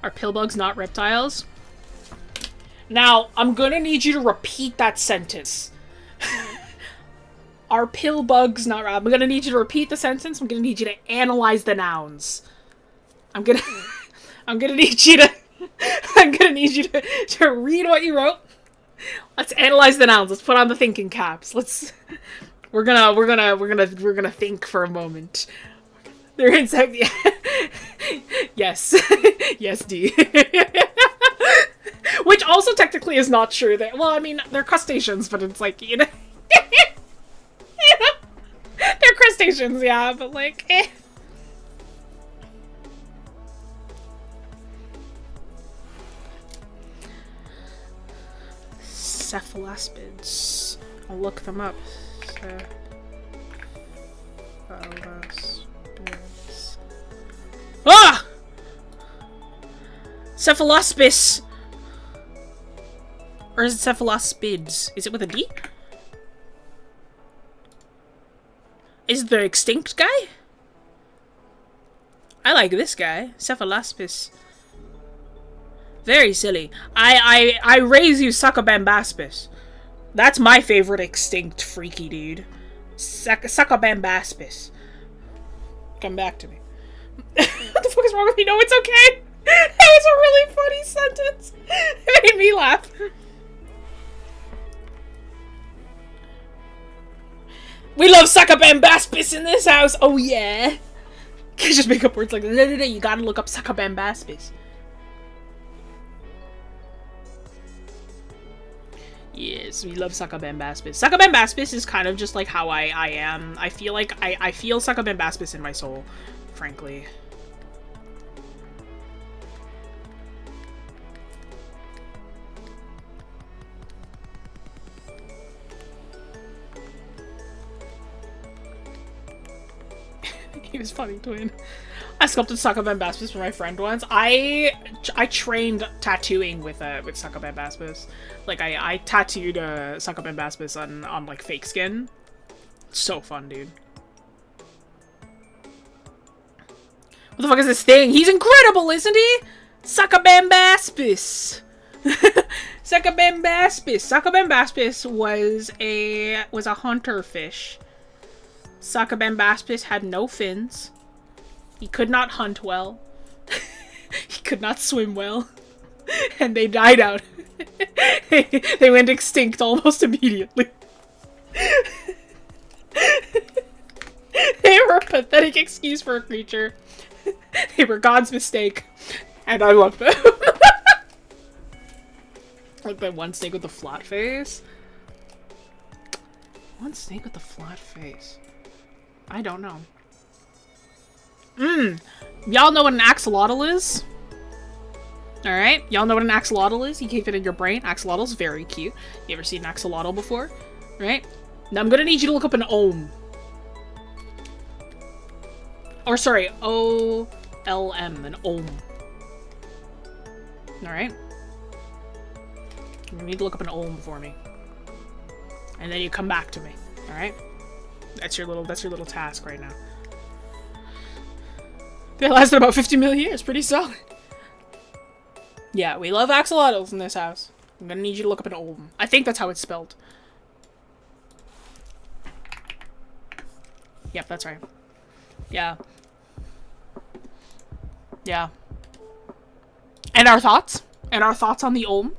Are pill bugs not reptiles? Now, I'm gonna need you to repeat that sentence. Are pill bugs not... I'm gonna need you to repeat the sentence. I'm gonna need you to analyze the nouns. I'm gonna need you to... I'm gonna need you to read what you wrote. Let's analyze the nouns. Let's put on the thinking caps. Let's... We're gonna think for a moment. They're insect... Yes. Yes, D. Which also technically is not true. Well, I mean, they're crustaceans, but it's like, you know... They're crustaceans, yeah, but like, eh. Cephalaspids. I'll look them up. Cephalaspids. Ah! Cephalaspis! Or is it cephalaspids? Is it with a D? Is it the extinct guy? I like this guy. Cephalaspis. Very silly. I raise you Succubambaspis. That's my favorite extinct freaky dude. Succubambaspis. Come back to me. What the fuck is wrong with me? No, it's okay. That was a really funny sentence. It made me laugh. We love Succubambaspis in this house! Oh yeah! Can't just make up words like that. You gotta look up Succubambaspis. Yes, we love Succubambaspis. Succubambaspis is kind of just like how I am. I feel like I feel Succubambaspis in my soul, frankly. He was funny, twin. I sculpted Succubambaspis for my friend once. I trained tattooing with Succubambaspis. Like I tattooed Succubambaspis on like fake skin. So fun, dude. What the fuck is this thing? He's incredible, isn't he? Succubambaspis. Succubambaspis. Succubambaspis was a hunter fish. Succubambaspis had no fins. He could not hunt well. He could not swim well. And they died out. They went extinct almost immediately. They were a pathetic excuse for a creature. They were God's mistake. And I loved them. Like that one snake with the flat face. One snake with the flat face. I don't know. Y'all know what an axolotl is? Alright, y'all know what an axolotl is? You keep it in your brain. Axolotl's very cute. You ever seen an axolotl before? Right? Now I'm gonna need you to look up an ohm. Or sorry, O-L-M, an ohm. Alright? You need to look up an ohm for me. And then you come back to me. Alright? That's your little task right now. They lasted about 50 million years. Pretty solid. Yeah, we love axolotls in this house. I'm gonna need you to look up an ohm. I think that's how it's spelled. Yep, that's right. Yeah. Yeah. And our thoughts? And our thoughts on the ohm?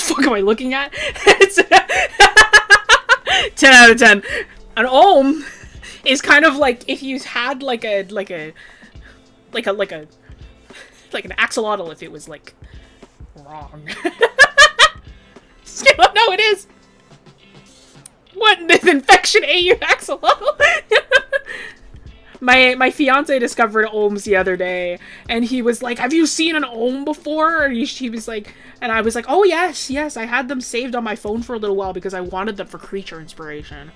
What am I looking at? It's 10 out of 10. An ohm is kind of like if you had like an axolotl if it was like wrong. No, it is. What did infection AU axolotl? My fiance discovered 𝘰𝘰𝘪𝘯 the other day, and he was like, "Have you seen an 𝘰𝘰 before?" And he was like, and I was like, "Oh yes, yes, I had them saved on my phone for a little while because I wanted them for creature inspiration."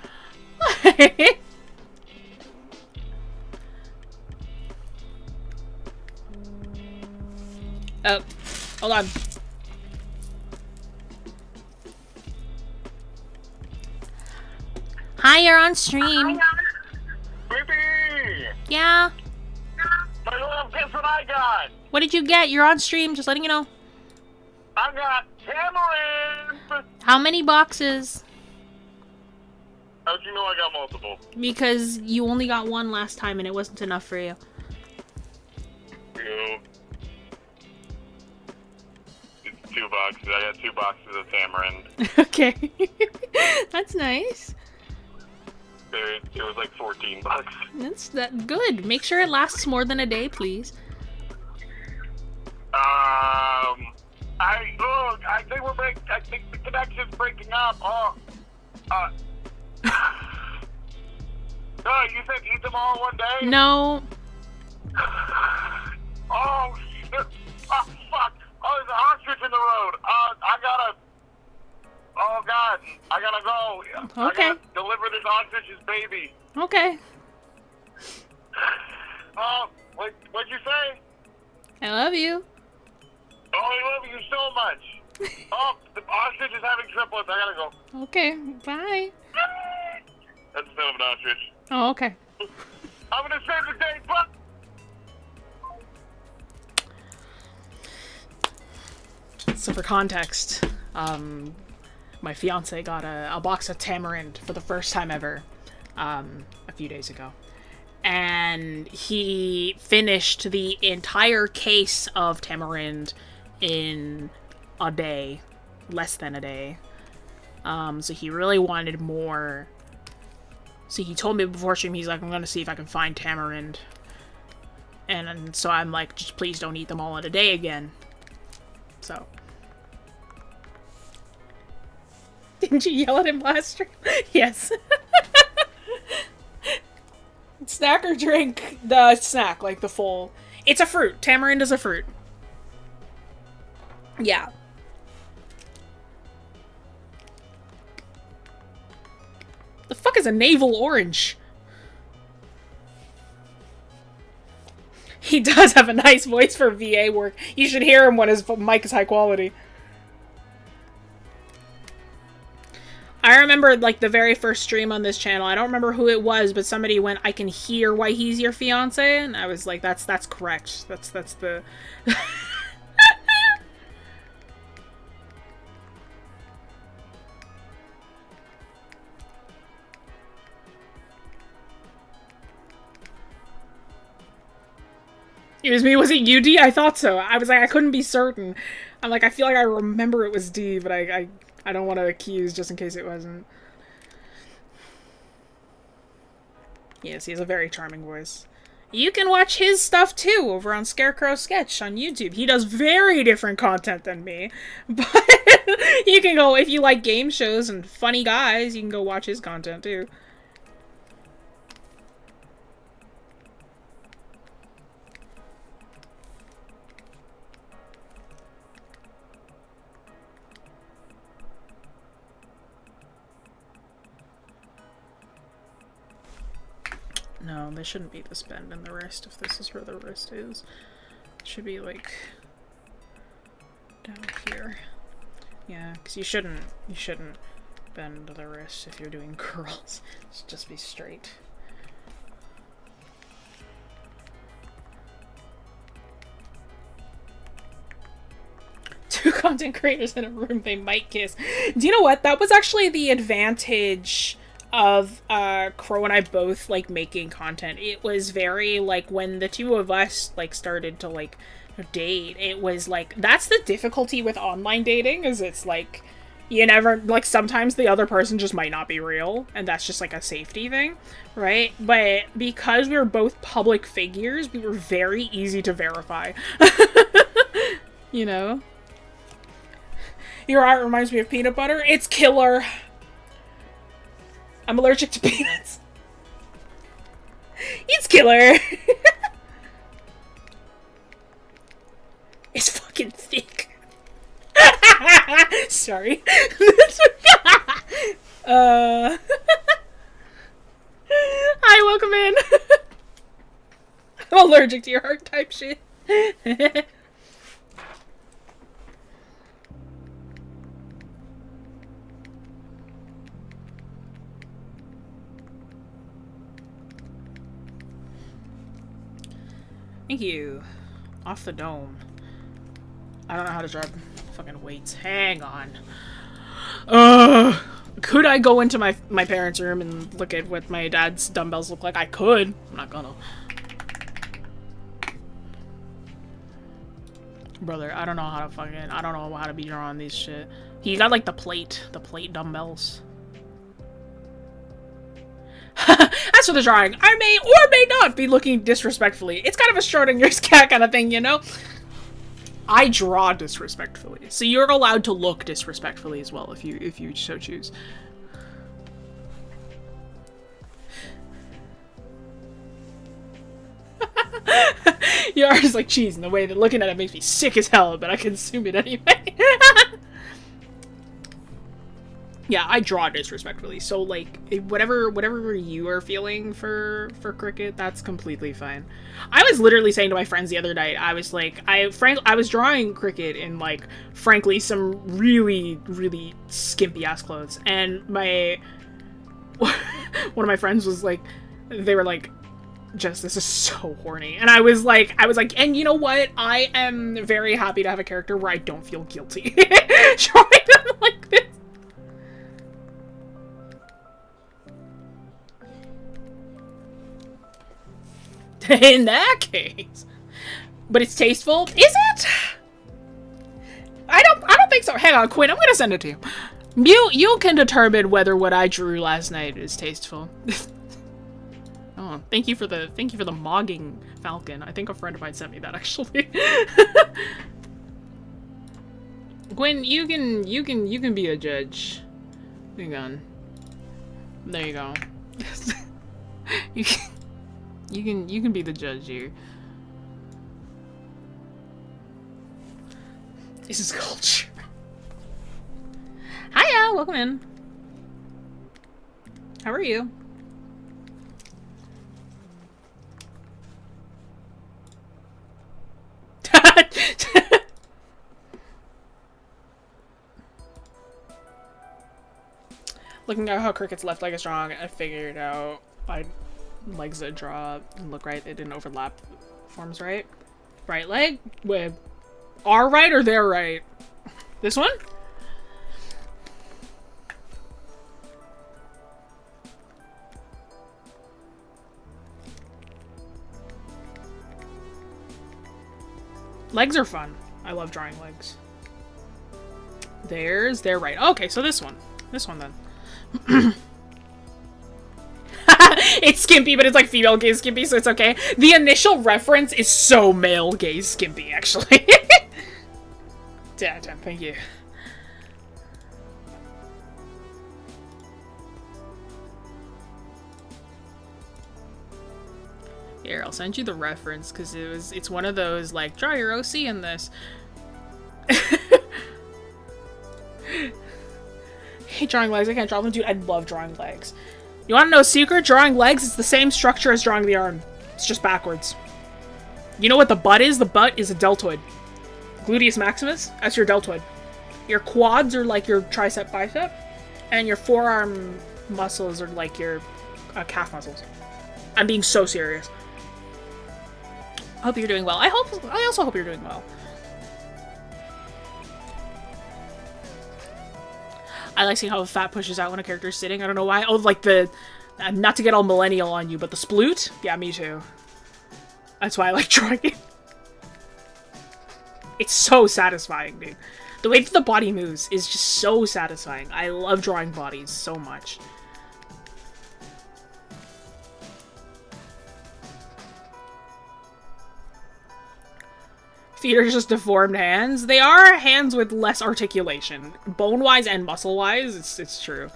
Oh, hold on. Hi, you're on stream. Baby! Yeah? My love, guess what I got? What did you get? You're on stream, just letting you know. I got tamarind! How many boxes? How'd you know I got multiple? Because you only got one last time and it wasn't enough for you. Two. It's 2 boxes. I got 2 boxes of tamarind. Okay. That's nice. It was like $14. That's that good. Make sure it lasts more than a day, please. I think the connection's breaking up. Oh, you said eat them all one day? No. Oh, shit. Oh, fuck. Oh, there's an ostrich in the road. Oh, God. I gotta go. Okay. I gotta deliver this ostrich's baby. Okay. Oh, what'd you say? I love you. Oh, I love you so much. Oh, the ostrich is having triplets. I gotta go. Okay, bye. That's the sound of an ostrich. Oh, okay. I'm gonna save the day, but... So for context, my fiance got a box of tamarind for the first time ever a few days ago. And he finished the entire case of tamarind in a day, less than a day. So he really wanted more. So he told me before stream, he's like, I'm gonna see if I can find tamarind. And so I'm like, just please don't eat them all in a day again. So. Didn't you yell at him last stream? Yes. Snack or drink? The snack, like the full. It's a fruit. Tamarind is a fruit. Yeah. The fuck is a navel orange? He does have a nice voice for VA work. You should hear him when his mic is high quality. I remember, like, the very first stream on this channel. I don't remember who it was, but somebody went, I can hear why he's your fiance, and I was like, that's correct. That's the... It was me. Was it you, D? I thought so. I was like, I couldn't be certain. I'm like, I feel like I remember it was D, but I don't want to accuse just in case it wasn't. Yes, he has a very charming voice. You can watch his stuff too over on Scarecrow Sketch on YouTube. He does very different content than me. But you can go, if you like game shows and funny guys, you can go watch his content too. No, they shouldn't be this bend in the wrist if this is where the wrist is. It should be like down here. Yeah, because you shouldn't bend the wrist if you're doing curls. It should just be straight. Two content creators in a room, they might kiss. Do you know what? That was actually the advantage of Crow and I both like making content. It was very like when the two of us like started to like date, it was like that's the difficulty with online dating, is it's like You never, like, sometimes the other person just might not be real, and that's just, like, a safety thing, right? But because we were both public figures, we were very easy to verify. You know? Your art reminds me of peanut butter. It's killer. I'm allergic to peanuts. It's killer. It's fucking thick. Sorry. Hi, welcome in. I'm allergic to your heart type shit. Thank you. Off the dome. I don't know how to drive fucking weights. Hang on. Could I go into my parents' room and look at what my dad's dumbbells look like? I could. I'm not gonna. Brother, I don't know how to fucking, I don't know how to be drawing these shit. He got like the plate dumbbells. As for the drawing, I may or may not be looking disrespectfully. It's kind of a Schrodinger's cat kind of thing, you know? I draw disrespectfully, so you're allowed to look disrespectfully as well if you so choose. Your art is like cheese, and the way that looking at it makes me sick as hell, but I consume it anyway. Yeah, I draw disrespectfully, so like whatever you are feeling for cricket, that's completely fine. I was literally saying to my friends the other night, I was like, I was drawing cricket in like frankly some really skimpy ass clothes, and my one of my friends was like, they were like, Jess, this is so horny. And I was like, and you know what? I am very happy to have a character where I don't feel guilty drawing them like this. In that case. But it's tasteful. Is it? I don't think so. Hang on, Quinn, I'm gonna send it to you. You can determine whether what I drew last night is tasteful. Oh, thank you for the mogging falcon. I think a friend of mine sent me that actually. Gwen, you can be a judge. Hang on. There you go. You can be the judge here. This is culture. Hiya, welcome in. How are you? Looking at how Cricket's left leg is strong, I figured out legs that draw and look right, they didn't overlap forms right. Right leg with our right or their right? This one? Legs are fun. I love drawing legs. There's their right. Okay, so this one. This one then. It's skimpy, but it's like female gaze skimpy, so it's okay. The initial reference is so male gaze skimpy, actually. Yeah, thank you. Here, I'll send you the reference, because it's one of those, like, draw your OC in this. Hate drawing legs, I can't draw them. Dude, I love drawing legs. You want to know a secret? Drawing legs is the same structure as drawing the arm. It's just backwards. You know what the butt is? The butt is a deltoid. Gluteus maximus, that's your deltoid. Your quads are like your tricep bicep, and your forearm muscles are like your calf muscles. I'm being so serious. I hope you're doing well. I also hope you're doing well. I like seeing how the fat pushes out when a character's sitting. I don't know why. Oh, like the... not to get all millennial on you, but the sploot? Yeah, me too. That's why I like drawing it. It's so satisfying, dude. The way that the body moves is just so satisfying. I love drawing bodies so much. Feet are just deformed hands. They are hands with less articulation. Bone-wise and muscle-wise, it's true.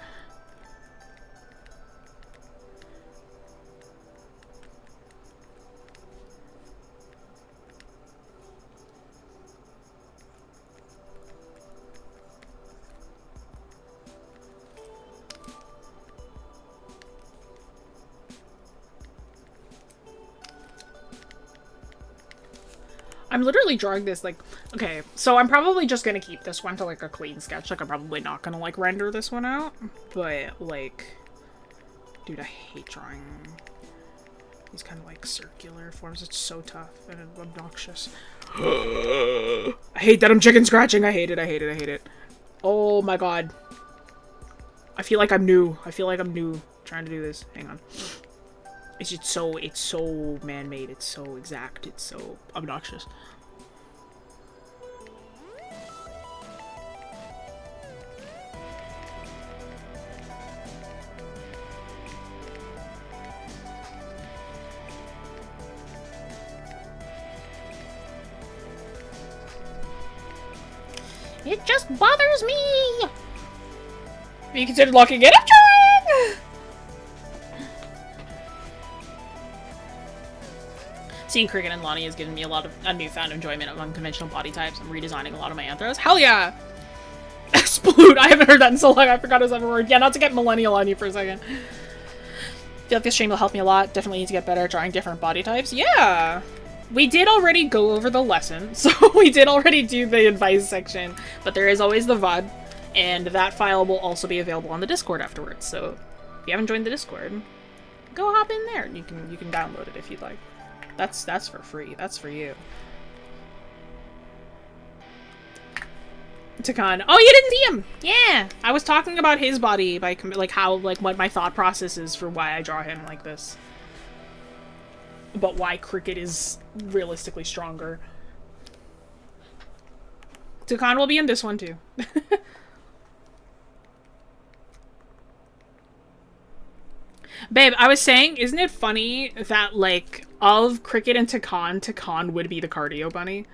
I'm literally drawing this, like, okay, so I'm probably just gonna keep this one to, like, a clean sketch. Like, I'm probably not gonna, like, render this one out. But, like, dude, I hate drawing these kind of, like, circular forms. It's so tough and obnoxious. I hate that I'm chicken scratching. I hate it, I hate it, I hate it. Oh my god. I feel like I'm new. I feel like I'm new trying to do this. Hang on. It's just so, it's so man-made, it's so exact, it's so obnoxious. It just bothers me! Have you considered locking it? I'm trying! Seeing Cricket and Lonnie has given me a newfound enjoyment of unconventional body types. I'm redesigning a lot of my anthros. Hell yeah! Sploot! I haven't heard that in so long, I forgot his other word. Yeah, not to get millennial on you for a second. I feel like this stream will help me a lot. Definitely need to get better at drawing different body types. Yeah! We did already go over the lesson, so we did already do the advice section, but there is always the VOD, and that file will also be available on the Discord afterwards, so if you haven't joined the Discord, go hop in there. You can download it if you'd like. That's for free. That's for you. 𝘴𝘰𝘪𝘯. Oh, you didn't see him! Yeah! I was talking about his body by, like, how, like, what my thought process is for why I draw him like this. But why Cricket is realistically stronger. 𝘴𝘰𝘪𝘯 will be in this one, too. Babe, I was saying, isn't it funny that, like, of Cricket and 𝘴𝘰𝘪𝘯, 𝘴𝘰𝘪𝘯 would be the cardio bunny?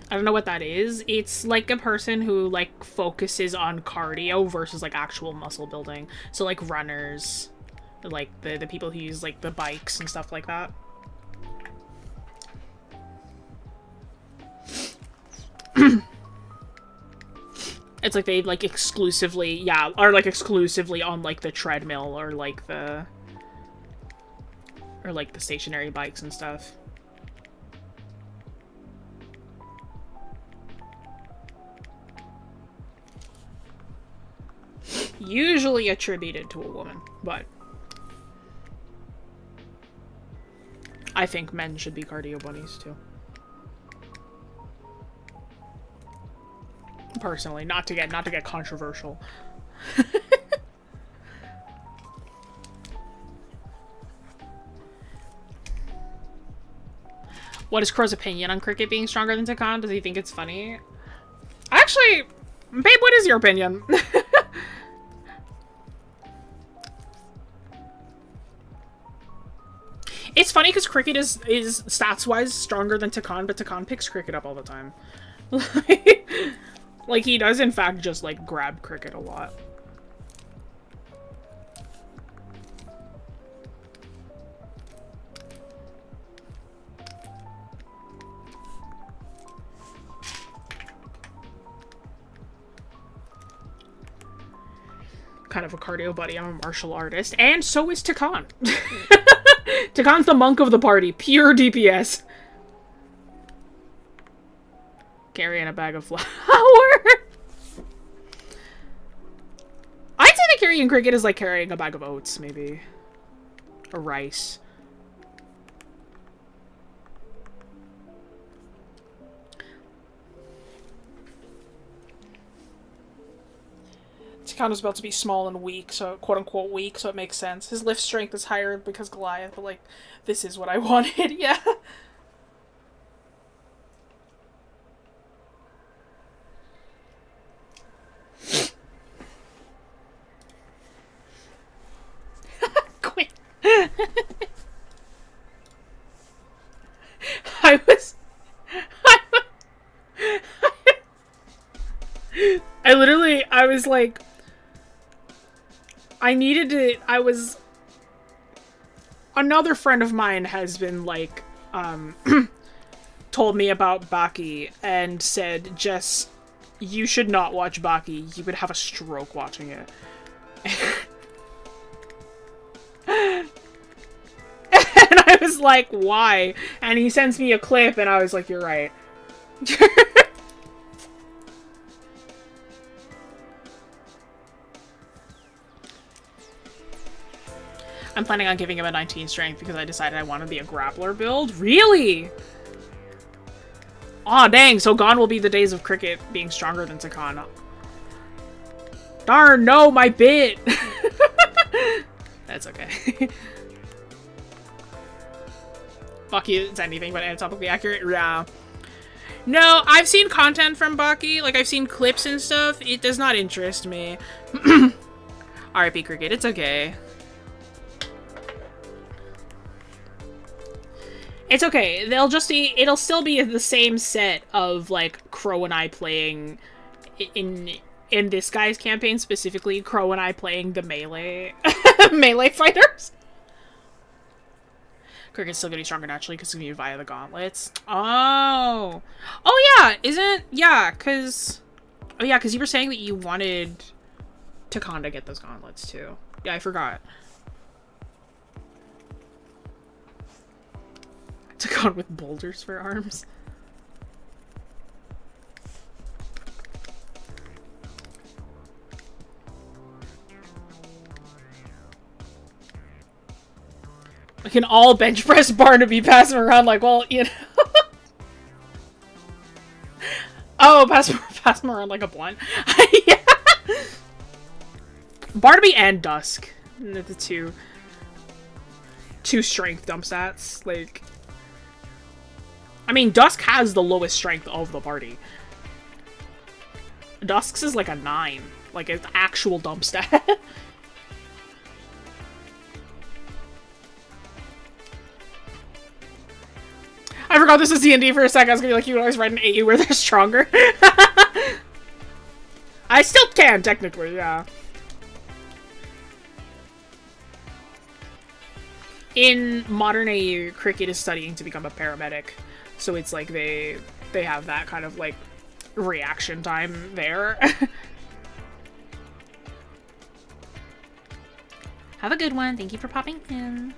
I don't know what that is. It's like a person who, like, focuses on cardio versus, like, actual muscle building. So, like, runners. Like, the people who use, like, the bikes and stuff like that. It's like they, like, exclusively, yeah, are, like, exclusively on, like, the treadmill or, like, the stationary bikes and stuff. Usually attributed to a woman, but I think men should be cardio bunnies too. Personally, not to get controversial. What is Crow's opinion on Cricket being stronger than 𝘴𝘰𝘪𝘯? Does he think it's funny? Actually, babe, what is your opinion? It's funny because Cricket is stats-wise stronger than 𝘴𝘰𝘪𝘯, but 𝘴𝘰𝘪𝘯 picks Cricket up all the time. Like, he does, in fact, just, like, grab Cricket a lot. Kind of a cardio buddy. I'm a martial artist. And so is 𝘴𝘰𝘪𝘯. 𝘴𝘰𝘪𝘯's the monk of the party. Pure DPS. Carrying a bag of flour. I'd say that carrying Cricket is like carrying a bag of oats, maybe. Or rice. Takando's about to be small and weak, so quote-unquote weak, so it makes sense. His lift strength is higher because Goliath, but, like, this is what I wanted, yeah. Quit. I was like, another friend of mine has been like, told me about Baki and said, Jess, you should not watch Baki. You would have a stroke watching it. And I was like, why? And he sends me a clip and I was like, you're right. I'm planning on giving him a 19 strength because I decided I want to be a grappler build. Really? Aw, dang, so gone will be the days of Cricket being stronger than Takana. Darn, no, my bit! That's okay. Baki is anything but anatomically accurate? Yeah. No, I've seen content from Baki. Like, I've seen clips and stuff. It does not interest me. R.I.P. Cricket, it's okay. It's okay. It'll still be the same set of, like, Crow and I playing in this guy's campaign, specifically Crow and I playing the melee melee fighters. Cricket's still gonna be stronger naturally because it's gonna be via the gauntlets. Oh. Oh yeah, cause you were saying that you wanted Takanda to get those gauntlets too. Yeah, I forgot. Takanda with boulders for arms. We can all bench press Barnaby, pass him around like, well, you know. Oh, pass him around like a blunt. Yeah. Barnaby and Dusk. The two strength dump stats. Like, I mean, Dusk has the lowest strength of the party. Dusk's is like a 9. Like, it's actual dump stat. I forgot this is D&D for a second. I was gonna be like, you can always write an AU where they're stronger. I still can, technically, yeah. In modern AU, Cricket is studying to become a paramedic. So it's like they have that kind of, like, reaction time there. Have a good one. Thank you for popping in.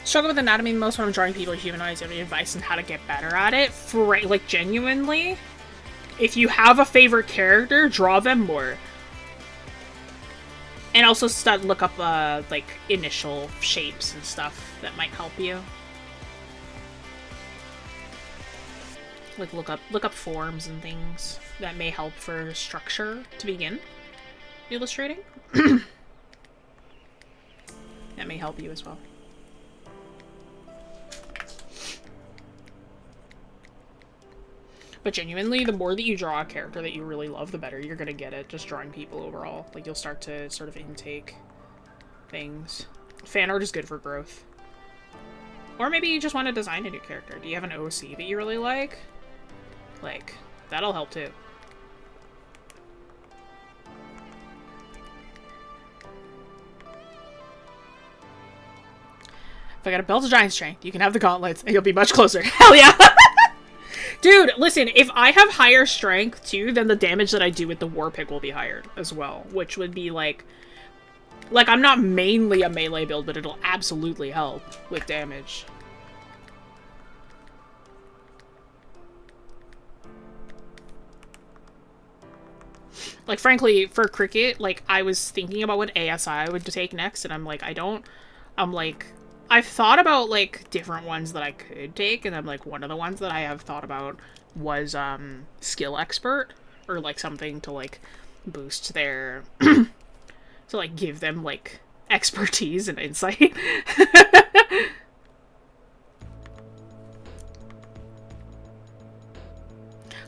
Struggle with anatomy most when I'm drawing people to humanize. Any advice on how to get better at it? For, like, genuinely, if you have a favorite character, draw them more. And also look up, like, initial shapes and stuff that might help you. Like, look up forms and things that may help for structure to begin illustrating. That may help you as well. But genuinely, the more that you draw a character that you really love, the better you're gonna get at just drawing people overall. Like, you'll start to sort of intake things. Fan art is good for growth. Or maybe you just want to design a new character. Do you have an OC that you really like? Like, that'll help too. If I got a belt of giant strength, you can have the gauntlets and you'll be much closer. Hell yeah! Dude, listen, if I have higher strength, too, then the damage that I do with the War Pig will be higher as well. Which would be, like, I'm not mainly a melee build, but it'll absolutely help with damage. Like, frankly, for cricket, like, I was thinking about what ASI I would take next, and I'm like, I've thought about, like, different ones that I could take, and I'm like, one of the ones that I have thought about was, skill expert, or, like, something to, like, boost their, to, like, give them, like, expertise and insight.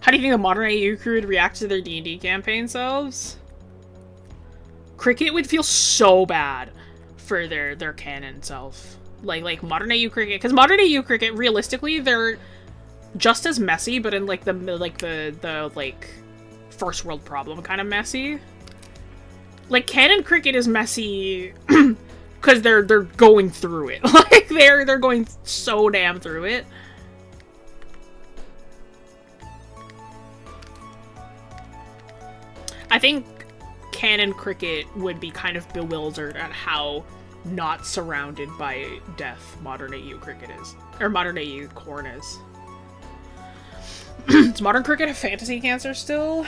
How do you think the modern AU crew would react to their D&D campaign selves? Cricket would feel so bad for their canon self. Like modern AU cricket, because modern AU cricket, realistically, they're just as messy, but in like the first world problem kind of messy. Like canon cricket is messy because they're going through it. Like they're going so damn through it. I think canon cricket would be kind of bewildered at how not surrounded by death modern AU cricket is. Or modern AU corn is. Does modern cricket have fantasy cancer still?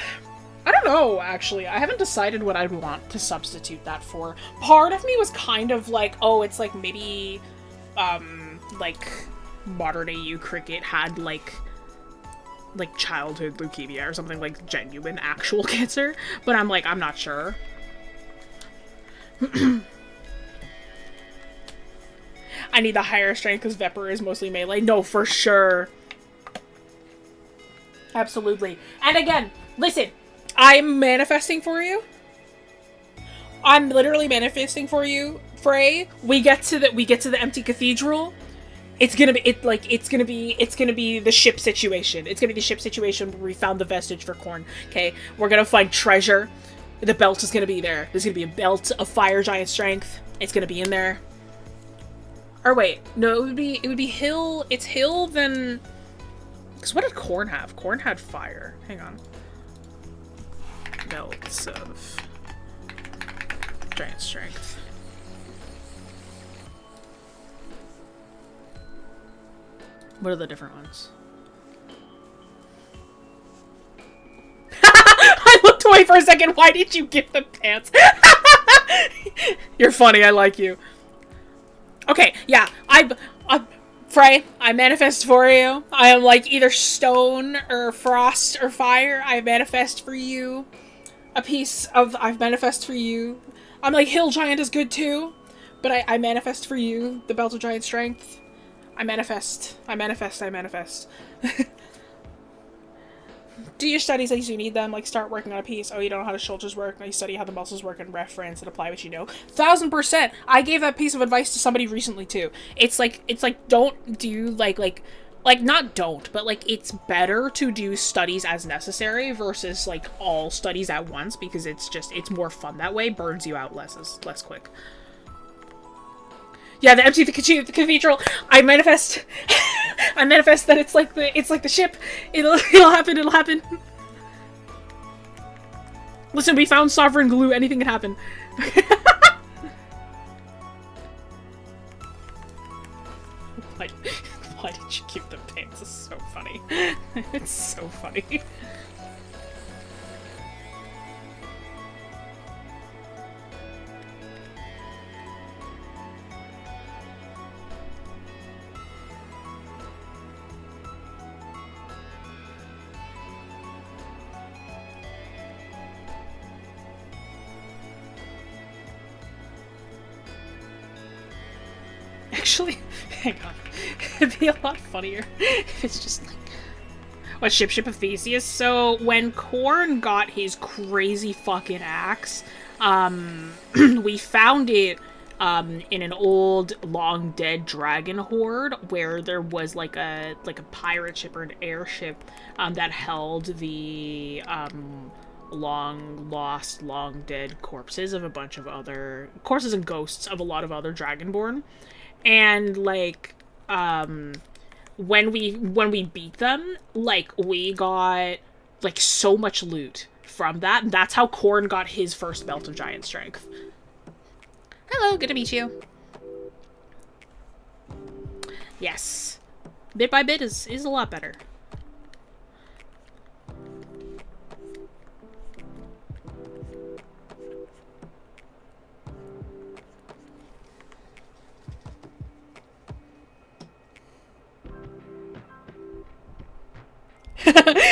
I don't know, actually. I haven't decided what I'd want to substitute that for. Part of me was kind of like, oh, it's like maybe, like, modern AU cricket had, like childhood leukemia or something, like genuine actual cancer, but I'm like, I'm not sure. I need the higher strength because Vepr is mostly melee. No, for sure. Absolutely. And again, listen, I'm manifesting for you. I'm literally manifesting for you, Frey. We get to the empty cathedral. It's gonna be the ship situation. It's gonna be the ship situation where we found the vestige for Corn. Okay, we're gonna find treasure. The belt is gonna be there. There's gonna be a belt of fire giant strength. It's gonna be in there. Or wait, no, it would be Hill. It's Hill then. Because what did Corn have? Corn had fire. Hang on. Belts of giant strength. What are the different ones? I looked away for a second. Why did you give them pants? You're funny. I like you. Okay, yeah. Frey, I manifest for you. I am like either stone or frost or fire. I manifest for you a piece of... I manifest for you. I'm like, Hill Giant is good too. But I manifest for you the Belt of Giant Strength. I manifest. Do your studies as you need them, like start working on a piece. Oh, you don't know how the shoulders work? Now you study how the muscles work and reference and apply what you know. 1000%! I gave that piece of advice to somebody recently too. It's like don't do not don't, but like it's better to do studies as necessary versus like all studies at once because it's more fun that way, burns you out less quick. Yeah, the empty cathedral. I manifest. I manifest that it's like the ship. It'll happen. Listen, we found sovereign glue. Anything can happen. Why did you keep the pants? It's so funny. It's so funny. Actually, hang on. It'd be a lot funnier if it's just like... What, Ship of Theseus? So, when Korn got his crazy fucking axe, we found it in an old, long-dead dragon horde where there was like a pirate ship or an airship that held the long-lost, long-dead corpses of a bunch of other... corpses and ghosts of a lot of other Dragonborn. And, like, when we beat them, like, we got, like, so much loot from that. And that's how Korn got his first Belt of Giant Strength. Hello, good to meet you. Yes. Bit by bit is a lot better.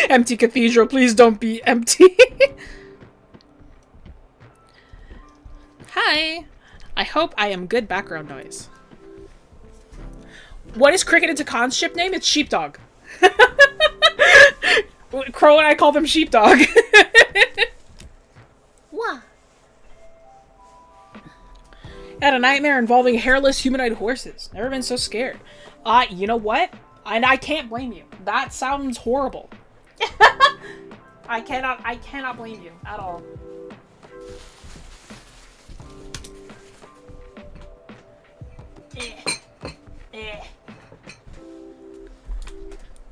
Empty cathedral, please don't be empty. Hi. I hope I am good background noise. What is Cricket into Khan's ship name? It's Sheepdog. Crow and I call them Sheepdog. What? Had a nightmare involving hairless humanoid horses. Never been so scared. You know what? And I can't blame you. That sounds horrible. I cannot blame you at all.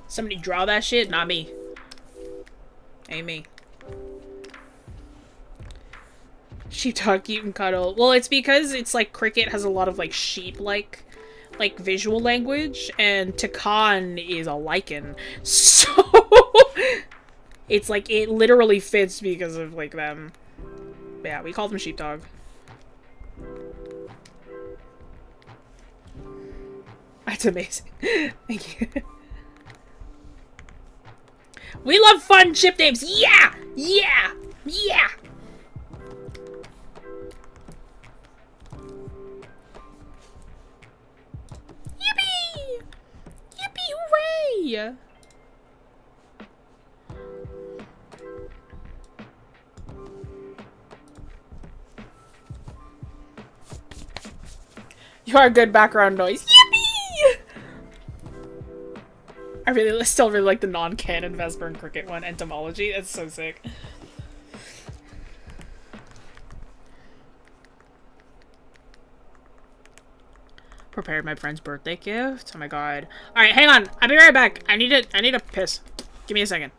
Somebody draw that shit? Not me. Ain't me. Sheepdog eat and cuddle. Well, it's because it's like Cricket has a lot of like sheep-like visual language, and Takan is a lichen. So it's like it literally fits because of like them. But yeah, we call them Sheepdog. That's amazing. Thank you. We love fun ship names. Yeah! Yeah! Yeah! Yippee! Yippee hooray! You are a good background noise. Yippee! I still really like the non-canon Vesper and Cricket one, entomology. That's so sick. Prepared my friend's birthday gift. Oh my god. Alright, hang on. I'll be right back. I need to piss. Give me a second.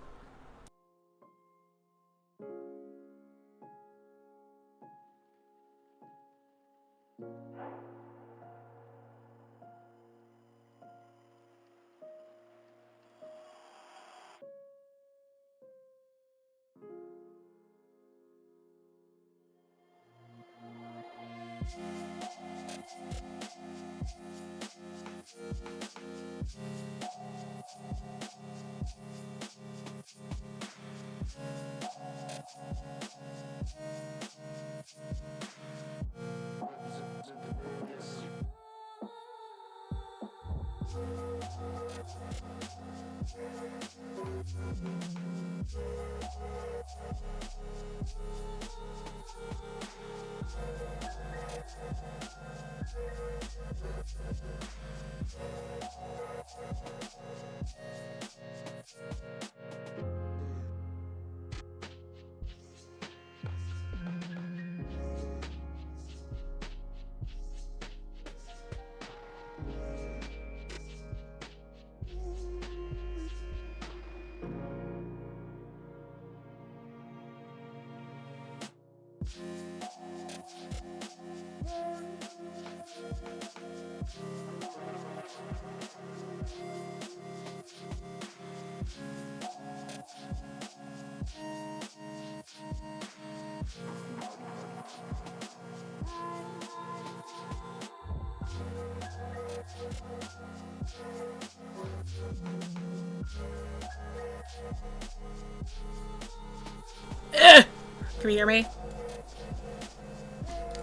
Can you hear me?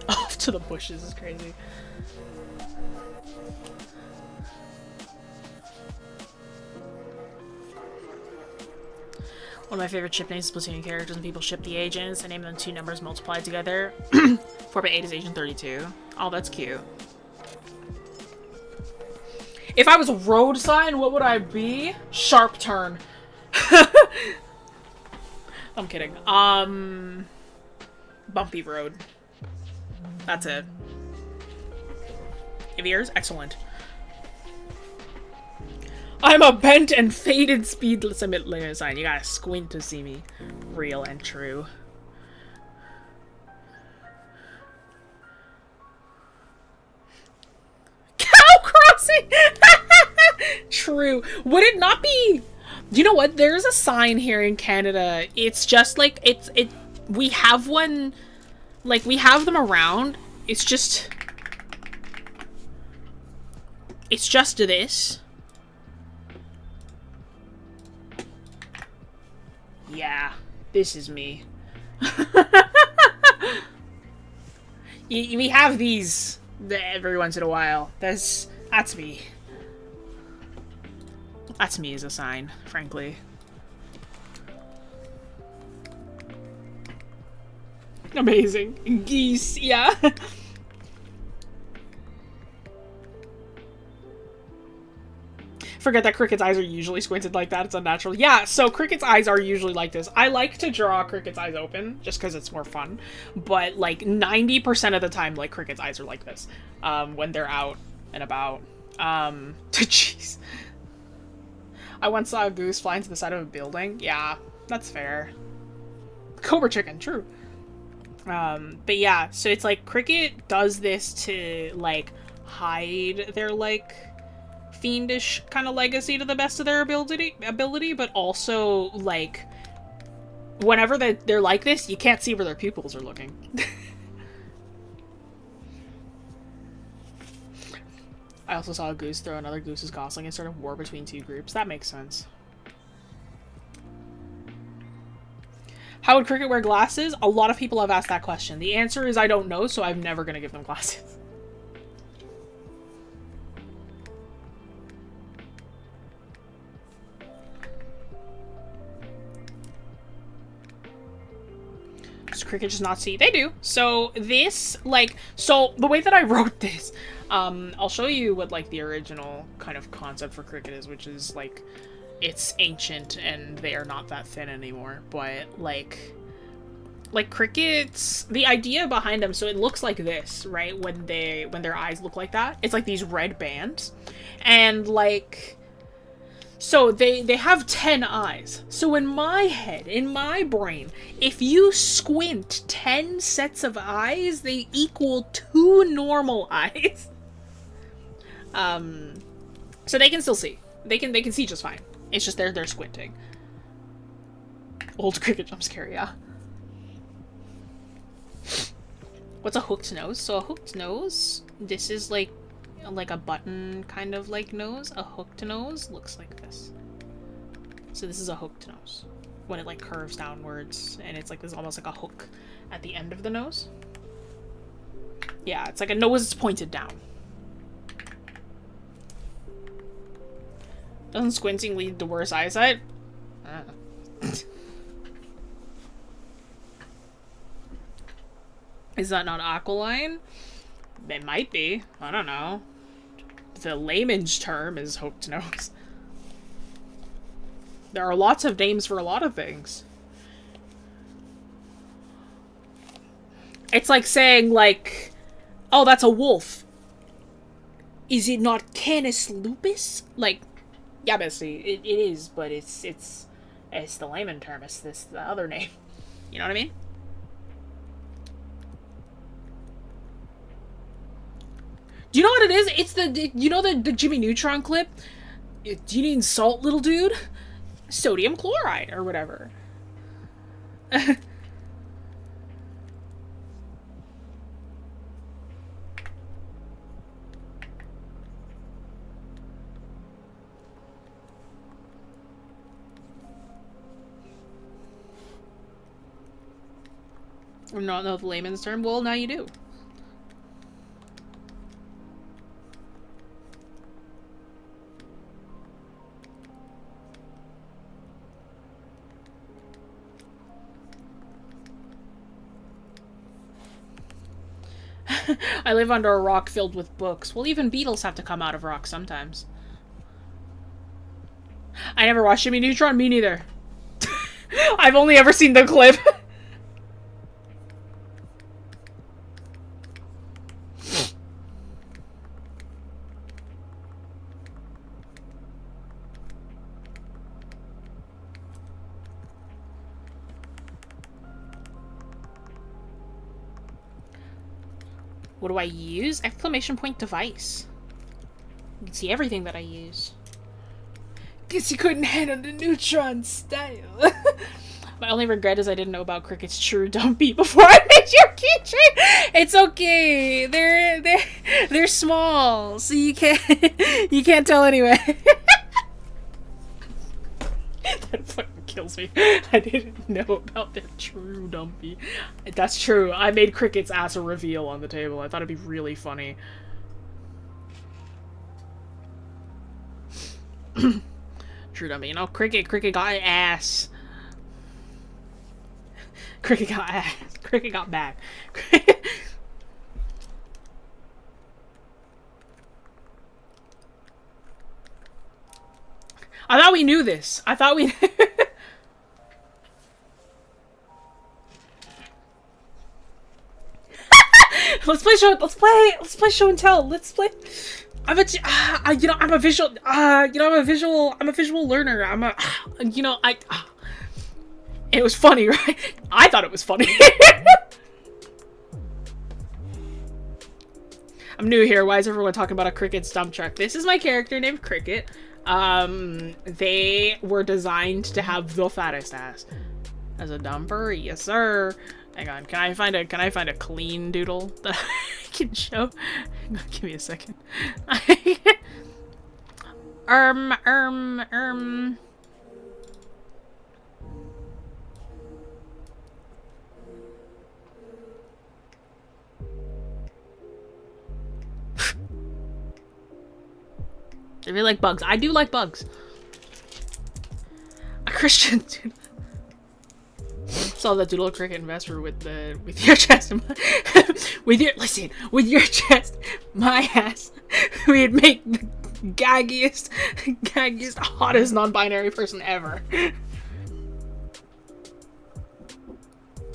Off to the bushes is crazy. One of my favorite ship names is Platoon characters when people ship the agents. I name them two numbers multiplied together. 4 by 8 is Agent 32. Oh, that's cute. If I was a road sign, what would I be? Sharp turn. I'm kidding. Bumpy road. That's it. You have ears? Excellent. I'm a bent and faded speed limit sign. You gotta squint to see me. Real and true. Cow crossing! True. Would it not be... You know what? There's a sign here in Canada. It's just like... We have one... Like, we have them around. It's just... It's just this. Yeah, this is me. We have these every once in a while. That's me. That's me as a sign, frankly. Amazing. Geese, yeah. Forget that Cricket's eyes are usually squinted like that. It's unnatural. Yeah, so Cricket's eyes are usually like this. I like to draw Cricket's eyes open just because it's more fun. But, like, 90% of the time, like, Cricket's eyes are like this when they're out and about. Jeez. I once saw a goose fly into the side of a building. Yeah, that's fair. Cobra chicken, true. But yeah, so it's like Cricket does this to, like, hide their, like, fiendish kind of legacy to the best of their ability, but also, like, whenever they're like this, you can't see where their pupils are looking. I also saw a goose throw another goose's gosling and sort of war between two groups. That makes sense. How would Cricket wear glasses? A lot of people have asked that question. The answer is I don't know, so I'm never going to give them glasses. Does Cricket just not see? They do. So this, like, so the way that I wrote this, I'll show you what, like, the original kind of concept for Cricket is, which is, like, it's ancient and they are not that thin anymore, but, like Crickets, the idea behind them, so it looks like this, right? When their eyes look like that, it's like these red bands, and, like, so they have 10 eyes. So in my head, in my brain, if you squint 10 sets of eyes, they equal 2 normal eyes. So they can still see. They can see just fine. It's just they're squinting. Old Cricket jump scare, yeah. What's a hooked nose? So a hooked nose, this is like a button kind of like nose. A hooked nose looks like this. So this is a hooked nose. When it like curves downwards and it's like there's almost like a hook at the end of the nose. Yeah, it's like a nose that's pointed down. Doesn't squinting lead to worse eyesight? Is that not aquiline? It might be. I don't know. The layman's term is hooked nose. There are lots of names for a lot of things. It's like saying, like, oh, that's a wolf. Is it not Canis lupus? Like, yeah, Bessie, it is, but it's the layman term. It's the other name. You know what I mean? Do you know what it is? It's you know the Jimmy Neutron clip? Do you need salt, little dude? Sodium chloride, or whatever. Or not know the layman's term? Well, now you do. I live under a rock filled with books. Well, even beetles have to come out of rocks sometimes. I never watched Jimmy Neutron, me neither. I've only ever seen the clip. What do I use? Exclamation point device. You can see everything that I use. Guess you couldn't handle the Neutron style. My only regret is I didn't know about Cricket's true dump beat before I made your keychain. It's okay. They're small, so you can't tell anyway. That fucking kills me. I didn't know about that true dumpy. That's true. I made Cricket's ass a reveal on the table. I thought it'd be really funny. True dumpy. You know, Cricket got ass. Cricket got ass. Cricket got back. I thought we knew this. I thought we... Let's play show and tell. Let's play. I'm a visual learner. It was funny, right? I thought it was funny. I'm new here. Why is everyone talking about a Cricket's dump truck? This is my character named Cricket. They were designed to have the fattest ass. As a dumper, yes sir. Hang on, can I find a clean doodle that I can show? Give me a second. I really like bugs. I do like bugs. A Christian dude. Saw the doodle Cricket investor with your chest with your chest, my ass. We'd make the gaggiest, hottest non-binary person ever.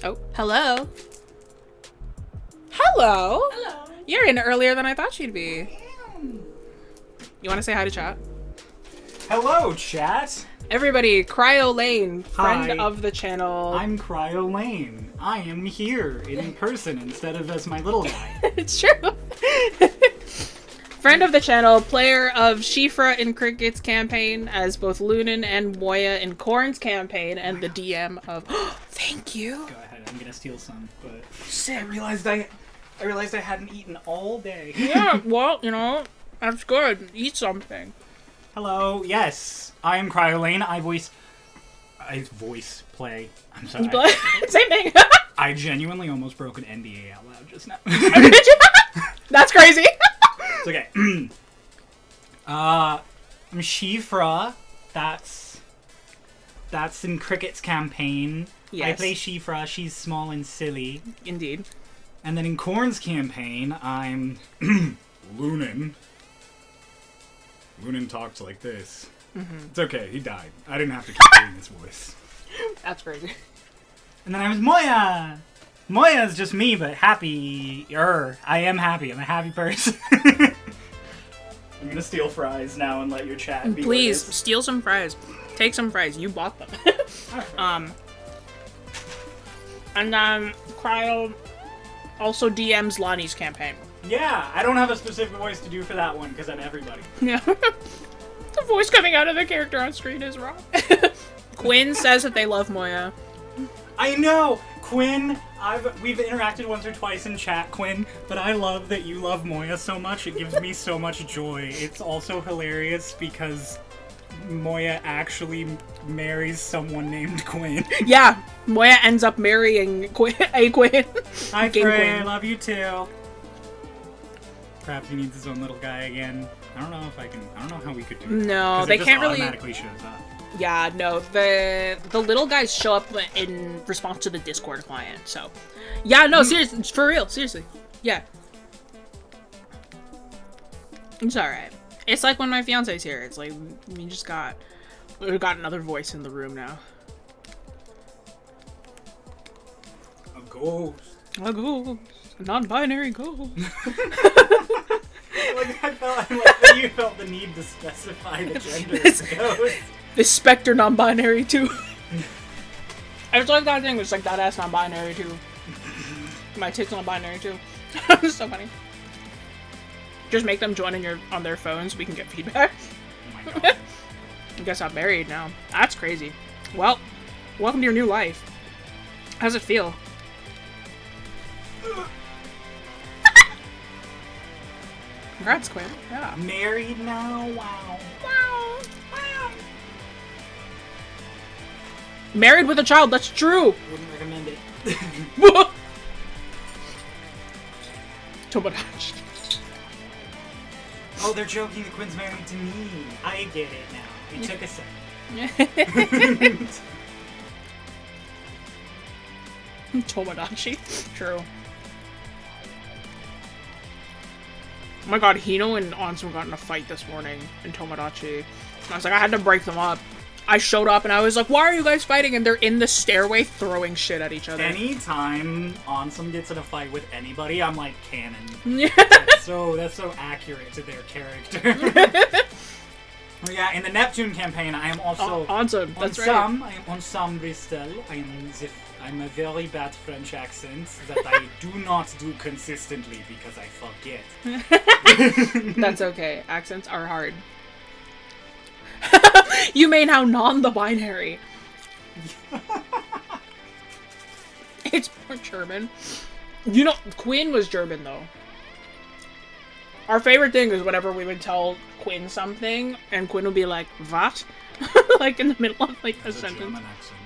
Oh, hello. Hello. Hello. You're in earlier than I thought you'd be. You want to say hi to chat? Hello, chat. Everybody, Cryo Lane, friend Hi. of the channel. I'm Cryo Lane. I am here in person instead of as my little guy. It's true. Friend of the channel, player of 𝘰𝘭𝘭𝘰𝘳𝘥 in Cricket's campaign, as both Lunan and 𝘥𝘮 in Corn's campaign, and the DM of. Thank you. Go ahead. I'm gonna steal some, but Sick. I realized I hadn't eaten all day. Yeah, well, you know, that's good. Eat something. Hello. Yes, I am Cryo Lane. I voice play. I'm sorry. Same thing. I genuinely almost broke an NDA out loud just now. Did you? That's crazy. It's okay. I'm 𝘰𝘭𝘭𝘰𝘭𝘮. That's in Cricket's campaign. Yes. I play 𝘰𝘭𝘭𝘰. She's small and silly. Indeed. And then in Corn's campaign, I'm Lunan. Lunan talks like this. It's okay, he died. I didn't have to keep doing his voice. That's crazy. And then I was 𝘥𝘮. 𝘥𝘮 is just me, but happier. I am happy. I'm a happy person. I'm gonna steal fries now and let your chat be. Please, steal some fries. Take some fries. You bought them. Cryo also DMs Lonnie's campaign. Yeah, I don't have a specific voice to do for that one because I'm everybody. Yeah. The voice coming out of the character on screen is wrong. Quinn says that they love 𝘥𝘮. I know, Quinn. We've interacted once or twice in chat, Quinn. But I love that you love 𝘥𝘮 so much. It gives me so much joy. It's also hilarious because 𝘥𝘮 actually marries someone named Quinn. Yeah, 𝘥𝘮 ends up marrying Quinn. Hi, King Frey. Quinn. I love you too. Perhaps he needs his own little guy again. I don't know how we could do it. No, 'Cause they it just can't really. automatically shows up. Yeah, no, the little guys show up in response to the Discord client, so. Yeah, no, seriously, for real, seriously. Yeah. It's alright. It's like when my fiance's here, it's like, we've got another voice in the room now. A ghost. A ghost. A non-binary ghost. I like that you felt the need to specify the gender of the ghost. This Spectre non-binary too. It's like that thing, it's like that ass non-binary too. My tits non-binary too. It's so funny. Just make them join on their phones so we can get feedback. Oh my god. I guess I'm married now. That's crazy. Well, welcome to your new life. How's it feel? Congrats, Quinn. Yeah. Married now? Wow. Wow. Wow. Married with a child, that's true! Wouldn't recommend it. Tomodachi. Oh, they're joking the Quinn's married to me. I get it now. It took a second. Tomodachi. True. Oh my god, Hino and Ansem got in a fight this morning in Tomodachi. I was like, I had to break them up. I showed up and I was like, why are you guys fighting? And they're in the stairway throwing shit at each other. Anytime Ansem gets in a fight with anybody, I'm like, canon. Yeah. That's so accurate to their character. Yeah, in the Neptune campaign, I am also Ansem, that's right. I am Ansem Bristol. I'm a very bad French accent that I do not do consistently because I forget. That's okay. Accents are hard. You may now non-the-binary. It's more German. You know, Quinn was German, though. Our favorite thing is whenever we would tell Quinn something, and Quinn would be like, what? Like, in the middle of, like, a sentence. German accent.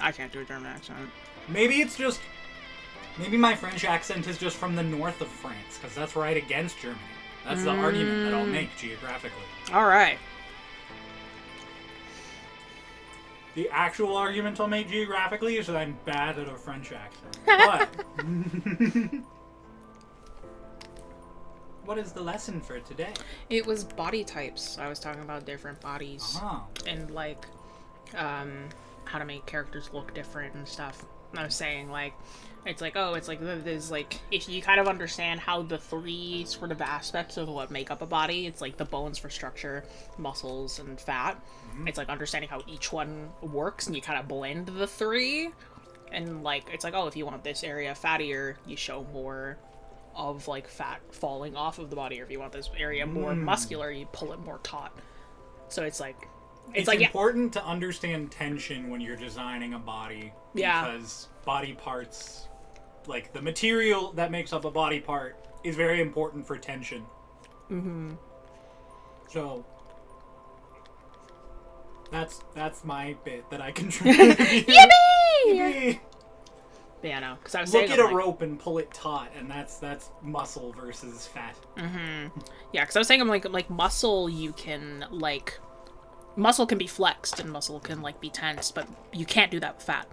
I can't do a German accent. Maybe my French accent is just from the north of France, because that's right against Germany. That's the argument that I'll make geographically. Alright. The actual argument I'll make geographically is that I'm bad at a French accent. But... What is the lesson for today? It was body types. I was talking about different bodies. Oh. And, like, how to make characters look different and stuff. And I was saying, like, it's like, oh, it's like, there's, like, if you kind of understand how the three sort of aspects of what make up a body, it's like the bones for structure, muscles, and fat. Mm-hmm. It's like understanding how each one works, and you kind of blend the three. And, like, it's like, oh, if you want this area fattier, you show more of, like, fat falling off of the body, or if you want this area more muscular, you pull it more taut. So it's like... It's like, important to understand tension when you're designing a body. Yeah. Because body parts, like, the material that makes up a body part is very important for tension. Mm-hmm. So, that's my bit that I contribute. Yippee! Yippee! Yeah, no, because I was look saying... at a rope and pull it taut, and that's muscle versus fat. Mm-hmm. Yeah, because I was saying, I'm like, muscle you can, like... Muscle can be flexed and muscle can, like, be tense, but you can't do that with fat.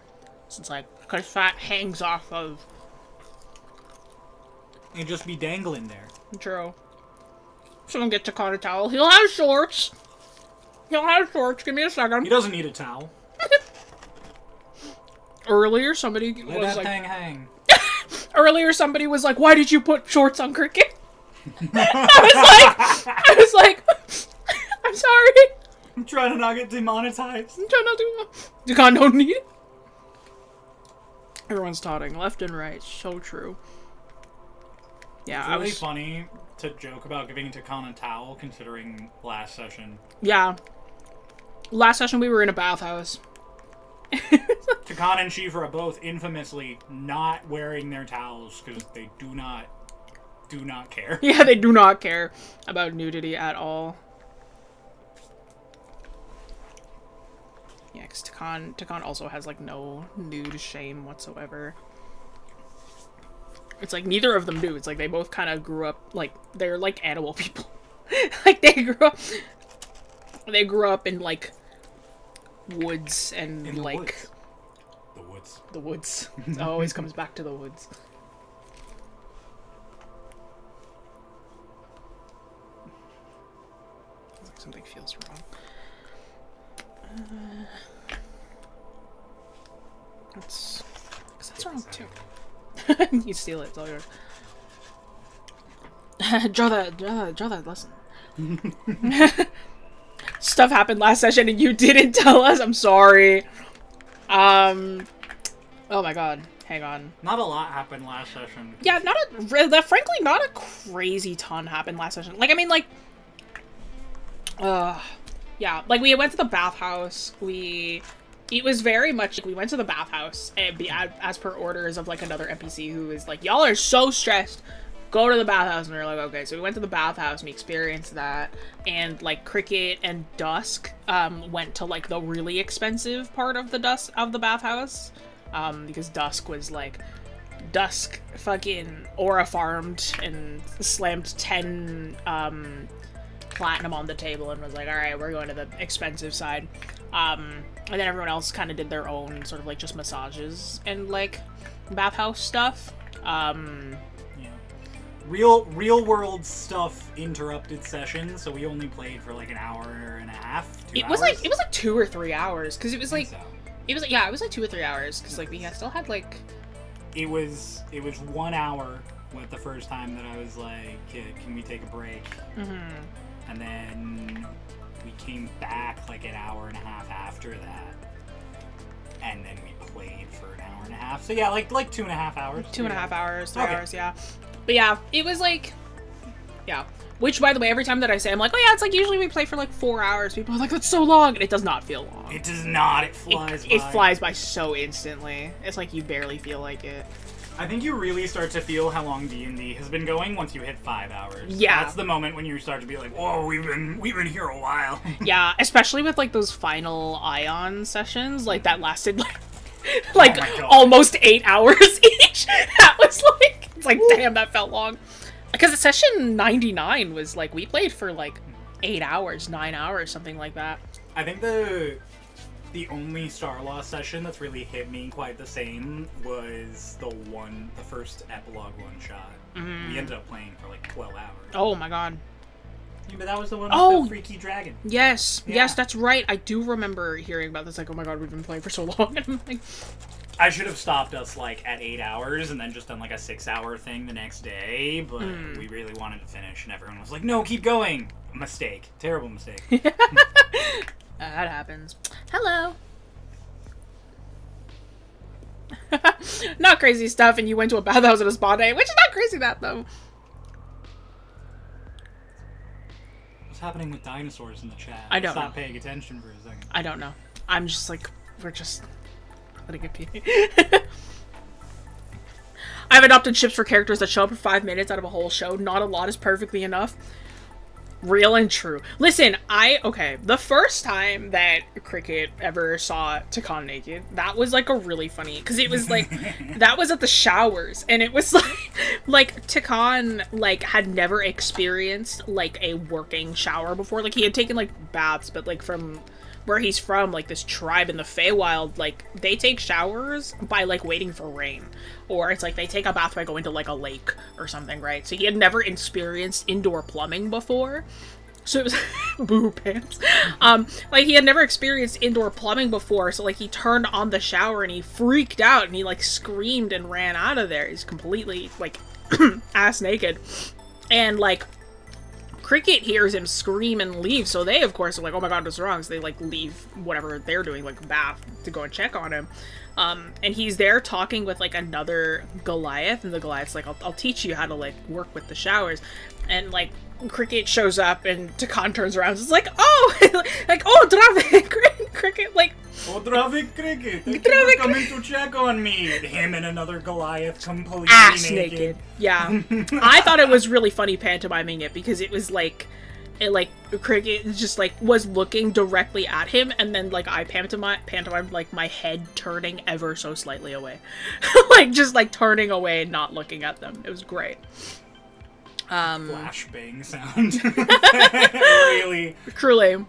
So it's like, because fat hangs off of... And just be dangling there. True. Someone get Takata a towel. He'll have shorts. He'll have shorts. Give me a second. He doesn't need a towel. Earlier, somebody Let was that like... thing hang. Earlier, somebody was like, why did you put shorts on Cricket? I was like, I'm sorry. I'm trying to not get demonetized. I'm trying not to. Dukan don't need it. Everyone's taunting left and right. So true. Yeah, it's really funny to joke about giving Dukan a towel, considering last session. Yeah. Last session we were in a bathhouse. Dukan and Shiva are both infamously not wearing their towels because they do not care. Yeah, they do not care about nudity at all. Yeah, because Dukan also has, like, no nude shame whatsoever. It's like, neither of them do. It's like, they both kind of grew up, like, they're, like, animal people. Like, they grew up in, like, woods and, in the like... Woods. The woods. The woods. It always comes back to the woods. It's like something feels wrong. That's wrong too. You steal it, it's all yours. Draw that lesson. Stuff happened last session and you didn't tell us. I'm sorry. Oh my god. Hang on. Not a lot happened last session. Yeah, frankly, not a crazy ton happened last session. Like, I mean, like, yeah, like, we went to the bathhouse. It was very much, like, we went to the bathhouse and as per orders of, like, another NPC who is like, y'all are so stressed. go to the bathhouse. And we were like, okay. So we went to the bathhouse and we experienced that. And, like, Cricket and Dusk went to, like, the really expensive part of the bathhouse. Because Dusk was, like... Dusk fucking aura farmed and slammed 10 platinum on the table and was like, alright, we're going to the expensive side. And then everyone else kind of did their own sort of like just massages and like bathhouse stuff. Yeah. Real world stuff interrupted sessions, so we only played for like an hour and a half. 2 hours. It was like 2 or 3 hours because it was like So. it was like 2 or 3 hours because like we still had like It was 1 hour with the first time that I was like, can we take a break? Mm-hmm. And then we came back like an hour and a half after that. And then we played for an hour and a half. So yeah, like 2.5 hours. 2.5 hours, 3 Okay. hours, yeah. But yeah, it was like, yeah. Which, by the way, every time that I say, I'm like, oh yeah, it's like usually we play for like 4 hours. People are like, that's so long. And it does not feel long. It does not. It flies by. It flies by so instantly. It's like you barely feel like it. I think you really start to feel how long D&D has been going once you hit 5 hours. Yeah. That's the moment when you start to be like, whoa, we've been here a while. Yeah, especially with like those final Ion sessions, like that lasted like Oh my God. almost 8 hours each. That was like, it's like, damn, that felt long. Because session 99 was like, we played for like 8 hours, 9 hours, something like that. I think the only Starlaw session that's really hit me quite the same was the first epilogue one-shot. We ended up playing for like 12 hours. Oh my god. Yeah, but that was the one Oh! with the freaky dragon. Yes, Yeah. yes, that's right. I do remember hearing about this, like, oh my god, we've been playing for so long. And I'm like, I should have stopped us like at 8 hours and then just done like a 6-hour thing the next day, but we really wanted to finish and everyone was like, no, keep going. Mistake. Terrible mistake. that happens. Hello. Not crazy stuff, and you went to a bathhouse at a spa day, which is not crazy that though. What's happening with dinosaurs in the chat? I don't Stop know. paying attention for a second. I don't know. I'm just like, we're just letting it be. I've adopted ships for characters that show up for 5 minutes out of a whole show. Not a lot is perfectly enough. Real and true. Listen, the first time that Cricket ever saw Ticon naked, that was like a really funny, because it was like, that was at the showers, and it was like Ticon like had never experienced like a working shower before. Like he had taken like baths, but like from where he's from, like this tribe in the Feywild, like they take showers by like waiting for rain, or it's like they take a bath by going to like a lake or something, right? So he had never experienced indoor plumbing before, so it was boo pants. Like he had never experienced indoor plumbing before, so like he turned on the shower and he freaked out and he like screamed and ran out of there. He's completely like ass naked, and like Cricket hears him scream and leave, so they of course are like, oh my god, what's wrong? So they like leave whatever they're doing, like bath, to go and check on him. And he's there talking with like another Goliath, and the Goliath's like, I'll teach you how to like work with the showers. And like Cricket shows up and Ticon turns around and is like, oh, like, oh, Drave, Cricket, like, Oh, Dravik Cricket, thank you for coming to check on me. Him and another Goliath completely ass naked. naked. Yeah. I thought it was really funny pantomiming it, because it was like, Cricket just like was looking directly at him, and then like I pantomimed like my head turning ever so slightly away. Like just like turning away and not looking at them. It was great. Flashbang sound. Really. Truly.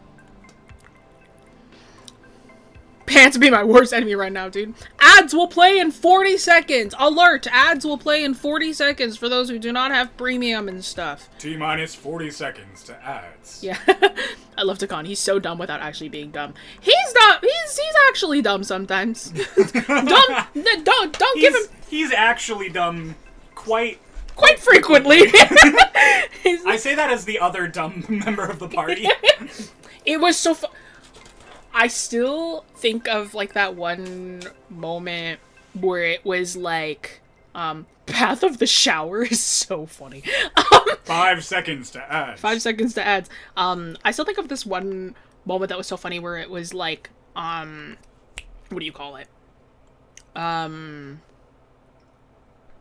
Pants be my worst enemy right now, dude. Ads will play in 40 seconds. Alert! Ads will play in 40 seconds for those who do not have premium and stuff. T-minus 40 seconds to ads. Yeah. I love Ticon. He's so dumb without actually being dumb. He's not. He's actually dumb sometimes. Don't give him He's actually dumb quite frequently. I say that as the other dumb member of the party. It was so I still think of like that one moment where it was like, Path of the Shower is so funny. 5 seconds to ads. 5 seconds to ads. I still think of this one moment that was so funny where it was like, what do you call it?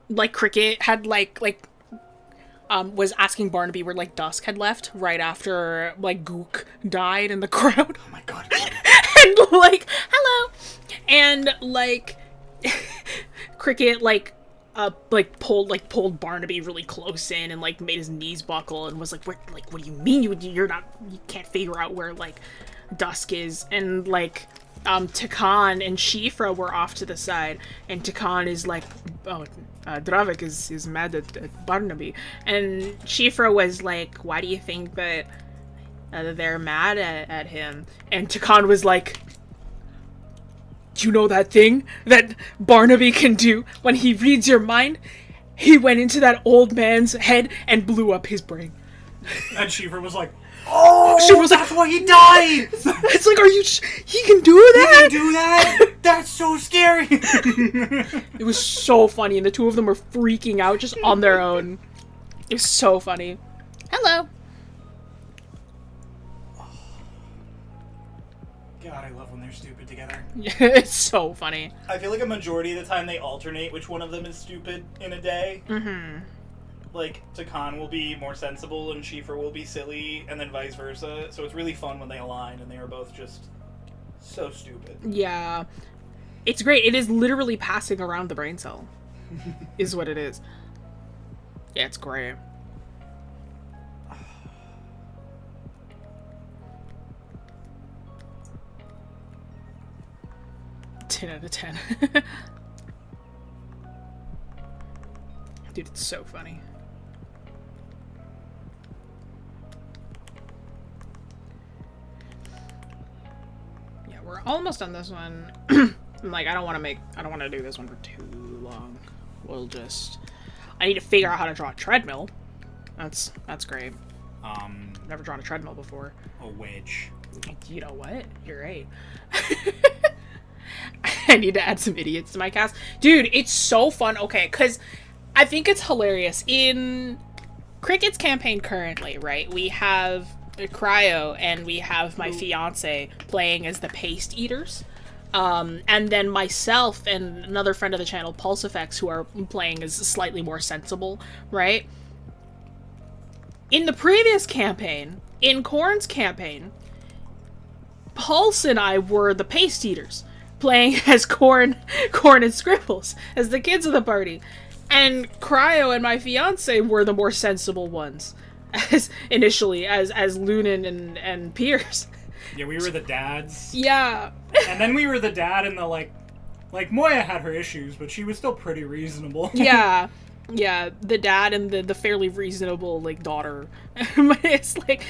Like Cricket had like was asking Barnaby where, like, Dusk had left right after, like, Gook died in the crowd. Oh my god. And, like, hello! And, like, Cricket, pulled Barnaby really close in and, like, made his knees buckle and was like, what do you mean you can't figure out where, like, Dusk is? And, like, Takan and Shifra were off to the side, and Takan is like, Dravik is mad at Barnaby, and Shifra was like, why do you think that they're mad at him? And Takan was like, do you know that thing that Barnaby can do when he reads your mind? He went into that old man's head and blew up his brain. And Shifra was like, oh, that's why he died! It's like, he can do that? He can do that? That's so scary! It was so funny, and the two of them were freaking out just on their own. It was so funny. Hello. God, I love when they're stupid together. Yeah, it's so funny. I feel like a majority of the time they alternate which one of them is stupid in a day. Mm-hmm. Like, Takan will be more sensible and Shifra will be silly, and then vice versa. So it's really fun when they align and they are both just so stupid. Yeah. It's great. It is literally passing around the brain cell. Is what it is. Yeah, it's great. 10 out of 10. Dude, it's so funny. Yeah, we're almost on this one. I'm like, I don't want to do this one for too long. I need to figure out how to draw a treadmill. That's great. Never drawn a treadmill before. A wedge. You know what? You're right. I need to add some idiots to my cast. Dude, it's so fun. Okay, because I think it's hilarious. In Cricket's campaign currently, right, we have Cryo and we have my fiance playing as the Paste Eaters. And then myself and another friend of the channel, Pulse Effects, who are playing as slightly more sensible, right? In the previous campaign, in Corn's campaign, Pulse and I were the Paste Eaters, playing as Corn and Scribbles, as the kids of the party. And Cryo and my fiance were the more sensible ones, as initially, as Lunan and Pierce. Yeah, we were the dads. Yeah. And then we were the dad and the, like Moya had her issues, but she was still pretty reasonable. Yeah. Yeah, the dad and the fairly reasonable, like, daughter. It's like...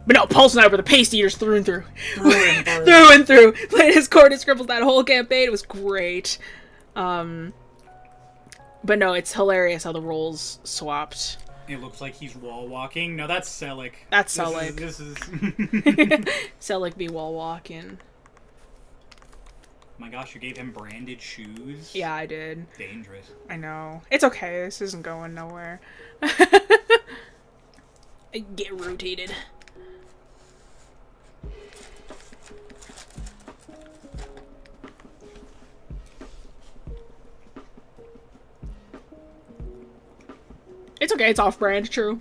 But no, Pulse and I were the Paste Eaters through and through. Through and through. Played as Corn and Scribbles that whole campaign. It was great. But no, it's hilarious how the roles swapped. It looks like he's wall walking. No, that's Selic. That's Selic. This is... Selic be wall walking. My gosh, you gave him branded shoes? Yeah, I did. Dangerous. I know. It's okay. This isn't going nowhere. Get rotated. It's okay, it's off-brand, true.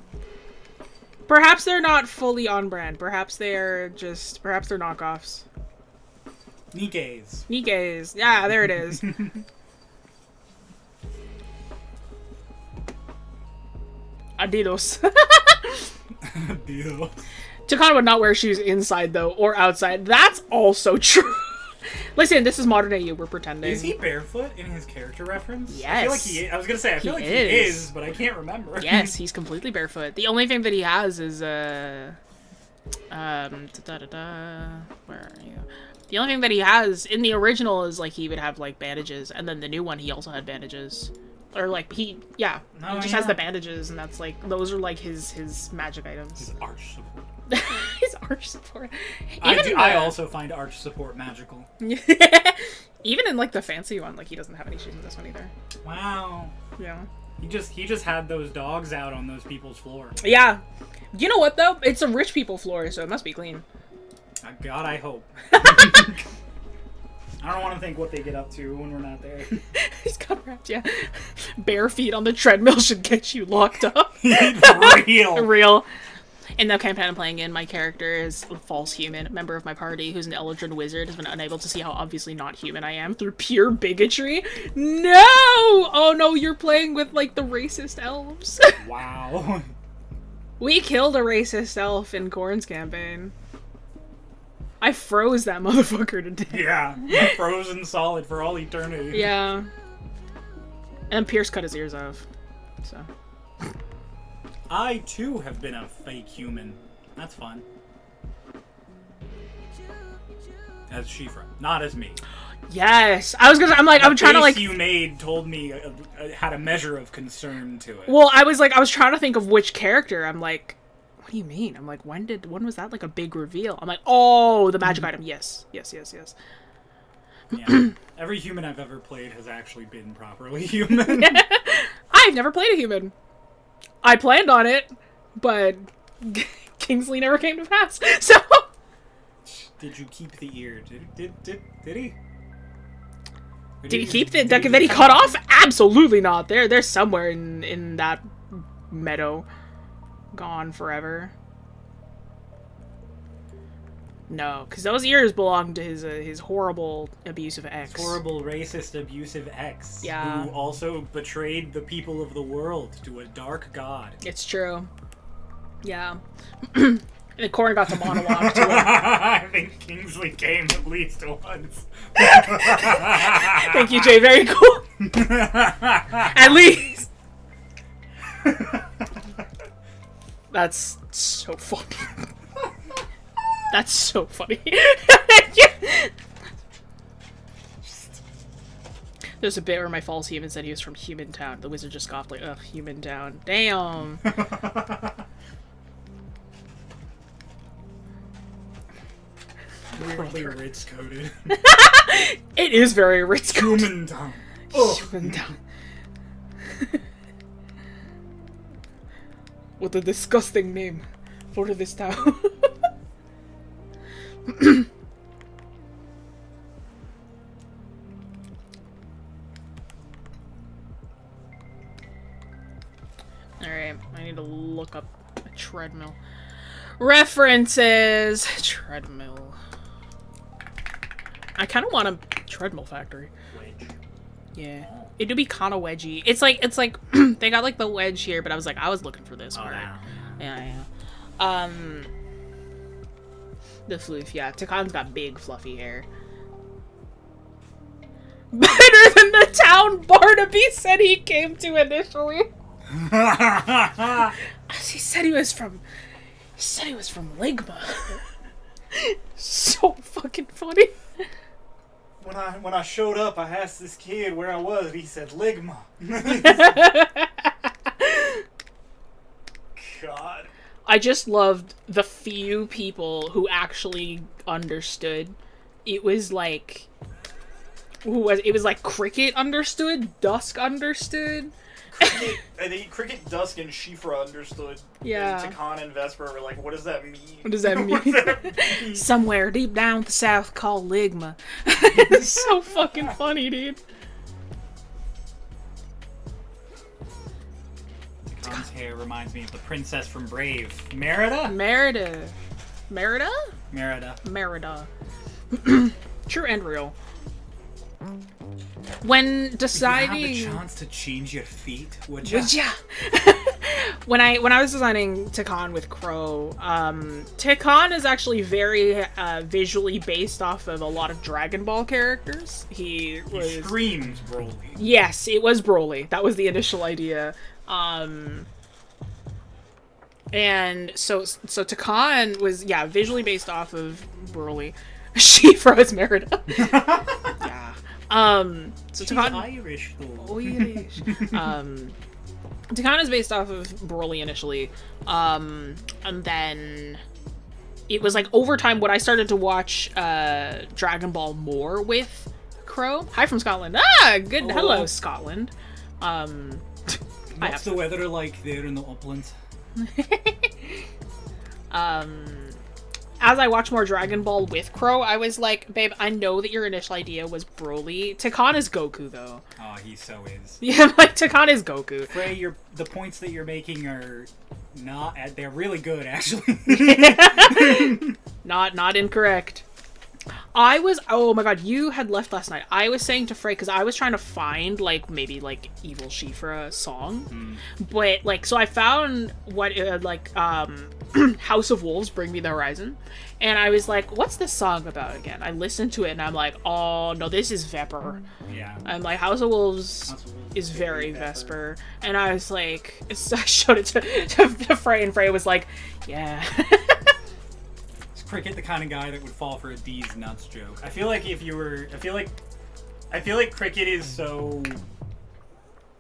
Perhaps they're not fully on-brand. Perhaps they're knockoffs. Nikes. Yeah, there it is. Adidas. Adidas. Takana would not wear shoes inside, though, or outside. That's also true. Listen, this is modern AU, we're pretending. Is he barefoot in his character reference? Yes. I feel like he is. I was gonna say, I feel like he is, but I can't remember. Yes, he's completely barefoot. The only thing that he has is, where are you? The only thing that he has in the original is, like, he would have, like, bandages, and then the new one, he also had bandages. Or, like, he just has the bandages, and that's, like, those are, like, his magic items. His arch support. His arch support. I also find arch support magical. Even in, like, the fancy one, like, he doesn't have any shoes in this one either. Wow. Yeah. He just had those dogs out on those people's floor. Yeah. You know what, though? It's a rich people floor, so it must be clean. God, I hope. I don't want to think what they get up to when we're not there. He's got wrapped, yeah. Bare feet on the treadmill should get you locked up. Real. Real. In the campaign I'm playing in, my character is a false human. A member of my party who's an Eldritch wizard has been unable to see how obviously not human I am through pure bigotry. No! Oh no, you're playing with, like, the racist elves. Wow. We killed a racist elf in Corn's campaign. I froze that motherfucker to death. Yeah, frozen solid for all eternity. Yeah. And Pierce cut his ears off. So. I, too, have been a fake human. That's fun. As 𝘫𝘰𝘪𝘯, not as me. Yes! I'm trying to, like... you made told me had a measure of concern to it. Well, I was trying to think of which character. I'm like, what do you mean? I'm like, when was that, like, a big reveal? I'm like, oh, the magic item. Yes. Yes. Yeah. Every human I've ever played has actually been properly human. I've never played a human. I planned on it, but Kingsley never came to pass. So, did you keep the ear? Did he? Did he keep the? Did he cut off? Absolutely not. They're somewhere in that meadow, gone forever. No, because those ears belong to his horrible, abusive ex. His horrible, racist, abusive ex. Yeah. Who also betrayed the people of the world to a dark god. It's true. Yeah. And Corn got to monologue to it. I think Kingsley came at least once. Thank you, Jay. Very cool. At least. That's so funny. That's so funny. There's a bit where my false human said he was from Human Town. The wizard just scoffed like, ugh, Human Town. Damn. Weirdly Ritz-coded. It is very Ritz-coded. Human Town. Human Town. What a disgusting name for this town. Alright, I need to look up a treadmill. References! Treadmill. I kind of want a treadmill factory. Wedge. Yeah. It'd be kind of wedgy. It's like, they got like the wedge here, but I was looking for this one. Yeah. The floof, yeah. Takan's got big fluffy hair. Better than the town Barnaby said he came to initially. He said he was from 𝘥𝘪𝘴𝘰𝘪𝘯. So fucking funny. When I showed up, I asked this kid where I was. He said 𝘥𝘪𝘴𝘰𝘪𝘯. God. I just loved the few people who actually understood. It was like, it was like Cricket understood, Dusk understood. Cricket, Dusk, and 𝘫𝘰𝘪𝘯 understood. Yeah. And Takan and Vesper were like, what does that mean? What does that mean? Somewhere deep down the south called 𝘥𝘪𝘴𝘰𝘪𝘯. It's so fucking funny, dude. Takan's hair reminds me of the princess from Brave. Merida? Merida. Merida? Merida. Merida. True and real. When deciding... Did you have the chance to change your feet, would Would ya? When I was designing Takan with Crow, Takan is actually very visually based off of a lot of Dragon Ball characters. He screams Broly. Yes, it was Broly. That was the initial idea. And so Takan was, yeah, visually based off of Broly. 𝘫𝘰𝘪𝘯 is Merida. Yeah. So She's Takan... Irish, though. Irish. Takan is based off of Broly initially. And then it was like over time when I started to watch Dragon Ball more with Crow. Hi from Scotland. Ah, good. Oh. Hello, Scotland. What's the weather like there in the uplands? as I watched more Dragon Ball with Crow, I was like, babe, I know that your initial idea was Broly. Takon is Goku, though. Oh, he so is. Yeah, like, Takon is Goku. Frey, the points that you're making are not... They're really good, actually. Not incorrect. I was... Oh my god, you had left last night. I was saying to Frey, because I was trying to find, like, maybe, like, Evil Shifa song. But, like, so I found what, House of Wolves, Bring Me the Horizon. And I was like, what's this song about again? I listened to it and I'm like, oh, no, this is Vesper. Yeah. I'm like, House of Wolves is very Vesper. And I was like, I showed it to Frey, and Frey was like, yeah. Is Cricket the kind of guy that would fall for a D's nuts joke? I feel like if you were... I feel like Cricket is so...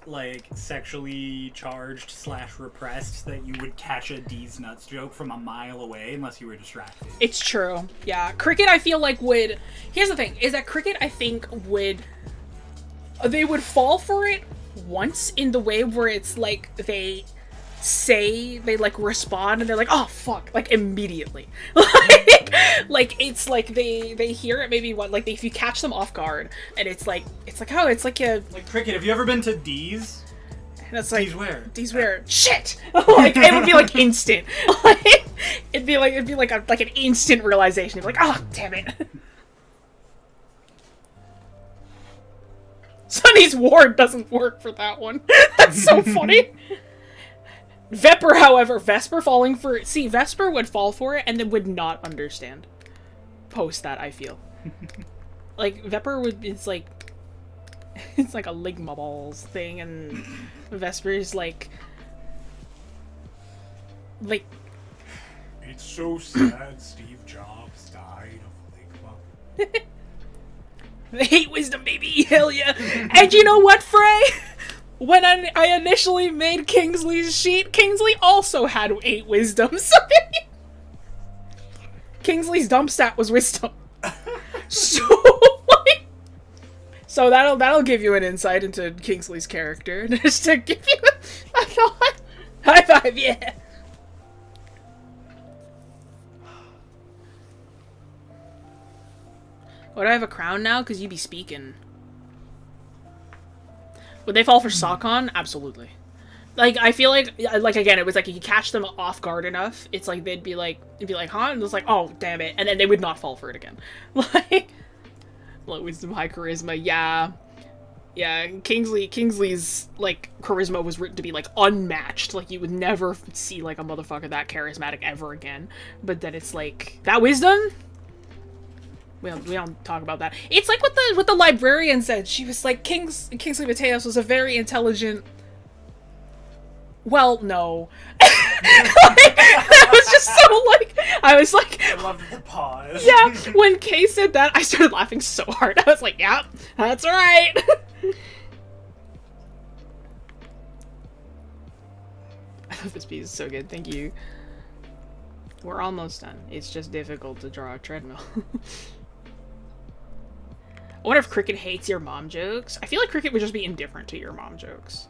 like, sexually charged / repressed that you would catch a D's nuts joke from a mile away unless you were distracted. It's true. Yeah. Cricket, I feel like, would... Here's the thing, is that Cricket, I think, would... They would fall for it once in the way where it's like, they like respond and they're like, oh fuck, like immediately. like it's like they hear it maybe like if you catch them off guard and it's like oh, it's like a... Like, Cricket, have you ever been to D's? And it's like, D's where? D's where? Shit! Like, it would be like instant. Like, it'd be like an instant realization. You'd be like, oh, damn it. Sunny's ward doesn't work for that one. That's so funny. Vesper falling for it. See, Vesper would fall for it and then would not understand. Post that, I feel. Like, Vesper would, it's like a Ligma Balls thing, and Vesper's like... It's so sad Steve Jobs died of Ligma. They hate wisdom, baby! Hell yeah! And you know what, Frey? When I initially made Kingsley's sheet, Kingsley also had 8 wisdom, so... Kingsley's dump stat was wisdom. So, like... So that'll give you an insight into Kingsley's character. Just to give you a thought. High five, yeah! Would I have a crown now? Because you be speaking. Would they fall for Sakon? Absolutely. Like, I feel like again, it was like, if you catch them off guard enough, it's like, it'd be like, huh? And it's like, oh, damn it. And then they would not fall for it again. Like, low wisdom, high charisma, yeah. Yeah, Kingsley's, like, charisma was written to be, like, unmatched. Like, you would never see, like, a motherfucker that charismatic ever again. But then it's like, that wisdom? We don't talk about that. It's like what the librarian said. She was like, Kingsley Mateos was a very intelligent... Well, no. That was just so, like... I was like... I loved the pause. Yeah, when Kay said that, I started laughing so hard. I was like, yeah, that's right. I love this piece. It's so good. Thank you. We're almost done. It's just difficult to draw a treadmill. I wonder if Cricket hates your mom jokes. I feel like Cricket would just be indifferent to your mom jokes.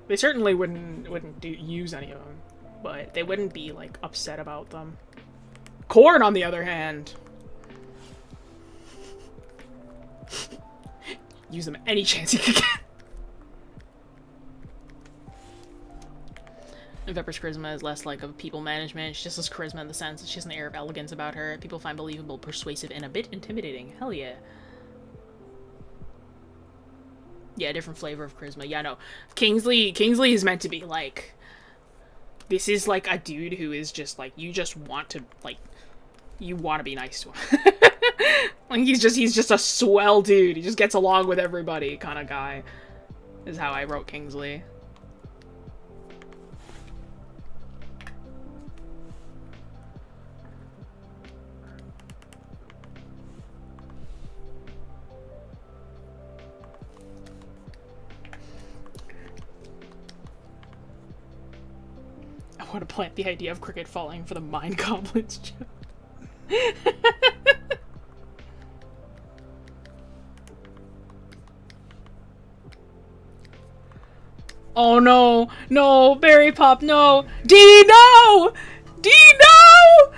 They certainly wouldn't use any of them, but they wouldn't be, like, upset about them. Corn, on the other hand. Use them any chance you can get. Vesper's charisma is less like of people management. She just has charisma in the sense that she has an air of elegance about her. People find believable, persuasive, and a bit intimidating. Hell yeah. Yeah, different flavor of charisma. Yeah, no. Kingsley is meant to be like... This is like a dude who is just like, you just want to, like... You want to be nice to him. Like, he's just a swell dude. He just gets along with everybody kind of guy. Is how I wrote Kingsley. I want to plant the idea of Cricket falling for the Mind Goblins joke. Oh no, no, Berry Pop, no! D, no! D, no!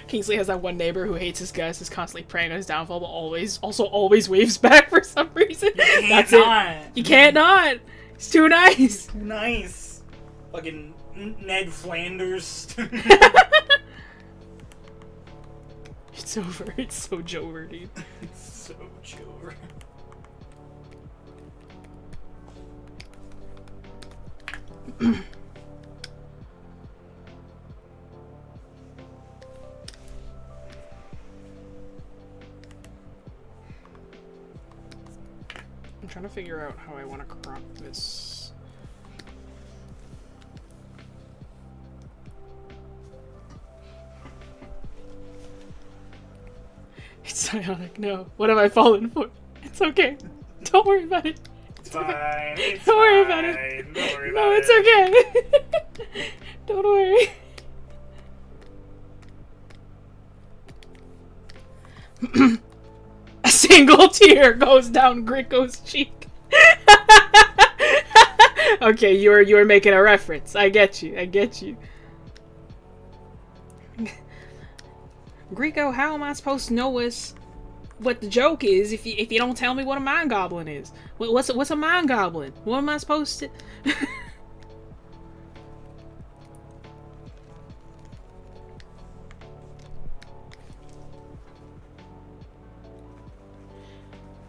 Kingsley has that one neighbor who hates his guests, is constantly praying on his downfall, but always waves back for some reason. That's it. You can't not. It's too nice. Too nice. Fucking Ned Flanders. It's over. It's so Jover, dude. It's so Jover. I'm trying to figure out how I want to crop this. It's psionic. No. What have I fallen for? It's okay. Don't worry about it. It's fine. It's Don't worry fine. about it. Don't worry No, about it's it. okay. Don't worry. A single tear goes down Gricko's cheek. Okay, you were making a reference. I get you. I get you. Gricko, how am I supposed to know what the joke is if you don't tell me what a mind goblin is? What's a mind goblin? What am I supposed to?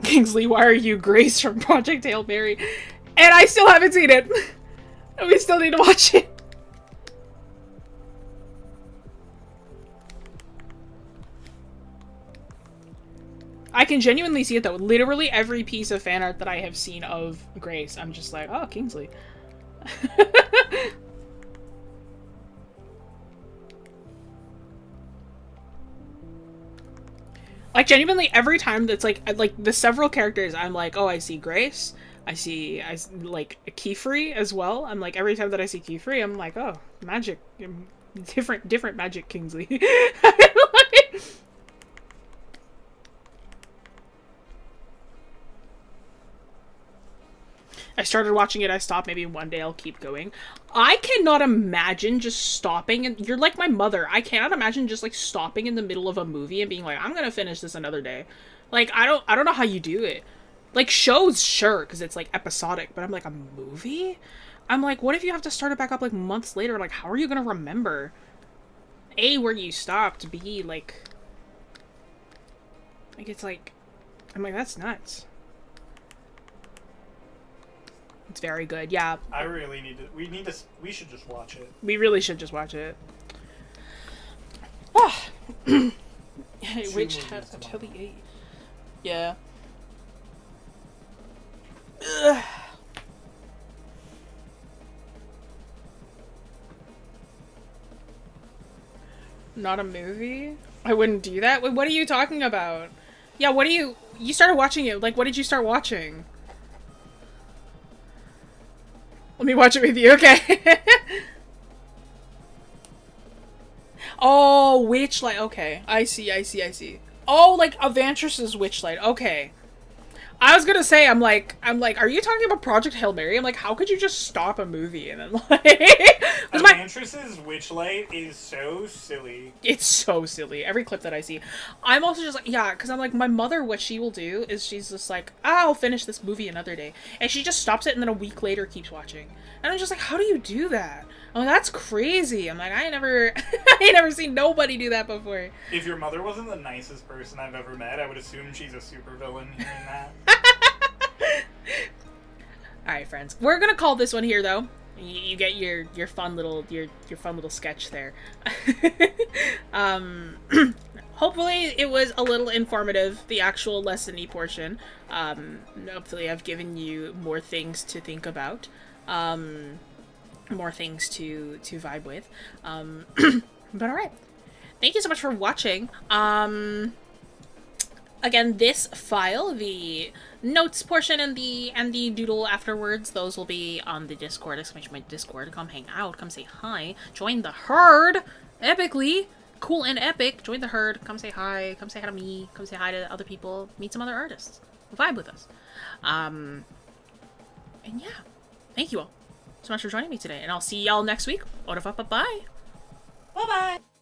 Kingsley, why are you Grace from Project Hail Mary? And I still haven't seen it. And we still need to watch it. I can genuinely see it though. Literally every piece of fan art that I have seen of Grace, I'm just like, oh, Kingsley. Like genuinely every time that's like the several characters, I'm like, oh, I see Grace. I see like Keyfree as well. I'm like, every time that I see Keyfree, I'm like, oh, magic. Different magic Kingsley. I started watching it, I stopped, maybe one day I'll keep going. I cannot imagine just stopping, and you're like my mother, I cannot imagine just like stopping in the middle of a movie and being like, I'm gonna finish this another day. Like, I don't know how you do it. Like, shows, sure, because it's like episodic, but I'm like, a movie? I'm like, what if you have to start it back up like months later? Like, how are you gonna remember? A, where you stopped, B, like it's like, I'm like, that's nuts. It's very good, yeah. I really need to. We should just watch it. We really should just watch it. Ah. Which has Atelier. Yeah. Ugh. Not a movie? I wouldn't do that? Wait, what are you talking about? Yeah, what do you started watching it, like, what did you start watching? Let me watch it with you, okay. Oh, Witchlight, okay. I see. Oh, like Avantris's Witchlight, okay. I was gonna say, I'm like, are you talking about Project Hail Mary? I'm like, how could you just stop a movie and then like... Avantris's Witchlight is so silly. It's so silly. Every clip that I see. I'm also just like, yeah, because I'm like, my mother, what she will do is she's just like, I'll finish this movie another day. And she just stops it and then a week later keeps watching. And I'm just like, how do you do that? I'm like, that's crazy. I'm like, I ain't never seen nobody do that before. If your mother wasn't the nicest person I've ever met, I would assume she's a supervillain hearing that. Alright, friends. We're gonna call this one here, though. You get your fun little sketch there. Hopefully it was a little informative, the actual lesson-y portion. Hopefully I've given you more things to think about. More things to vibe with. But alright. Thank you so much for watching. Again, this file, the notes portion and the doodle afterwards, those will be on the Discord. Exclamation point Discord. Come hang out. Come say hi. Join the herd. Epically. Cool and epic. Join the herd. Come say hi. Come say hi to me. Come say hi to other people. Meet some other artists. Vibe with us. And yeah, thank you all so much for joining me today, and I'll see y'all next week. Bye. Bye-bye.